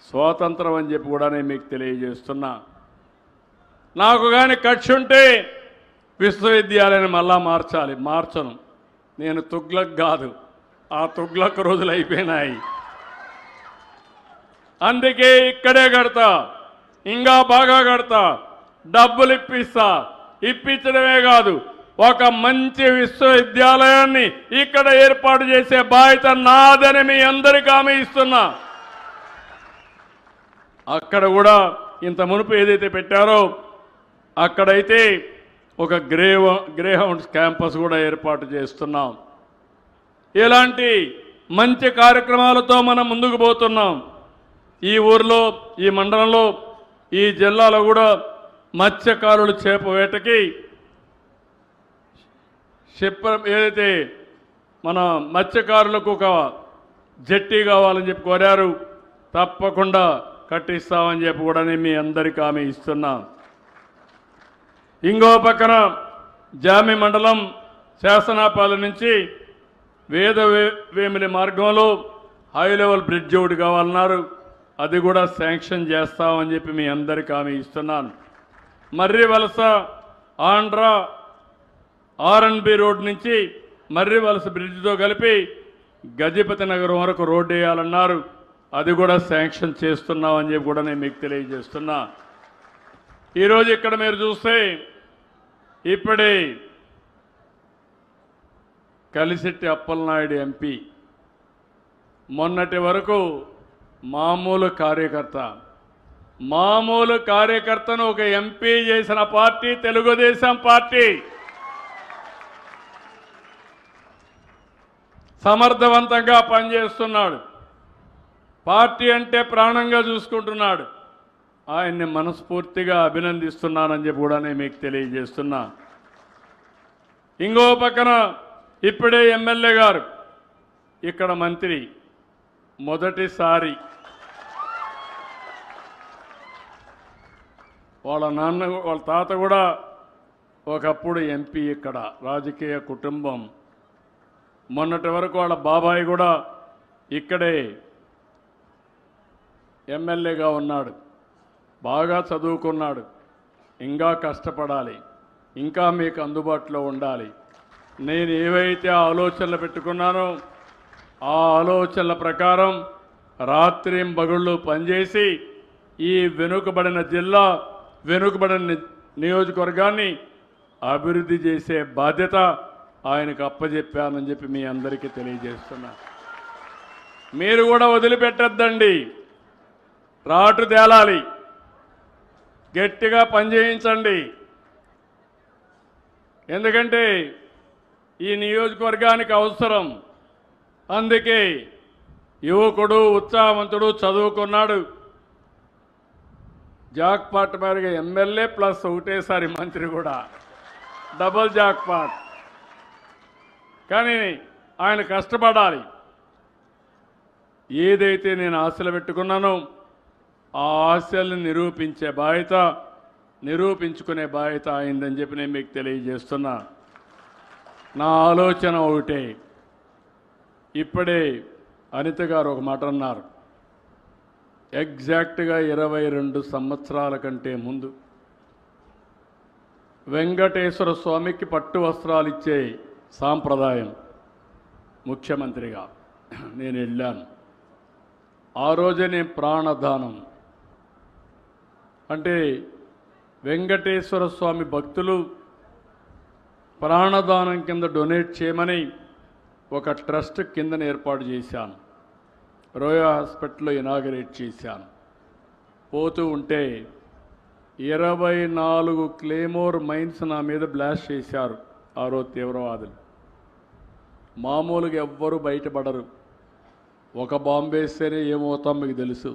స్వాతంత్రం అని చెప్పి కూడా నేను మీకు తెలియజేస్తున్నా. నాకు కానీ కక్ష ఉంటే విశ్వవిద్యాలయాన్ని మళ్ళా మార్చాలి. మార్చను. నేను తుగ్లక్ కాదు, ఆ తుగ్లక్ రోజులు అయిపోయినాయి. అందుకే ఇక్కడే కడతా, ఇంకా బాగా కడతా, డబ్బులు ఇప్పిస్తా. ఇప్పించడమే కాదు, ఒక మంచి విశ్వవిద్యాలయాన్ని ఇక్కడ ఏర్పాటు చేసే బాధ్యత నాదని మీ అందరికీ హామీ ఇస్తున్నా. అక్కడ కూడా ఇంత మునుపు ఏదైతే పెట్టారో అక్కడైతే ఒక గ్రేహౌండ్స్ క్యాంపస్ కూడా ఏర్పాటు చేస్తున్నాం. ఇలాంటి మంచి కార్యక్రమాలతో మనం ముందుకు పోతున్నాం. ఈ ఊర్లో, ఈ మండలంలో, ఈ జిల్లాలో కూడా మత్స్యకారులు చేప వేటకి ఏదైతే మన మత్స్యకారులకు ఒక జట్టి కావాలని చెప్పి కోరారు. తప్పకుండా కట్టిస్తామని చెప్పి కూడా నేను మీ అందరికీ హామీ ఇస్తున్నా. ఇంకో పక్కన జామి మండలం శాసనాపాలెం నుంచి వేమిలి మార్గంలో హై లెవెల్ బ్రిడ్జ్ ఒకటి కావాలన్నారు. అది కూడా శాంక్షన్ చేస్తామని చెప్పి మీ అందరికీ హామీ ఇస్తున్నాను. మర్రి వలస ఆంధ్రా ఆర్ఎన్బి రోడ్ నుంచి మర్రి వలస బ్రిడ్జ్తో కలిపి గజపతి నగరం వరకు రోడ్డు వేయాలన్నారు. అది కూడా శాంక్షన్ చేస్తున్నామని చెప్పి కూడా నేను మీకు తెలియజేస్తున్నా. ఈరోజు ఇక్కడ మీరు చూస్తే ఇప్పుడే కలిసిట్టి అప్పలనాయుడు ఎంపీ మొన్నటి వరకు మామూలు కార్యకర్తను ఒక ఎంపీ చేసిన పార్టీ తెలుగుదేశం పార్టీ. సమర్థవంతంగా పనిచేస్తున్నాడు. పార్టీ అంటే ప్రాణంగా చూసుకుంటున్నాడు. ఆయన్ని మనస్ఫూర్తిగా అభినందిస్తున్నానని చెప్పి కూడా నేను మీకు తెలియజేస్తున్నా. ఇంకో పక్కన ఇప్పుడే ఎమ్మెల్యే గారు ఇక్కడ మంత్రి మొదటిసారి వాళ్ళ తాత కూడా ఒకప్పుడు ఎంపీ ఇక్కడ, రాజకీయ కుటుంబం. మొన్నటి వరకు వాళ్ళ బాబాయ్ కూడా ఇక్కడే ఎమ్మెల్యేగా ఉన్నాడు. బాగా చదువుకున్నాడు. ఇంకా కష్టపడాలి, ఇంకా మీకు అందుబాటులో ఉండాలి. నేను ఏవైతే ఆలోచనలు పెట్టుకున్నానో ఆ ఆలోచనల ప్రకారం రాత్రింబగళ్ళు పనిచేసి ఈ వెనుకబడిన జిల్లా, వెనుకబడిన నియోజకవర్గాన్ని అభివృద్ధి చేసే బాధ్యత ఆయనకు అప్పచెప్పానని చెప్పి మీ అందరికీ తెలియజేస్తున్నా. మీరు కూడా వదిలిపెట్టద్దండి, రాటు తేలాలి, గట్టిగా పనిచేయించండి. ఎందుకంటే ఈ నియోజకవర్గానికి అవసరం. అందుకే యువకుడు, ఉత్సాహవంతుడు, చదువుకున్నాడు, జాక్పాట్ మారిగా ఎమ్మెల్యే ప్లస్ ఒకటేసారి మంత్రి కూడా, డబుల్ జాక్పాట్. కానీ ఆయన కష్టపడాలి. ఏదైతే నేను ఆశలు పెట్టుకున్నానో ఆ ఆశల్ని నిరూపించుకునే బాధ్యత అయిందని చెప్పి నేను మీకు తెలియజేస్తున్నా. నా ఆలోచన ఒకటే. ఇప్పుడే అనిత గారు ఒక మాట అన్నారు. ఎగ్జాక్ట్గా 22 సంవత్సరాల కంటే ముందు వెంకటేశ్వర స్వామికి పట్టు వస్త్రాలు ఇచ్చే సాంప్రదాయం ముఖ్యమంత్రిగా నేను వెళ్ళాను. ఆ రోజే నేను ప్రాణదానం అంటే వెంకటేశ్వర స్వామి భక్తులు ప్రాణదానం కింద డొనేట్ చేయమని ఒక ట్రస్ట్ కిందన ఏర్పాటు చేశాను. రోయా హాస్పిటల్లో ఇనాగరేట్ చేశాను. పోతూ ఉంటే 24 క్లేమోర్ మైన్స్ నా మీద బ్లాస్ట్ చేశారు ఆ రోజు తీవ్రవాదులు. మామూలుగా ఎవ్వరూ బయటపడరు. ఒక బాంబు వేస్తేనే ఏమవుతాం మీకు తెలుసు.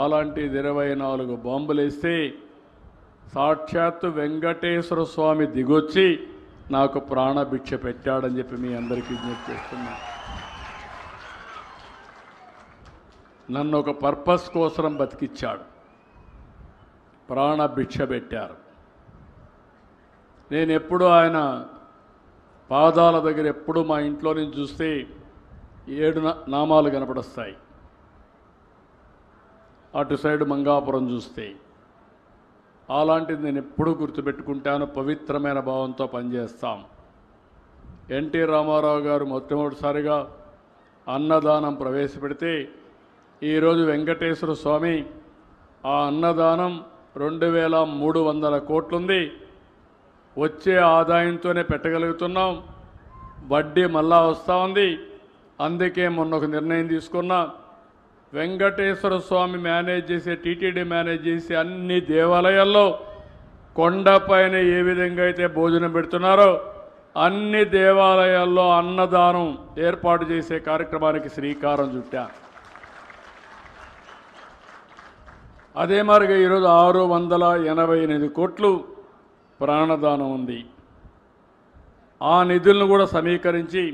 అలాంటిది 24 బాంబులు వేస్తే సాక్షాత్తు వెంకటేశ్వర స్వామి దిగొచ్చి నాకు ప్రాణభిక్ష పెట్టాడని చెప్పి మీ అందరికీ విజ్ఞప్తి చేస్తున్నా. నన్ను ఒక పర్పస్ కోసం బతికిచ్చాడు, ప్రాణభిక్ష పెట్టారు. నేను ఎప్పుడు ఆయన పాదాల దగ్గర ఎప్పుడు మా ఇంట్లో నుంచి చూస్తే 7 నామాలు కనపడొస్తాయి. అటు సైడ్ మంగాపురం చూస్తే అలాంటిది నేను ఎప్పుడూ గుర్తుపెట్టుకుంటాను. పవిత్రమైన భావంతో పనిచేస్తాం. ఎన్టీ రామారావు గారు మొట్టమొదటిసారిగా అన్నదానం ప్రవేశపెడితే ఈరోజు వెంకటేశ్వర స్వామి ఆ అన్నదానం 2300 కోట్లుంది. వచ్చే ఆదాయంతోనే పెట్టగలుగుతున్నాం. వడ్డీ మళ్ళా వస్తూ ఉంది. అందుకే మొన్న ఒక నిర్ణయం తీసుకున్నా. వెంకటేశ్వర స్వామి మేనేజ్ చేసే, టీటీడీ మేనేజ్ చేసే అన్ని దేవాలయాల్లో కొండపైన ఏ విధంగా అయితే భోజనం పెడుతున్నారో అన్ని దేవాలయాల్లో అన్నదానం ఏర్పాటు చేసే కార్యక్రమానికి శ్రీకారం చుట్టా. అదే మరిగా ఈరోజు 688 కోట్లు ప్రాణదానం ఉంది. ఆ నిధులను కూడా సమీకరించి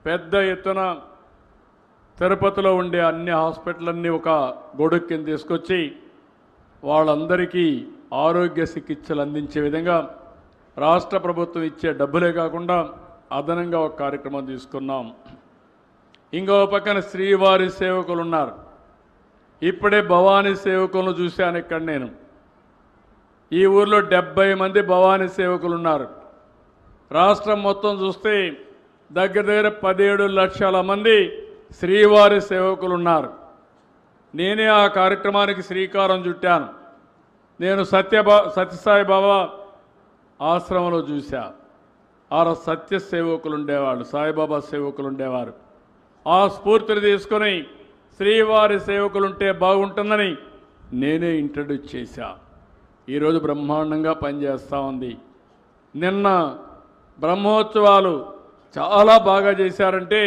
పెద్ద ఎత్తున తిరుపతిలో ఉండే అన్ని హాస్పిటల్లన్నీ ఒక గొడుగు కింద తీసుకొచ్చి వాళ్ళందరికీ ఆరోగ్య చికిత్సలు అందించే విధంగా రాష్ట్ర ప్రభుత్వం ఇచ్చే డబ్బులే కాకుండా అదనంగా ఒక కార్యక్రమం తీసుకున్నాం. ఇంకో పక్కన శ్రీవారి సేవకులు ఉన్నారు. ఇప్పుడే భవానీ సేవకులను చూశాను ఇక్కడ నేను. ఈ ఊర్లో 70 మంది భవానీ సేవకులు ఉన్నారు. రాష్ట్రం మొత్తం చూస్తే దగ్గర 17 లక్షల మంది శ్రీవారి సేవకులు ఉన్నారు. నేనే ఆ కార్యక్రమానికి శ్రీకారం చుట్టాను. నేను సత్యసాయి బాబా ఆశ్రమంలో చూశా. ఆ సత్య సేవకులు ఉండేవాళ్ళు, సాయిబాబా సేవకులు ఉండేవారు. ఆ స్ఫూర్తిని తీసుకొని శ్రీవారి సేవకులుంటే బాగుంటుందని నేనే ఇంట్రడ్యూస్ చేశా. ఈరోజు బ్రహ్మాండంగా పనిచేస్తూ ఉంది. నిన్న బ్రహ్మోత్సవాలు చాలా బాగా చేశారంటే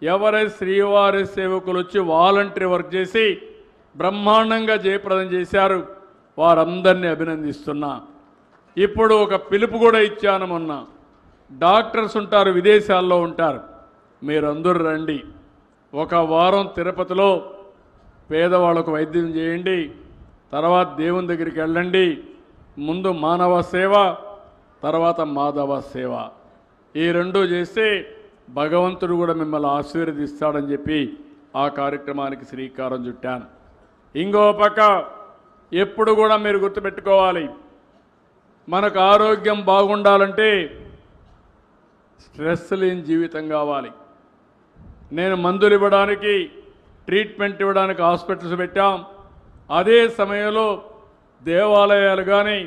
ఎవరైతే శ్రీవారి సేవకులు వచ్చి వాలంటరీ వర్క్ చేసి బ్రహ్మాండంగా జయప్రదం చేశారు, వారందరినీ అభినందిస్తున్నా. ఇప్పుడు ఒక పిలుపు కూడా ఇచ్చాను. మొన్న డాక్టర్స్ ఉంటారు, విదేశాల్లో ఉంటారు, మీరందరూ రండి. ఒక వారం తిరుపతిలో పేదవాళ్ళకు వైద్యం చేయండి. తర్వాత దేవుని దగ్గరికి వెళ్ళండి. ముందు మానవ సేవ, తర్వాత మాధవ సేవ. ఈ రెండు చేస్తే భగవంతుడు కూడా మిమ్మల్ని ఆశీర్వదిస్తాడని చెప్పి ఆ కార్యక్రమానికి శ్రీకారం చుట్టాను. ఇంకో పక్క ఎప్పుడు కూడా మీరు గుర్తుపెట్టుకోవాలి, మనకు ఆరోగ్యం బాగుండాలంటే స్ట్రెస్ లేని జీవితం కావాలి. నేను మందులు ఇవ్వడానికి, ట్రీట్మెంట్ ఇవ్వడానికి హాస్పిటల్స్ పెట్టాం. అదే సమయంలో దేవాలయాలు కానీ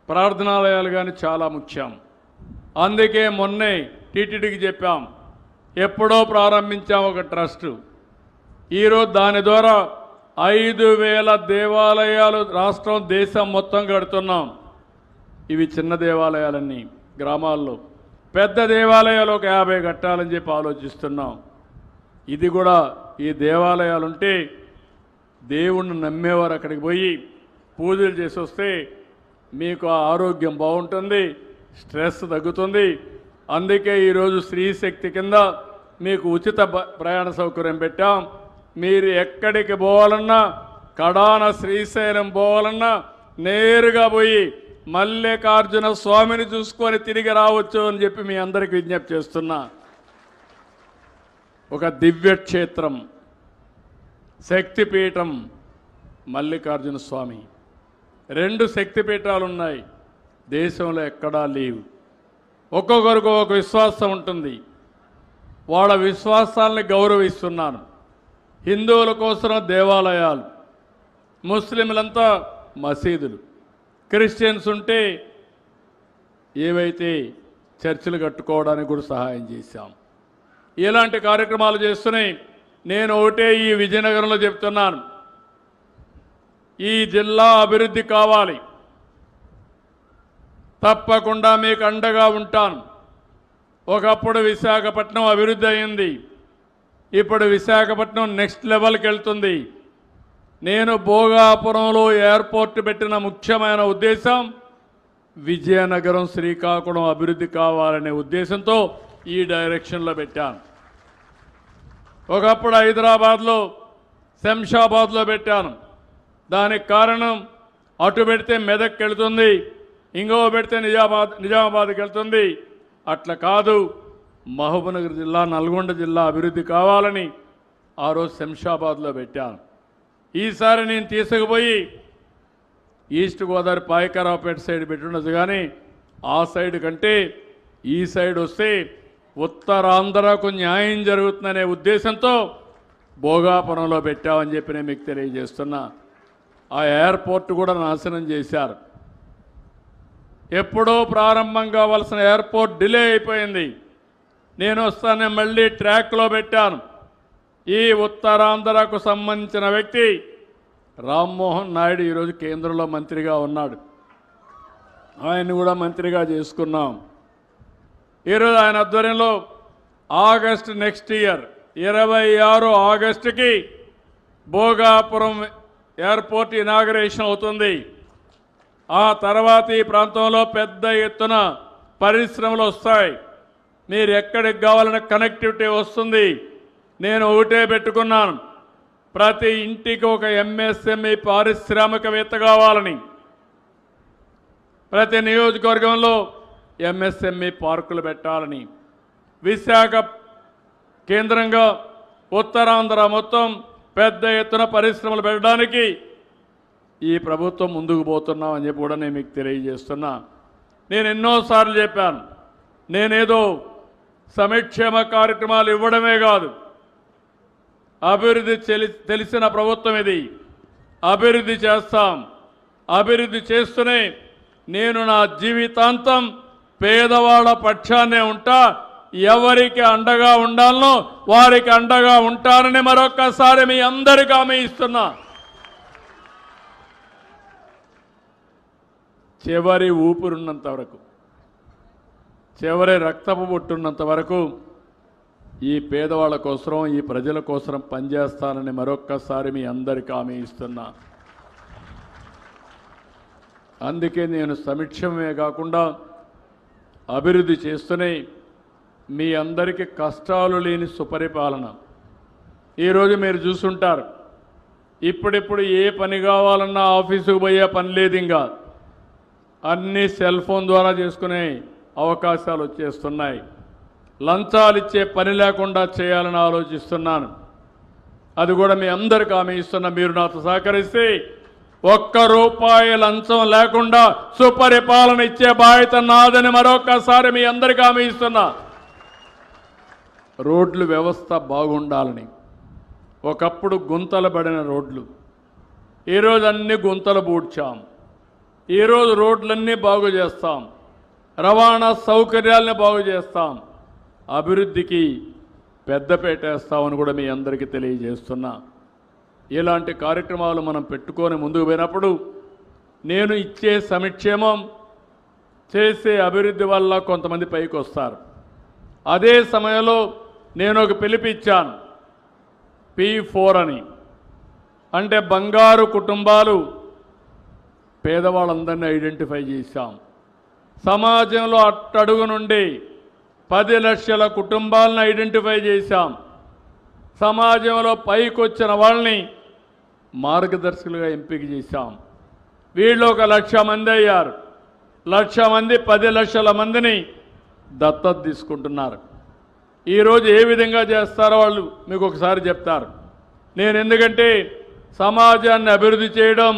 ప్రార్థనాలయాలు కానీ చాలా ముఖ్యం. అందుకే మొన్నే టీటీడీకి చెప్పాం, ఎప్పుడో ప్రారంభించాం ఒక ట్రస్ట్. ఈరోజు దాని ద్వారా 5,000 దేవాలయాలు రాష్ట్రం దేశం మొత్తం కడుతున్నాం. ఇవి చిన్న దేవాలయాలన్నీ గ్రామాల్లో, పెద్ద దేవాలయాలు ఒక 50 కట్టాలని చెప్పి ఆలోచిస్తున్నాం. ఇది కూడా ఈ దేవాలయాలు ఉంటే దేవుణ్ణి నమ్మేవారు అక్కడికి పోయి పూజలు చేసి వస్తే మీకు ఆరోగ్యం బాగుంటుంది, స్ట్రెస్ తగ్గుతుంది. అందుకే ఈరోజు స్త్రీ శక్తి కింద మీకు ఉచిత ప్రయాణ సౌకర్యం పెట్టాం. మీరు ఎక్కడికి పోవాలన్నా, కడాన శ్రీశైలం పోవాలన్నా నేరుగా పోయి మల్లికార్జున స్వామిని చూసుకొని తిరిగి రావచ్చు అని చెప్పి మీ అందరికీ విజ్ఞప్తి చేస్తున్నా. ఒక దివ్యక్షేత్రం, శక్తిపీఠం మల్లికార్జున స్వామి. 2 శక్తిపీఠాలు ఉన్నాయి, దేశంలో ఎక్కడా లేవు. ఒక్కొక్కరికి ఒక విశ్వాసం ఉంటుంది, వాళ్ళ విశ్వాసాలని గౌరవిస్తున్నాను. హిందువుల కోసం దేవాలయాలు, ముస్లింలంతా మసీదులు, క్రిస్టియన్స్ ఉంటే ఏవైతే చర్చిలు కట్టుకోవడానికి కూడా సహాయం చేశాం. ఇలాంటి కార్యక్రమాలు చేస్తున్నాయి. నేను ఒకటే ఈ విజయనగరంలో చెప్తున్నాను, ఈ జిల్లా అభివృద్ధి కావాలి, తప్పకుండా మీకు అండగా ఉంటాను. ఒకప్పుడు విశాఖపట్నం అభివృద్ధి అయింది, ఇప్పుడు విశాఖపట్నం నెక్స్ట్ లెవెల్కి వెళ్తుంది. నేను భోగాపురంలో ఎయిర్పోర్ట్ పెట్టిన ముఖ్యమైన ఉద్దేశం విజయనగరం, శ్రీకాకుళం అభివృద్ధి కావాలనే ఉద్దేశంతో ఈ డైరెక్షన్లో పెట్టాను. ఒకప్పుడు హైదరాబాద్లో, శంషాబాద్లో పెట్టాను. దానికి కారణం అటు పెడితే మెదక్కి వెళ్తుంది, ఇంకో పెడితే నిజామాబాద్కి వెళ్తుంది. అట్లా కాదు, మహబూబ్నగర్ జిల్లా, నల్గొండ జిల్లా అభివృద్ధి కావాలని ఆ రోజు శంషాబాద్లో పెట్టాను. ఈసారి నేను తీసుకుపోయి ఈస్ట్ గోదావరి పాయకరావుపేట సైడ్ పెట్టుండదు, కానీ ఆ సైడ్ కంటే ఈ సైడ్ వస్తే ఉత్తరాంధ్రకు న్యాయం జరుగుతుందనే ఉద్దేశంతో భోగాపురంలో పెట్టామని చెప్పి నేను మీకు తెలియజేస్తున్నా. ఆ ఎయిర్పోర్ట్ కూడా నాశనం చేశారు. ఎప్పుడో ప్రారంభం కావాల్సిన ఎయిర్పోర్ట్ డిలే అయిపోయింది. నేను వస్తానే మళ్ళీ ట్రాక్లో పెట్టాను. ఈ ఉత్తరాంధ్రకు సంబంధించిన వ్యక్తి రామ్మోహన్ నాయుడు ఈరోజు కేంద్రంలో మంత్రిగా ఉన్నాడు. ఆయన్ని కూడా మంత్రిగా చేసుకున్నాం. ఈరోజు ఆయన ఆధ్వర్యంలో ఆగస్టు నెక్స్ట్ ఇయర్ 26 ఆగస్టుకి భోగాపురం ఎయిర్పోర్ట్ ఇనాగరేషన్ అవుతుంది. ఆ తర్వాత ఈ ప్రాంతంలో పెద్ద ఎత్తున పరిశ్రమలు వస్తాయి. మీరు ఎక్కడికి కావాలన్న కనెక్టివిటీ వస్తుంది. నేను ఒకటే పెట్టుకున్నాను, ప్రతి ఇంటికి ఒక ఎంఎస్ఎంఈ పారిశ్రామికవేత్త కావాలని. ప్రతి నియోజకవర్గంలో ఎంఎస్ఎంఈ పార్కులు పెట్టాలని. విశాఖ కేంద్రంగా ఉత్తరాంధ్ర మొత్తం పెద్ద ఎత్తున పరిశ్రమలు పెట్టడానికి ఈ ప్రభుత్వం ముందుకు పోతున్నామని చెప్పి కూడా నేను మీకు తెలియజేస్తున్నా. నేను ఎన్నోసార్లు చెప్పాను, నేనేదో సంక్షేమ కార్యక్రమాలు ఇవ్వడమే కాదు, అభివృద్ధి తెలిసిన ప్రభుత్వం ఇది. అభివృద్ధి చేస్తాం. అభివృద్ధి చేస్తూనే నేను నా జీవితాంతం పేదవాళ్ళ పక్షాన్నే ఉంటా. ఎవరికి అండగా ఉండాలనో వారికి అండగా ఉంటానని మరొక్కసారి మీ అందరికీ హామీ ఇస్తున్నా. చివరి ఊపిరున్నంత వరకు, చివరి రక్తపు బొట్టున్నంత వరకు ఈ పేదవాళ్ళ కోసం, ఈ ప్రజల కోసం పనిచేస్తానని మరొక్కసారి మీ అందరికీ హామీ ఇస్తున్నా. అందుకే నేను సంక్షేమమే కాకుండా అభివృద్ధి చేస్తూనే మీ అందరికీ కష్టాలు లేని సుపరిపాలన. ఈరోజు మీరు చూసుంటారు, ఇప్పుడిప్పుడు ఏ పని కావాలన్నా ఆఫీసుకు పోయే పని లేదు, ఇంకా అన్నీ సెల్ ఫోన్ ద్వారా చేసుకునే అవకాశాలు వచ్చేస్తున్నాయి. లంచాలు ఇచ్చే పని లేకుండా చేయాలని ఆలోచిస్తున్నాను. అది కూడా మీ అందరికీ హామీ ఇస్తున్నా. మీరు నాతో సహకరిస్తే ₹1 లంచం లేకుండా సుపరిపాలన ఇచ్చే బాధ్యత నాదని మరొకసారి మీ అందరికీ హామీ ఇస్తున్నా. రోడ్లు వ్యవస్థ బాగుండాలని. ఒకప్పుడు గుంతలు పడిన రోడ్లు, ఈరోజు అన్ని గుంతలు పూడ్చాం. ఈరోజు రోడ్లన్నీ బాగు చేస్తాం, రవాణా సౌకర్యాలని బాగు చేస్తాం, అభివృద్ధికి పెద్దపీట వేస్తామని కూడా మీ అందరికీ తెలియజేస్తున్నా. ఇలాంటి కార్యక్రమాలు మనం పెట్టుకొని ముందుకు పోయినప్పుడు నేను ఇచ్చే సంక్షేమం చేసే అభివృద్ధి వల్ల కొంతమంది పైకి వస్తారు. అదే సమయంలో నేను ఒక పిలిపిచ్చాను, P4 అని. అంటే బంగారు కుటుంబాలు, పేదవాళ్ళందరినీ ఐడెంటిఫై చేశాం. సమాజంలో అట్టడుగు నుండి 10 లక్షల కుటుంబాలను ఐడెంటిఫై చేశాం. సమాజంలో పైకి వచ్చిన వాళ్ళని మార్గదర్శకులుగా ఎంపిక చేశాం. వీళ్ళు 1,00,000 మంది అయ్యారు. 1,00,000 మంది 10 లక్షల మందిని దత్తత తీసుకుంటున్నారు. ఈరోజు ఏ విధంగా చేస్తారో వాళ్ళు మీకు ఒకసారి చెప్తారు. నేను ఎందుకంటే సమాజాన్ని అభివృద్ధి చేయడం,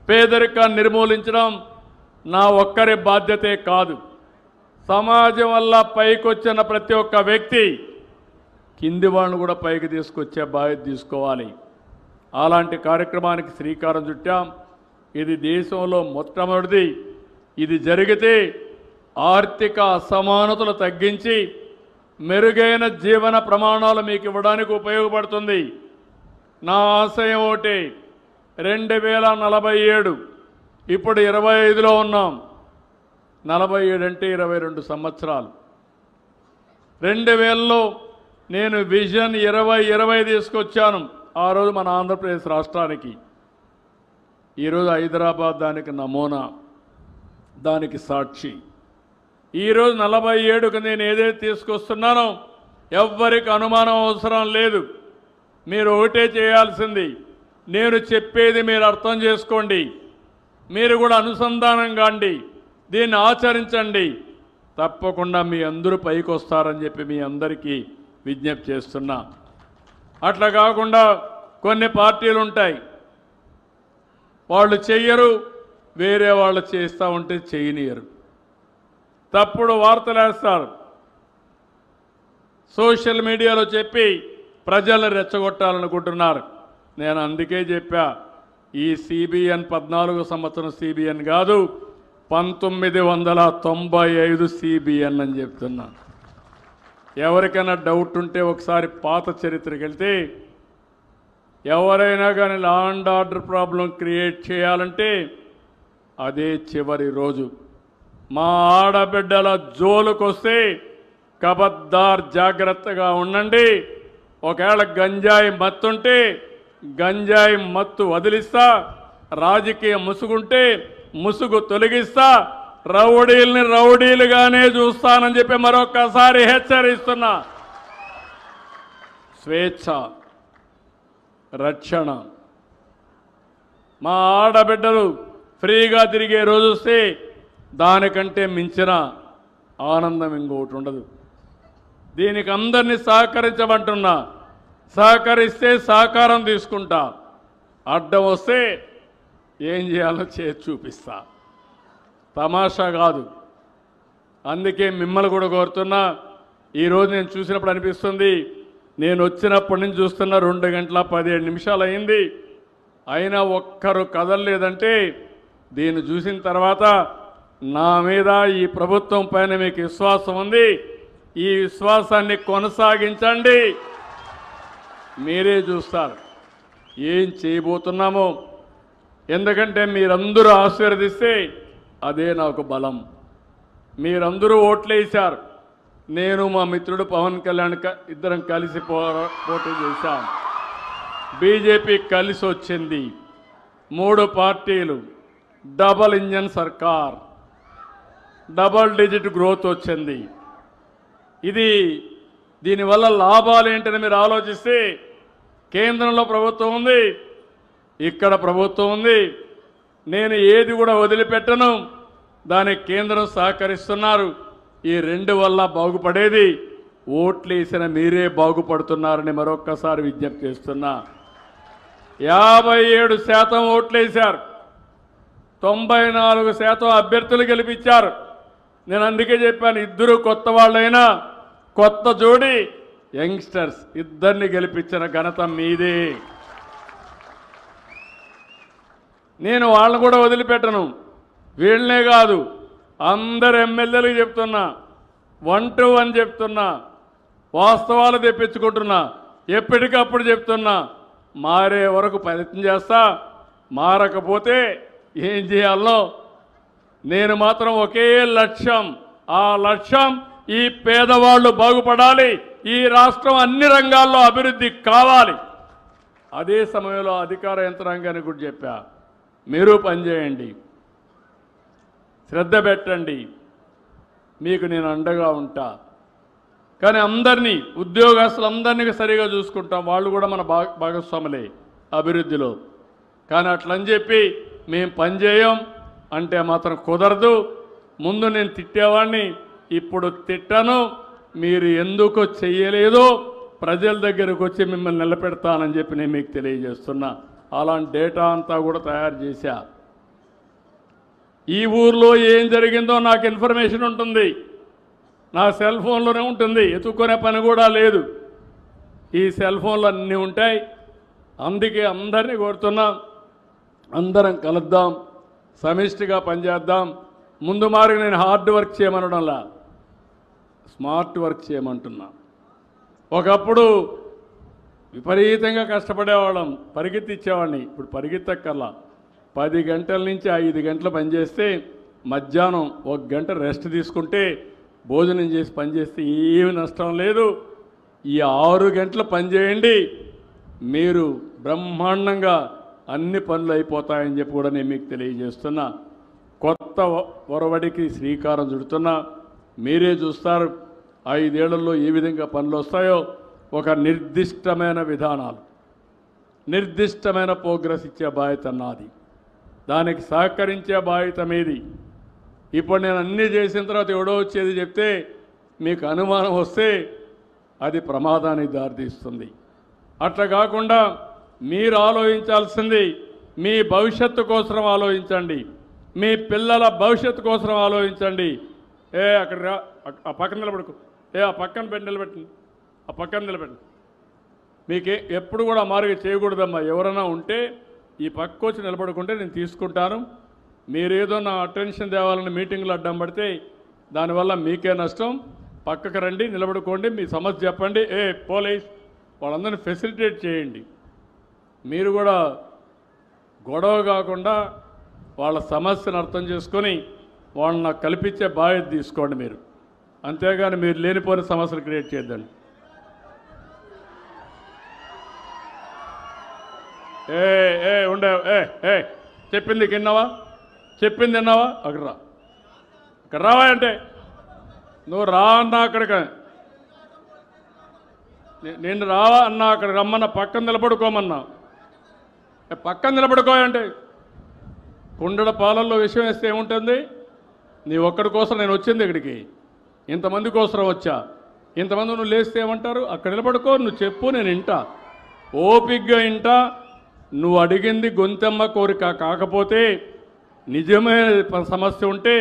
పేదరికాన్ని నిర్మూలించడం నా ఒక్కరి బాధ్యతే కాదు. సమాజం వల్ల పైకి వచ్చిన ప్రతి ఒక్క వ్యక్తి కింది వాళ్ళను కూడా పైకి తీసుకొచ్చే బాధ్యత తీసుకోవాలి. అలాంటి కార్యక్రమానికి శ్రీకారం చుట్టాం. ఇది దేశంలో మొట్టమొదటిది. ఇది జరిగితే ఆర్థిక అసమానతలు తగ్గించి మెరుగైన జీవన ప్రమాణాలు మీకు ఇవ్వడానికి ఉపయోగపడుతుంది. నా ఆశయం ఒకటి, 2047, ఇప్పుడు 25లో ఉన్నాం. 47 అంటే 22 సంవత్సరాలు. 2000లో నేను విజన్ 2020 తీసుకొచ్చాను. ఆ రోజు మన ఆంధ్రప్రదేశ్ రాష్ట్రానికి. ఈరోజు హైదరాబాద్ దానికి నమూనా, దానికి సాక్షి. ఈరోజు 47కు నేను ఏదైతే తీసుకొస్తున్నానో ఎవ్వరికి అనుమానం అవసరం లేదు. మీరు ఒకటే చేయాల్సింది, నేను చెప్పేది మీరు అర్థం చేసుకోండి, మీరు కూడా అనుసంధానం కాండి, దీన్ని ఆచరించండి. తప్పకుండా మీ అందరూ పైకి వస్తారని చెప్పి మీ అందరికీ విజ్ఞప్తి చేస్తున్నా. అట్లా కాకుండా కొన్ని పార్టీలు ఉంటాయి, వాళ్ళు చెయ్యరు, వేరే వాళ్ళు చేస్తూ ఉంటే చేయనియరు, తప్పుడు వార్తలు వేస్తారు, సోషల్ మీడియాలో చెప్పి ప్రజలను రెచ్చగొట్టాలనుకుంటున్నారు. నేను అందుకే చెప్పా, ఈ CBN 14 సంవత్సరం CBN కాదు, 1995 CBN అని చెప్తున్నా. ఎవరికైనా డౌట్ ఉంటే ఒకసారి పాత చరిత్రకి వెళ్తే, ఎవరైనా కానీ law and order problem create చేయాలంటే అదే చివరి రోజు. మా ఆడబిడ్డల జోలుకొస్తే కబద్దార్ జాగ్రత్తగా ఉండండి. ఒకవేళ గంజాయి మత్తుంటే గంజాయి మత్తు వదిలిస్తా, రాజకీయ ముసుగుంటే ముసుగు తొలగిస్తా, రౌడీల్ని రౌడీలుగానే చూస్తానని చెప్పి మరొకసారి హెచ్చరిస్తున్నా. స్వేచ్ఛ, రక్షణ, మా ఆడబిడ్డలు ఫ్రీగా తిరిగే రోజు వస్తే దానికంటే మించిన ఆనందం ఇంకొకటి ఉండదు. దీనికి అందరినీ సహకరించమంటున్నా. సహకరిస్తే సహకారం తీసుకుంటా, అడ్డం వస్తే ఏం చేయాలో చేసి చూపిస్తా. తమాషా కాదు. అందుకే మిమ్మల్ని కూడా కోరుతున్నా. ఈరోజు నేను చూసినప్పుడు అనిపిస్తుంది, నేను వచ్చినప్పటి నుంచి చూస్తున్న 2 గంటల 17 నిమిషాలు అయింది, అయినా ఒక్కరు కదలలేదంటే దీన్ని చూసిన తర్వాత నా మీద, ఈ ప్రభుత్వం పైన మీకు విశ్వాసం ఉంది. ఈ విశ్వాసాన్ని కొనసాగించండి. మీరే చూస్తారు ఏం చేయబోతున్నామో. ఎందుకంటే మీరందరూ ఆశీర్వదిస్తే అదే నాకు బలం. మీరందరూ ఓట్లేశారు. నేను మా మిత్రుడు పవన్ కళ్యాణ్ ఇద్దరం కలిసి పోటీ చేశాం. బీజేపీ కలిసి వచ్చింది. 3 పార్టీలు, డబల్ ఇంజన్ సర్కార్, డబల్ డిజిట్ గ్రోత్ వచ్చింది. దీనివల్ల లాభాలు ఏంటని మీరు ఆలోచిస్తే, కేంద్రంలో ప్రభుత్వం ఉంది, ఇక్కడ ప్రభుత్వం ఉంది. నేను ఏది కూడా వదిలిపెట్టను. దానికి కేంద్రం సహకరిస్తున్నారు. ఈ రెండు వల్ల బాగుపడేది ఓట్లేసిన మీరే బాగుపడుతున్నారని మరొక్కసారి విజ్ఞప్తి చేస్తున్నా. 57% ఓట్లేశారు, 94% అభ్యర్థులు గెలిపించారు. నేను అందుకే చెప్పాను, ఇద్దరు కొత్త వాళ్ళైనా కొత్త జోడి యంగ్స్టర్స్ ఇద్దరిని గెలిపించిన ఘనత మీదే. నేను వాళ్ళని కూడా వదిలిపెట్టను. వీళ్ళనే కాదు, అందరు ఎమ్మెల్యేలకు చెప్తున్నా, 1 to 1 చెప్తున్నా, వాస్తవాలు తెప్పించుకుంటున్నా, ఎప్పటికప్పుడు చెప్తున్నా. మారే వరకు ప్రయత్నం చేస్తా. మారకపోతే ఏం చేయాలో నేను మాత్రం ఒకే లక్ష్యం. ఆ లక్ష్యం ఈ పేదవాళ్ళు బాగుపడాలి, ఈ రాష్ట్రం అన్ని రంగాల్లో అభివృద్ధి కావాలి. అదే సమయంలో అధికార యంత్రాంగానికి కూడా చెప్పా, మీరు పనిచేయండి, శ్రద్ధ పెట్టండి, మీకు నేను అండగా ఉంటా. కానీ అందరినీ, ఉద్యోగస్తులందరినీ సరిగా చూసుకుంటాం. వాళ్ళు కూడా మన భాగస్వాములే అభివృద్ధిలో. కానీ అట్లని చెప్పి మేము పనిచేయం అంటే మాత్రం కుదరదు. ముందు నేను తిట్టేవాడిని, ఇప్పుడు తిట్టను. మీరు ఎందుకు చెయ్యలేదో ప్రజల దగ్గరకు వచ్చి మిమ్మల్ని నిలబెడతానని చెప్పి నేను మీకు తెలియజేస్తున్నా. అలాంటి డేటా అంతా కూడా తయారు చేశా. ఈ ఊర్లో ఏం జరిగిందో నాకు ఇన్ఫర్మేషన్ ఉంటుంది, నా సెల్ ఫోన్లోనే ఉంటుంది, ఎత్తుక్కునే పని కూడా లేదు. ఈ సెల్ ఫోన్లు అన్నీ ఉంటాయి. అందుకే అందరినీ కోరుతున్నాం, అందరం కలుద్దాం, సమిష్టిగా పనిచేద్దాం. ముందు మారికి నేను హార్డ్ వర్క్ చేయమనడంలా స్మార్ట్ వర్క్ చేయమంటున్నా. ఒకప్పుడు విపరీతంగా కష్టపడేవాళ్ళం, పరిగెత్తిచ్చేవాడిని. ఇప్పుడు పరిగెత్తక్కర్లా. 10 గంటల నుంచి 5 గంటలు పనిచేస్తే మధ్యాహ్నం 1 గంట రెస్ట్ తీసుకుంటే భోజనం చేసి పనిచేస్తే ఏమి నష్టం లేదు. ఈ 6 గంటలు పనిచేయండి, మీరు బ్రహ్మాండంగా అన్ని పనులు అయిపోతాయని చెప్పి కూడా నేను మీకు తెలియజేస్తున్నా. కొత్త ఒరవడికి శ్రీకారం చుడుతున్నా. మీరే చూస్తారు 5 ఏళ్లలో ఏ విధంగా పనులు వస్తాయో. ఒక నిర్దిష్టమైన విధానాలు, నిర్దిష్టమైన ప్రోగ్రెస్ ఇచ్చే బాధ్యత నాది, దానికి సహకరించే బాధ్యత మీది. ఇప్పుడు నేను అన్నీ చేసిన తర్వాత ఎవడో వచ్చేది చెప్తే మీకు అనుమానం వస్తే అది ప్రమాదానికి దారితీస్తుంది. అట్లా కాకుండా మీరు ఆలోచించాల్సింది మీ భవిష్యత్తు కోసం ఆలోచించండి, మీ పిల్లల భవిష్యత్తు కోసం ఆలోచించండి. అక్కడ ఆ పక్కన నిలబడుకో, ఆ పక్కన పెట్టి నిలబెట్టండి, ఆ పక్కన నిలబెట్టండి. మీకే ఎప్పుడు కూడా మారుగా చేయకూడదమ్మా. ఎవరైనా ఉంటే ఈ పక్క వచ్చి నిలబడుకుంటే నేను తీసుకుంటాను. మీరేదో నా అటెన్షన్ తేవాలని మీటింగ్లో అడ్డం పడితే దానివల్ల మీకే నష్టం. పక్కకు రండి, నిలబడుకోండి, మీ సమస్య చెప్పండి. పోలీస్ వాళ్ళందరినీ ఫెసిలిటేట్ చేయండి. మీరు కూడా గొడవ కాకుండా వాళ్ళ సమస్యను అర్థం చేసుకొని వాళ్ళని నాకు కల్పించే బాధ్యత తీసుకోండి మీరు. అంతేగాని మీరు లేనిపోయిన సమస్యలు క్రియేట్ చేయద్దండి. ఉండే చెప్పింది విన్నావా, చెప్పింది విన్నావా? అక్కడ రా, అక్కడ రావా అంటే నువ్వు రా అన్నా, అక్కడికి నేను రావా అన్నా, అక్కడికి రమ్మన్నా, పక్కన నిలబడుకోమన్నా. పక్కన నిలబడుకోయంటే కుండల పాలల్లో విషయం వేస్తే ఏముంటుంది? నీ ఒక్కడి కోసం నేను వచ్చింది ఇక్కడికి, ఇంతమంది కోసం వచ్చా. ఇంతమంది నువ్వు లేస్తే ఏమంటారు? అక్కడ నిలబడుకో, నువ్వు చెప్పు, నేను వింటా, ఓపిగ్గా వింటా. నువ్వు అడిగింది గొంతెమ్మ కోరిక కాకపోతే నిజమైన సమస్య ఉంటే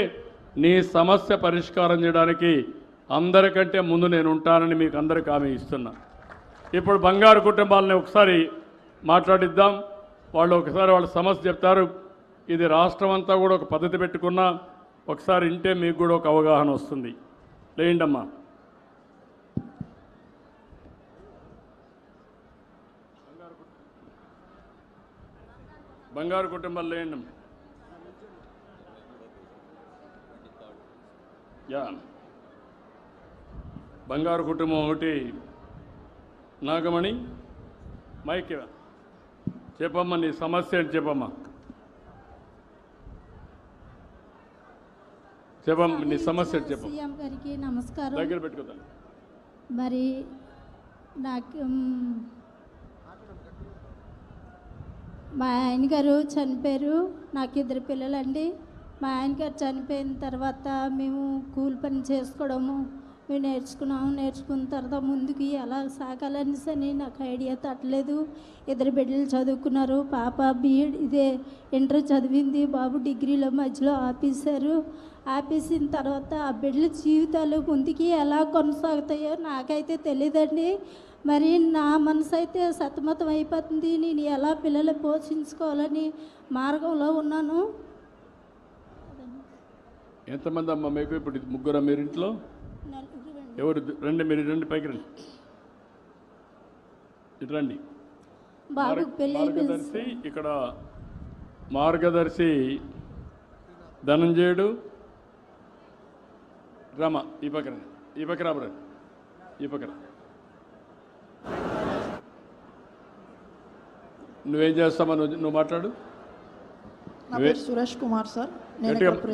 నీ సమస్య పరిష్కారం చేయడానికి అందరికంటే ముందు నేను ఉంటానని మీకు అందరికీ హామీ ఇస్తున్నా. ఇప్పుడు బంగారు కుటుంబాలని ఒకసారి మాట్లాడిద్దాం. వాళ్ళు ఒకసారి వాళ్ళ సమస్య చెప్తారు. ఇది రాష్ట్రం అంతా కూడా ఒక పద్ధతి పెట్టుకున్నా, ఒకసారి వింటే మీకు కూడా ఒక అవగాహన వస్తుంది. లేండమ్మా. బంగారు కుటుంబాలు లేండి. యా, బంగారు కుటుంబం ఒకటి. నాగమణి మైక్ చెప్పమ్మా, నీ సమస్య ఏంటి చెప్పమ్మా, చెప్పమ్మా నీ సమస్య ఏంటి చెప్పమ్మా. సీఎం గారికి నమస్కారం. దగ్గర పెట్టుకుందా. మరి నాకు మా ఆయన గారు చనిపోయారు. నాకు 2 పిల్లలండి. మా ఆయన గారు చనిపోయిన తర్వాత మేము కూలి పని చేసుకోవడము మేము నేర్చుకున్న తర్వాత ముందుకి ఎలా సాగాలనేసి నాకు ఐడియా తట్టలేదు. 2 బిడ్డలు చదువుకున్నారు. పాప బీఎడ్ ఇంటర్ చదివింది, బాబు డిగ్రీలో మధ్యలో ఆపేసిన తర్వాత ఆ బిడ్డల జీవితాలు ముందుకి ఎలా కొనసాగుతాయో నాకైతే తెలియదండి. మరి నా మనసు అయితే సతమతం అయిపోతుంది. నేను ఎలా పిల్లలు పోషించుకోవాలని మార్గంలో ఉన్నాను. ఎంతమంది అమ్మ మీకు ఇప్పుడు? ముగ్గురు మీరు ఇంట్లో? ఎవరు? రండి, మీరు రండి, పైకి రండి, ఇటు రండి. మార్గదర్శి ఇక్కడ మార్గదర్శి ధనంజయుడు, రమ ఈ పక్కన, ఈ పక్క రాబరండి, ఈ పక్కన. నువ్వేం చేస్తామా? నువ్వు మాట్లాడు. నా పేరు సురేష్ కుమార్ సార్.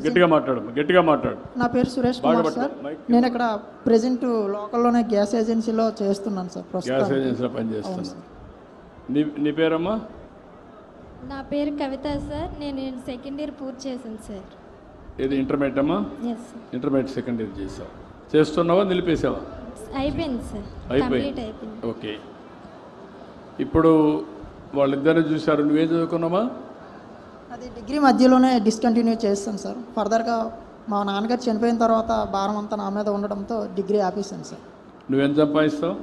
గట్టిగా మాట్లాడు, గట్టిగా మాట్లాడు. నా పేరు సురేష్ కుమార్ సార్. నేను ఇక్కడ ప్రెసెంట్ లోకల్లోనే గ్యాస్ ఏజెన్సీలో చేస్తున్నాను సార్. గ్యాస్ ఏజెన్సీలో పనిచేస్తున్నాను. నీ పేరమ్మా? నా పేరు కవిత సార్. నేను 2nd ఇయర్ పూర్తి చేశాను సార్. ఇది ఇంటర్మీడియట్ అమ్మా? ఇంటర్మీడియట్ 2nd ఇయర్ చేసావు. చేస్తున్నావా, నిలిపేసావా? అయిపోయింది సార్. అయిపోయింది. ఓకే. ఇప్పుడు వాళ్ళిద్దరిని చూశారు. నువ్వేం చదువుకున్నావా? అది డిగ్రీ మధ్యలోనే డిస్కంటిన్యూ చేస్తాను సార్. ఫర్దర్గా మా నాన్నగారు చనిపోయిన తర్వాత భారం అంతా నా మీద ఉండడంతో డిగ్రీ ఆపేసాను సార్. నువ్వెంత సంపాదిస్తావు?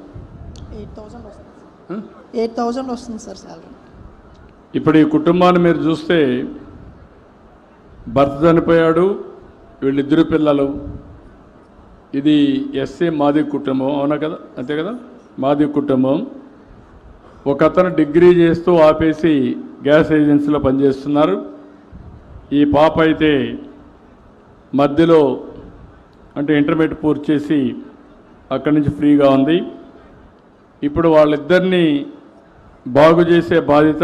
8,000 వస్తుంది సార్. 8,000 వస్తుంది సార్ శాలరీ. ఇప్పుడు ఈ కుటుంబాన్ని మీరు చూస్తే భర్త చనిపోయాడు, వీళ్ళిద్దరు పిల్లలు. ఇది ఎస్సీ మాది కుటుంబం, అవునా కదా? అంతే కదా, మాది కుటుంబం. ఒక అతను డిగ్రీ చేస్తూ ఆపేసి గ్యాస్ ఏజెన్సీలో పనిచేస్తున్నారు. ఈ పాప అయితే మధ్యలో అంటే ఇంటర్మీడియట్ పూర్తి చేసి అక్కడి నుంచి ఫ్రీగా ఉంది. ఇప్పుడు వాళ్ళిద్దరినీ బాగు చేసే బాధ్యత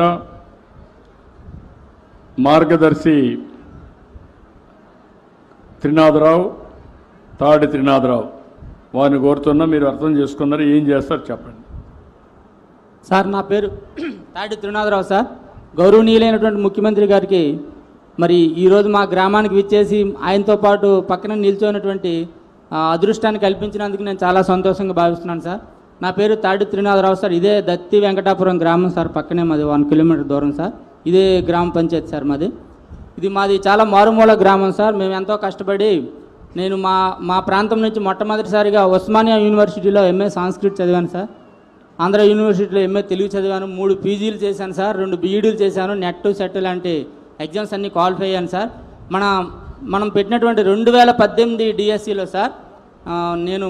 మార్గదర్శి త్రినాథరావు, తాడి త్రినాథరావు వారిని కోరుతున్నా. మీరు అర్థం చేసుకున్నారు, ఏం చేస్తారు చెప్పండి సార్. నా పేరు తాడి త్రినాథరావు సార్. గౌరవనీయులైనటువంటి ముఖ్యమంత్రి గారికి మరి ఈరోజు మా గ్రామానికి విచ్చేసి ఆయనతో పాటు పక్కన నిల్చోనటువంటి అదృష్టాన్ని కల్పించినందుకు నేను చాలా సంతోషంగా భావిస్తున్నాను సార్. నా పేరు తాడి త్రినాథరావు సార్. ఇదే దత్తి వెంకటాపురం గ్రామం సార్. పక్కనే మాది 1 కిలోమీటర్ దూరం సార్. ఇదే గ్రామ పంచాయతీ సార్ మాది. ఇది మాది చాలా మారుమూల గ్రామం సార్. మేము ఎంతో కష్టపడి నేను మా ప్రాంతం నుంచి మొట్టమొదటిసారిగా ఉస్మానియా యూనివర్సిటీలో MA సంస్కృత్ చదివాను సార్. ఆంధ్ర యూనివర్సిటీలో MA తెలుగు చదివాను. 3 పీజీలు చేశాను సార్. 2 బీఈడీలు చేశాను. నెట్ సెట్ లాంటి ఎగ్జామ్స్ అన్నీ క్వాలిఫై అయ్యాను సార్. మనం పెట్టినటువంటి 2018 డిఎస్సిలో సార్ నేను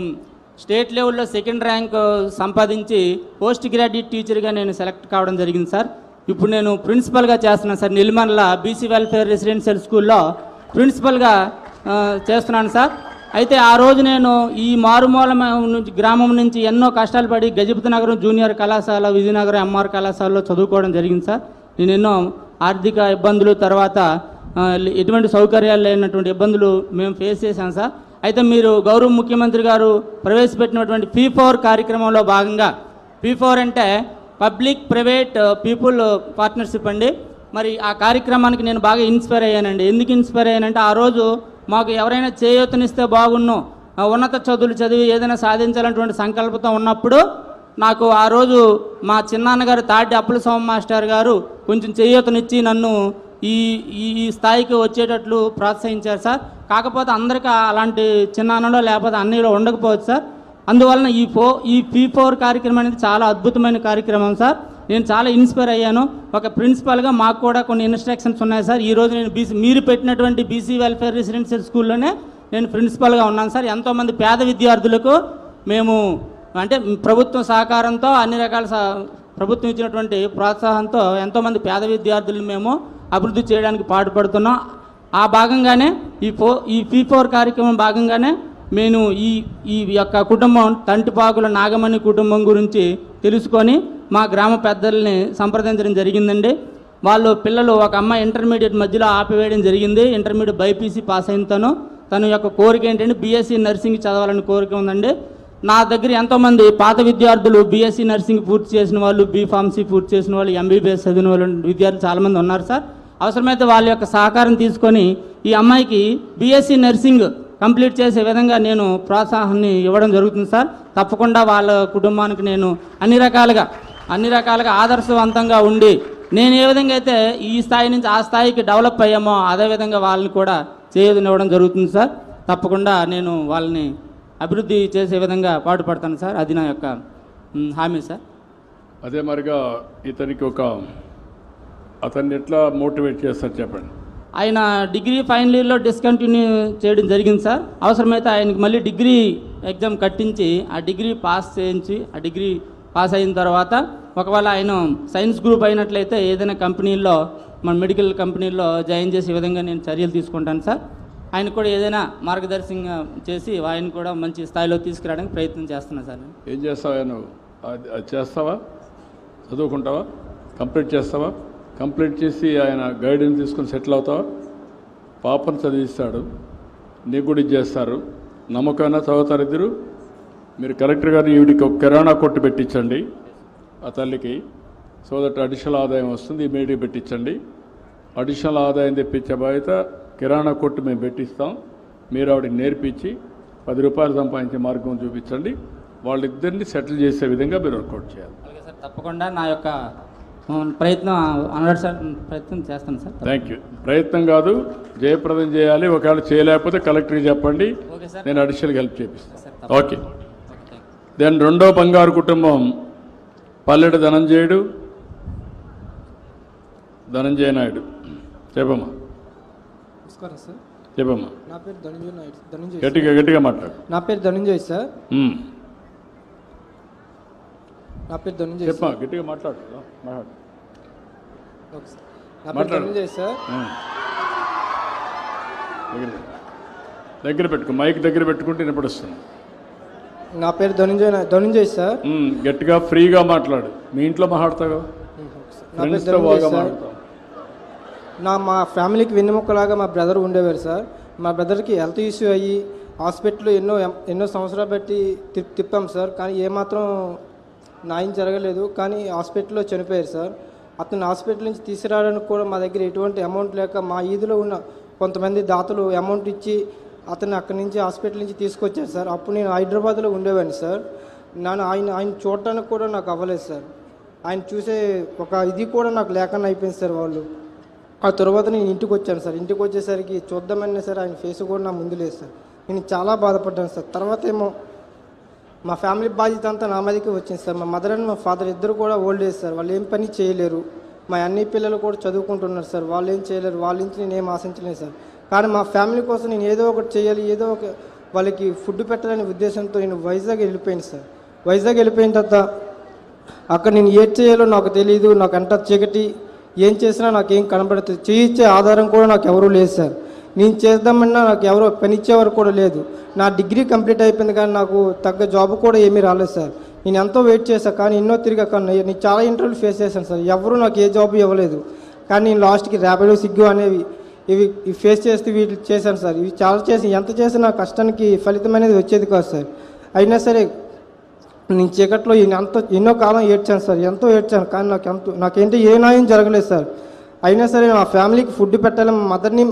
స్టేట్ లెవెల్లో 2nd ర్యాంక్ సంపాదించి పోస్ట్ గ్రాడ్యుయేట్ టీచర్గా నేను సెలెక్ట్ కావడం జరిగింది సార్. ఇప్పుడు నేను ప్రిన్సిపల్గా చేస్తున్నాను సార్. నిల్మన్ల BC వెల్ఫేర్ రెసిడెన్షియల్ స్కూల్లో ప్రిన్సిపల్గా చేస్తున్నాను సార్. అయితే ఆ రోజు నేను ఈ మారుమూల నుంచి గ్రామం నుంచి ఎన్నో కష్టాలు పడి గజపతి నగరం జూనియర్ కళాశాల, విజయనగరం MR కళాశాలలో చదువుకోవడం జరిగింది సార్. నేను ఎన్నో ఆర్థిక ఇబ్బందులు, తర్వాత ఎటువంటి సౌకర్యాలు లేనటువంటి ఇబ్బందులు మేము ఫేస్ చేశాం సార్. అయితే మీరు గౌరవ ముఖ్యమంత్రి గారు ప్రవేశపెట్టినటువంటి P4 కార్యక్రమంలో భాగంగా, P4 అంటే పబ్లిక్ ప్రైవేట్ పీపుల్ పార్ట్నర్షిప్ అండి. మరి ఆ కార్యక్రమానికి నేను బాగా ఇన్స్పైర్ అయ్యానండి. ఎందుకు ఇన్స్పైర్ అయ్యానంటే ఆ రోజు మాకు ఎవరైనా చేయూతనిస్తే బాగున్ను, ఉన్నత చదువులు చదివి ఏదైనా సాధించాలన్నటువంటి సంకల్పంతో ఉన్నప్పుడు నాకు ఆ రోజు మా చిన్నాన్నగారు తాటి అప్పుల సోమ మాస్టర్ గారు కొంచెం చేయూతనిచ్చి నన్ను ఈ స్థాయికి వచ్చేటట్లు ప్రోత్సహించారు సార్. కాకపోతే అందరికీ అలాంటి చిన్నాన్నలో లేకపోతే అన్నయ్యలో ఉండకపోవచ్చు సార్. అందువలన ఈ P4 కార్యక్రమం అనేది చాలా అద్భుతమైన కార్యక్రమం సార్. నేను చాలా ఇన్స్పైర్ అయ్యాను. ఒక ప్రిన్సిపల్గా మాకు కూడా కొన్ని ఇన్స్ట్రక్షన్స్ ఉన్నాయి సార్. ఈరోజు నేను మీరు పెట్టినటువంటి BC వెల్ఫేర్ రెసిడెన్షియల్ స్కూల్లోనే నేను ప్రిన్సిపల్గా ఉన్నాను సార్. ఎంతోమంది పేద విద్యార్థులకు మేము అంటే ప్రభుత్వం సహకారంతో అన్ని రకాల ప్రభుత్వం ఇచ్చినటువంటి ప్రోత్సాహంతో ఎంతోమంది పేద విద్యార్థులను మేము అభివృద్ధి చేయడానికి పాటుపడుతున్నాం. ఆ భాగంగానే ఈ P4 కార్యక్రమం భాగంగానే నేను ఈ యొక్క కుటుంబం తంటిపాకుల నాగమణి కుటుంబం గురించి తెలుసుకొని మా గ్రామ పెద్దల్ని సంప్రదించడం జరిగిందండి. వాళ్ళు పిల్లలు ఒక అమ్మాయి ఇంటర్మీడియట్ మధ్యలో ఆపివేయడం జరిగింది. ఇంటర్మీడియట్ BPC పాస్ అయిన తను యొక్క కోరిక ఏంటంటే BSc నర్సింగ్ చదవాలని కోరిక ఉందండి. నా దగ్గర ఎంతోమంది పాత విద్యార్థులు బీఎస్సీ నర్సింగ్ పూర్తి చేసిన వాళ్ళు, బీఫార్మసీ పూర్తి చేసిన వాళ్ళు, ఎంబీబీఎస్ చదివిన వాళ్ళు విద్యార్థులు చాలామంది ఉన్నారు సార్. అవసరమైతే వాళ్ళ యొక్క సహకారం తీసుకొని ఈ అమ్మాయికి బీఎస్సీ నర్సింగ్ కంప్లీట్ చేసే విధంగా నేను ప్రోత్సాహాన్ని ఇవ్వడం జరుగుతుంది సార్. తప్పకుండా వాళ్ళ కుటుంబానికి నేను అన్ని రకాలుగా ఆదర్శవంతంగా ఉండి నేను ఏ విధంగా అయితే ఈ స్థాయి నుంచి ఆ స్థాయికి డెవలప్ అయ్యామో అదేవిధంగా వాళ్ళని కూడా చేయనివ్వడం జరుగుతుంది సార్. తప్పకుండా నేను వాళ్ళని అభివృద్ధి చేసే విధంగా పాటుపడతాను సార్. అది నా యొక్క హామీ సార్. అదే మరిగా ఇతనికి అతన్ని ఎట్లా మోటివేట్ చేస్తారు చెప్పండి. ఆయన డిగ్రీ ఫైనల్ ఇయర్లో డిస్కంటిన్యూ చేయడం జరిగింది సార్. అవసరమైతే ఆయనకి మళ్ళీ డిగ్రీ ఎగ్జామ్ కట్టించి ఆ డిగ్రీ పాస్ చేయించి ఆ డిగ్రీ పాస్ అయిన తర్వాత ఒకవేళ ఆయన సైన్స్ గ్రూప్ అయినట్లయితే ఏదైనా కంపెనీల్లో మన మెడికల్ కంపెనీల్లో జాయిన్ చేసే విధంగా నేను చర్యలు తీసుకుంటాను సార్. ఆయన కూడా ఏదైనా మార్గదర్శకంగా చేసి ఆయన కూడా మంచి స్థాయిలో తీసుకురావడానికి ప్రయత్నం చేస్తున్నాను సార్. ఏం చేస్తావా నువ్వు? అది చేస్తావా? చదువుకుంటావా? కంప్లీట్ చేస్తావా? కంప్లీట్ చేసి ఆయన గైడెన్స్ తీసుకొని సెటిల్ అవుతావా? పాపను చదివిస్తాడు, నీకు కూడా ఇచ్చేస్తారు. నమ్మకమైనా చదువుతారు ఇద్దరు. మీరు కలెక్టర్ గారిని ఈవిడికి ఒక కిరాణా కొట్టు పెట్టించండి ఆ తల్లికి. సో దట్ అడిషనల్ ఆదాయం వస్తుంది. ఇమీడియట్గా పెట్టించండి. అడిషనల్ ఆదాయం తెప్పించే బాధ్యత కిరాణా కొట్టు మేము పెట్టిస్తాం. మీరు ఆవిడకి నేర్పించి 10 రూపాయలు సంపాదించే మార్గం చూపించండి. వాళ్ళిద్దరిని సెటిల్ చేసే విధంగా మీరు వర్కౌట్ చేయాలి. అలాగే సార్, తప్పకుండా నా యొక్క ప్రయత్నం చేస్తాను సార్. Thank you. ప్రయత్నం కాదు, జయప్రదం చేయాలి. ఒకవేళ చేయలేకపోతే కలెక్టర్కి చెప్పండి, నేను అడిషనల్గా హెల్ప్ చేపిస్తాను. ఓకే. దెన్ రెండో బంగారు కుటుంబం పల్లెడు ధనంజయ నాయుడు. చెప్పమ్మా. నమస్కారం సార్. చెప్పమ్మా. నా పేరు ధనంజయ నాయుడు. గట్టిగా మాట్లాడు. నా పేరు ధనంజయ్ సార్. నా పేరు ధనంజయ్. చెప్పమ్మా, గట్టిగా మాట్లాడు. నా పేరు ధనంజయ్ సార్. దగ్గర పెట్టుకో, మైక్ దగ్గర పెట్టుకుంటే వినపడుస్తుంది. నా పేరు ధనంజయ్ సార్. గట్టిగా ఫ్రీగా మాట్లాడు. మీ ఇంట్లో మాట్లాడతావు? నా పేరు ధనంజయ్ సార్. మా ఫ్యామిలీకి వెన్నెముక్కలాగా మా బ్రదర్ ఉండేవారు సార్. మా బ్రదర్కి హెల్త్ ఇష్యూ అయ్యి హాస్పిటల్లో ఎన్నో సంవత్సరాలు బట్టి తిప్పాం సార్. కానీ ఏమాత్రం న్యాయం జరగలేదు. కానీ హాస్పిటల్లో చనిపోయారు సార్. అతను హాస్పిటల్ నుంచి తీసుకురావడానికి కూడా మా దగ్గర ఎటువంటి అమౌంట్ లేక మా ఈదులో ఉన్న కొంతమంది దాతలు అమౌంట్ ఇచ్చి అతను అక్కడి నుంచి హాస్పిటల్ నుంచి తీసుకొచ్చారు సార్. అప్పుడు నేను హైదరాబాద్లో ఉండేవాడిని సార్. ఆయన చూడటానికి కూడా నాకు అవ్వలేదు సార్. ఆయన చూసే ఒక ఇది కూడా నాకు లేకుండా అయిపోయింది సార్ వాళ్ళు. ఆ తర్వాత నేను ఇంటికి వచ్చాను సార్. ఇంటికి వచ్చేసరికి చూద్దామన్నా సార్ ఆయన ఫేస్ కూడా నా ముందు లేదు సార్. నేను చాలా బాధపడ్డాను సార్. తర్వాత ఏమో మా ఫ్యామిలీ బాధ్యత అంతా నా మీదకి వచ్చింది సార్. మా మదర్ అండ్ మా ఫాదర్ ఇద్దరు కూడా ఓల్డ్ ఏజ్ సార్. వాళ్ళు ఏం పని చేయలేరు. మా అన్ని పిల్లలు కూడా చదువుకుంటున్నారు సార్. వాళ్ళు ఏం చేయలేరు. వాళ్ళ నుంచి నేను ఏం ఆశించలేదు సార్. కానీ మా ఫ్యామిలీ కోసం నేను ఏదో ఒకటి చేయాలి, ఏదో ఒక వాళ్ళకి ఫుడ్ పెట్టాలనే ఉద్దేశంతో నేను వైజాగ్ వెళ్ళిపోయాను సార్. వైజాగ్ వెళ్ళిపోయిన తర్వాత అక్కడ నేను ఏం చేయాలో నాకు తెలియదు. నాకు అంత చీకటి, ఏం చేసినా నాకేం కనబడుతుంది. చేయించే ఆధారం కూడా నాకు ఎవరూ లేదు సార్. నేను చేద్దామన్నా నాకు ఎవరో పనిచ్చేవారు కూడా లేదు. నా డిగ్రీ కంప్లీట్ అయిపోయింది కానీ నాకు తగ్గ జాబ్ కూడా ఏమీ రాలేదు సార్. నేను ఎంతో వెయిట్ చేశాను కానీ ఎన్నో తిరిగాక నేను చాలా ఇంటర్వ్యూలు ఫేస్ చేశాను సార్. ఎవరు నాకు ఏ జాబ్ ఇవ్వలేదు. కానీ నేను లాస్ట్కి ర్యాపిడో, స్విగ్గీ అనేవి ఇవి ఫేస్ చేస్తూ వీటిని చేశాను సార్. ఇవి చాలా చేసి ఎంత చేసినా కష్టానికి ఫలితం అనేది వచ్చేది కాదు సార్. అయినా సరే నేను చీకట్లో ఎన్నో కాలం ఏడ్చాను సార్. ఎంతో ఏడ్చాను కానీ నాకేంటి ఏ న్యాయం జరగలేదు సార్. అయినా సరే మా ఫ్యామిలీకి ఫుడ్ పెట్టాలి, మా మదర్ని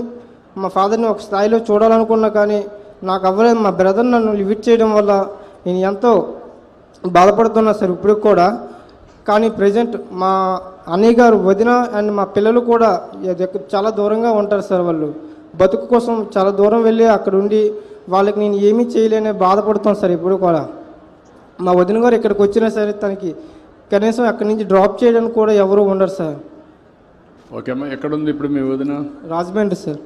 మా ఫాదర్ని ఒక స్థాయిలో చూడాలనుకున్నా కానీ నాకు అవ్వలేదు. మా బ్రదర్ నన్ను లిమిట్ చేయడం వల్ల నేను ఎంతో బాధపడుతున్నా సార్ ఇప్పుడు కూడా. కానీ ప్రజెంట్ మా అన్నయ్య గారు, వదిన అండ్ మా పిల్లలు కూడా చాలా దూరంగా ఉంటారు సార్. వాళ్ళు బతుకు కోసం చాలా దూరం వెళ్ళి అక్కడ ఉండి వాళ్ళకి నేను ఏమీ చేయలేని బాధపడుతాను సార్ ఇప్పుడు కూడా. మా వదిన గారు ఇక్కడికి వచ్చినా సరే తనకి కనీసం అక్కడి నుంచి డ్రాప్ చేయడానికి కూడా ఎవరు ఉండరు సార్. ఓకే అమ్మా, ఎక్కడుంది ఇప్పుడు మీ వదిన? రాజమండ్రి సార్.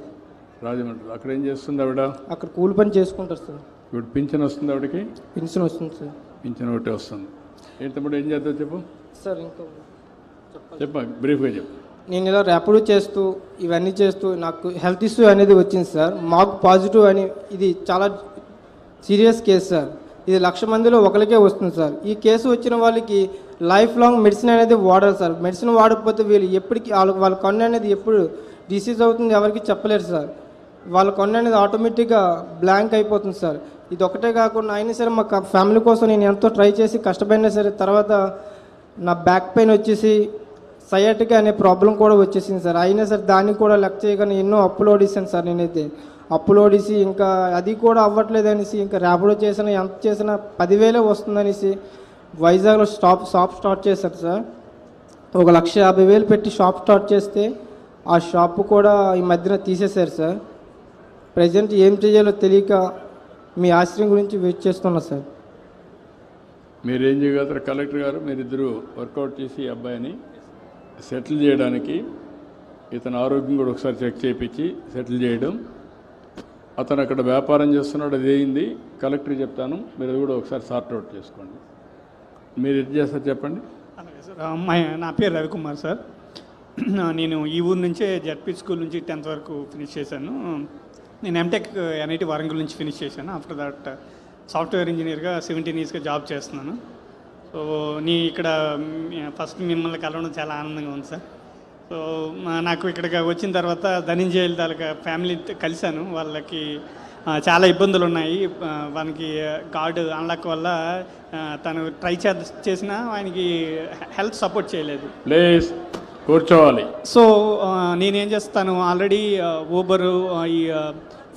రాజమండ్రి. అక్కడ ఏం చేస్తుంది ఆవిడ? అక్కడ కూలి పని చేసుకుంటారు సార్. ఇప్పుడు పింఛన్ వస్తుంది ఆవిడకి? పింఛన్ వస్తుంది సార్. పింఛన్ ఒకటి వస్తుంది. ఏంటప్పుడు ఏం చేద్దాం చెప్పు సార్. ఇంకా చెప్ప, బ్రీఫ్గా చెప్పు. నేను ఇలా ర్యాపిడో చేస్తూ ఇవన్నీ చేస్తూ నాకు హెల్త్ ఇష్యూ అనేది వచ్చింది సార్. మాకు పాజిటివ్ అని ఇది చాలా సీరియస్ కేసు సార్. ఇది 1,00,000 మందిలో ఒకరికే వస్తుంది సార్. ఈ కేసు వచ్చిన వాళ్ళకి లైఫ్ లాంగ్ మెడిసిన్ అనేది వాడాలి సార్. మెడిసిన్ వాడకపోతే వీళ్ళు ఎప్పటికీ వాళ్ళ కన్ను అనేది ఎప్పుడు డిసీజ్ అవుతుంది ఎవరికి చెప్పలేరు సార్. వాళ్ళ కన్ను అనేది ఆటోమేటిక్గా బ్లాంక్ అయిపోతుంది సార్. ఇది ఒకటే కాకుండా అయినా సరే మా ఫ్యామిలీ కోసం నేను ఎంతో ట్రై చేసి కష్టపడినా సరే తర్వాత నా బ్యాక్ పెయిన్ వచ్చేసి సయాటికా అనే ప్రాబ్లం కూడా వచ్చేసింది సార్. అయినా సరే దాన్ని కూడా లెక్క చేయగానే ఎన్నో అప్లోడ్ ఇస్తాను సార్. నేనైతే అప్లోడ్ ఇసి ఇంకా అది కూడా అవ్వట్లేదు అనేసి ఇంకా ర్యాపిడో చేసినా ఎంత చేసినా 10,000 వస్తుందనేసి వైజాగ్లో షాప్ స్టార్ట్ చేశారు సార్. 1,50,000 పెట్టి షాప్ స్టార్ట్ చేస్తే ఆ షాప్ కూడా ఈ మధ్యన తీసేశారు సార్. ప్రజెంట్ ఏం చేయాలో తెలియక మీ ఆశ్రయం గురించి వెయిట్ చేస్తున్నా సార్. మీరేం చేయగలుగుతారు కలెక్టర్ గారు? మీరిద్దరూ వర్కౌట్ చేసి ఈ అబ్బాయిని సెటిల్ చేయడానికి ఇతని ఆరోగ్యం కూడా ఒకసారి చెక్ చేయించి సెటిల్ చేయడం. అతను అక్కడ వ్యాపారం చేస్తున్నాడు, అది అయింది. కలెక్టర్ చెప్తాను, మీరు అది కూడా ఒకసారి సార్ట్అవుట్ చేసుకోండి. మీరు ఎట్ చేస్తారు చెప్పండి. నా పేరు రవికుమార్ సార్. నేను ఈ ఊరు నుంచే జడ్పీ స్కూల్ నుంచి 10th వరకు ఫినిష్ చేశాను. నేను ఎంటెక్ ఎన్ఐటి వరంగల్ నుంచి ఫినిష్ చేశాను. ఆఫ్టర్ దట్ సాఫ్ట్వేర్ ఇంజనీర్గా 17 yearsగా జాబ్ చేస్తున్నాను. సో ఇక్కడ ఫస్ట్ మిమ్మల్ని కలవడం చాలా ఆనందంగా ఉంది సార్. సో నాకు ఇక్కడికి వచ్చిన తర్వాత ధనంజయ తాలూకా ఫ్యామిలీ కలిశాను. వాళ్ళకి చాలా ఇబ్బందులు ఉన్నాయి. వానికి గాడ్ అన్లాక్ వల్ల తను ట్రై చేసినా ఆయనకి హెల్త్ సపోర్ట్ చేయలేదు. ప్లీజ్ కూర్చోవాలి. సో నేనేం చేస్తాను, ఆల్రెడీ ఊబరు ఈ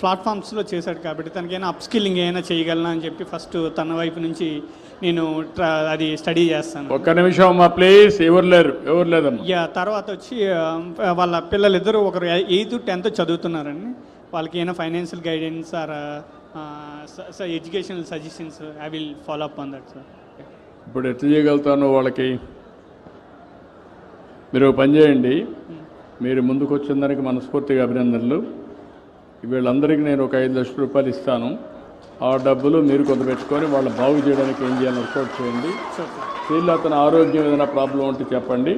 ప్లాట్ఫామ్స్లో చేశాడు కాబట్టి తనకైనా అప్స్కిల్లింగ్ ఏమైనా చేయగలనా అని చెప్పి ఫస్ట్ తన వైపు నుంచి నేను అది స్టడీ చేస్తాను. ఒక్క నిమిషం అమ్మా ప్లీజ్. ఎవరు లేదమ్మా. తర్వాత వచ్చి వాళ్ళ పిల్లలిద్దరూ ఒకరు 8th 10th చదువుతున్నారండి. వాళ్ళకి ఏమైనా financial guidance or educational suggestions I will follow up on that sir. ఇప్పుడు ఎట్లా చేయగలుగుతాను వాళ్ళకి? మీరు పని చేయండి. మీరు ముందుకు వచ్చిన దానికి మనస్ఫూర్తిగా అభినందనలు. వీళ్ళందరికీ నేను ఒక 5 లక్షల రూపాయలు ఇస్తాను. ఆ డబ్బులు మీరు కొంత పెట్టుకొని వాళ్ళ బాగు చేయడానికి ఏం చేయాలని వర్కౌట్ చేయండి. వీళ్ళు అతని ఆరోగ్యం ఏదైనా ప్రాబ్లం ఉంటే చెప్పండి,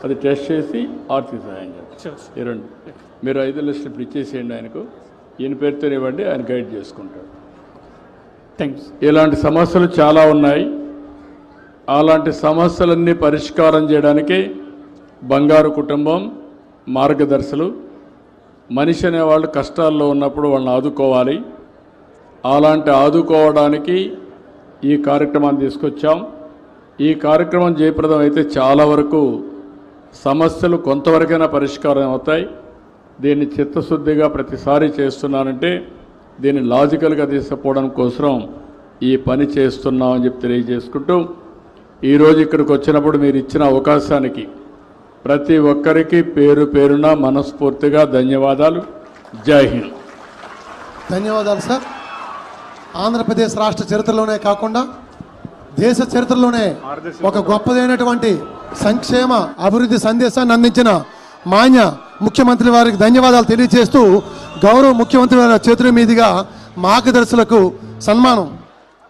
అది టెస్ట్ చేసి ఆర్థిక సహాయం చేయండి. ఇరండి, మీరు 5 లక్షలు ఇప్పుడు ఇచ్చేసేయండి ఆయనకు. ఈయన పేరుతో ఇవ్వండి, ఆయన గైడ్ చేసుకుంటాడు. థ్యాంక్స్. ఇలాంటి సమస్యలు చాలా ఉన్నాయి. అలాంటి సమస్యలన్నీ పరిష్కారం చేయడానికి బంగారు కుటుంబం మార్గదర్శులు. మనిషి అనేవాళ్ళు కష్టాల్లో ఉన్నప్పుడు వాళ్ళని ఆదుకోవాలి. అలాంటి ఆదుకోవడానికి ఈ కార్యక్రమాన్ని తీసుకొచ్చాం. ఈ కార్యక్రమం జయప్రదం అయితే చాలా వరకు సమస్యలు కొంతవరకైనా పరిష్కారం అవుతాయి. దీన్ని చిత్తశుద్ధిగా ప్రతిసారి చేస్తున్నానంటే దీన్ని లాజికల్గా తీసుకుపోవడం కోసం ఈ పని చేస్తున్నామని చెప్పి తెలియజేసుకుంటూ ఈరోజు ఇక్కడికి వచ్చినప్పుడు మీరు ఇచ్చిన అవకాశానికి ప్రతి ఒక్కరికి పేరు పేరున మనస్ఫూర్తిగా ధన్యవాదాలు. జై హింద్. ధన్యవాదాలు సార్. ఆంధ్రప్రదేశ్ రాష్ట్ర చరిత్రలోనే కాకుండా దేశ చరిత్రలోనే ఒక గొప్పదైనటువంటి సంక్షేమ అభివృద్ధి సందేశాన్ని అందించిన మాన్య ముఖ్యమంత్రి వారికి ధన్యవాదాలు తెలియజేస్తూ గౌరవ ముఖ్యమంత్రి వారి చేతుల మీదుగా మార్గదర్శులకు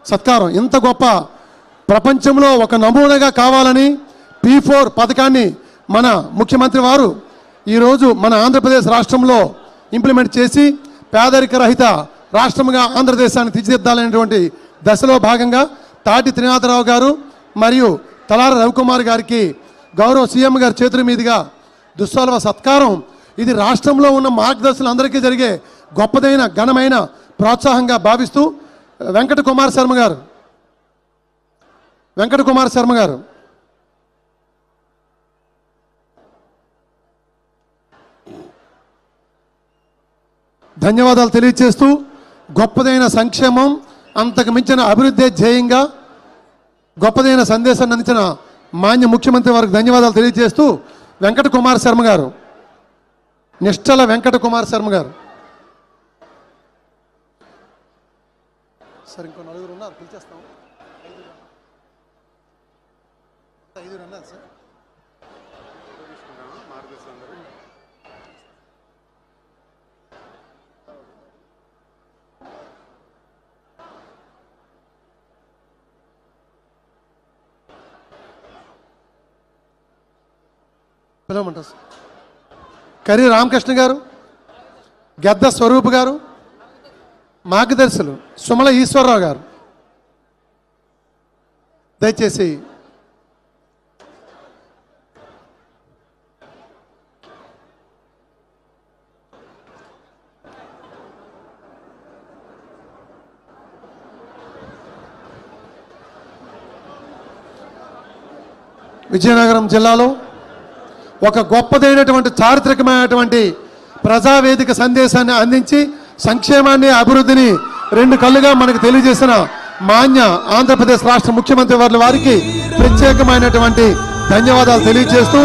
సత్కారం ఇంత గొప్ప ప్రపంచంలో ఒక నమూనాగా కావాలని P4 పథకాన్ని మన ముఖ్యమంత్రి వారు ఈరోజు మన ఆంధ్రప్రదేశ్ రాష్ట్రంలో ఇంప్లిమెంట్ చేసి పేదరిక రహిత రాష్ట్రంగా ఆంధ్రదేశాన్ని తీర్చిదిద్దాలనేటువంటి దశలో భాగంగా తాటి త్రినాథరావు గారు మరియు తలార రవికుమార్ గారికి గౌరవ సీఎం గారి చేతుల మీదుగా దుస్సాల్వ సత్కారం. ఇది రాష్ట్రంలో ఉన్న మార్గదర్శులందరికీ జరిగే గొప్పదైన ఘనమైన ప్రోత్సాహంగా భావిస్తూ వెంకట కుమార్ శర్మ గారు ధన్యవాదాలు తెలియజేస్తూ గొప్పదైన సంక్షేమం అంతకు మించిన అభివృద్ధి ధ్యేయంగా గొప్పదైన సందేశాన్ని అందించిన మాన్య ముఖ్యమంత్రి వారికి ధన్యవాదాలు తెలియజేస్తూ వెంకట కుమార్ శర్మ గారు, నిష్టల వెంకట కుమార్ శర్మ గారు. సార్ ఇంకో 4 ఉన్నారు, పిలిచేస్తాం. 5 ఉన్నారు సార్. పిలవమంటారు సార్. కరి రామకృష్ణ గారు, గద్ద స్వరూప్ గారు, మార్గదర్శులు సుమల ఈశ్వరరావు గారు దయచేసి విజయనగరం జిల్లాలో ఒక గొప్పదైనటువంటి చారిత్రకమైనటువంటి ప్రజావేదిక సందేశాన్ని అందించి సంక్షేమాన్ని అభివృద్ధిని రెండు కళ్ళుగా మనకు తెలియజేసిన మాన్య ఆంధ్రప్రదేశ్ రాష్ట్ర ముఖ్యమంత్రి వారికి ప్రత్యేకమైనటువంటి ధన్యవాదాలు తెలియజేస్తూ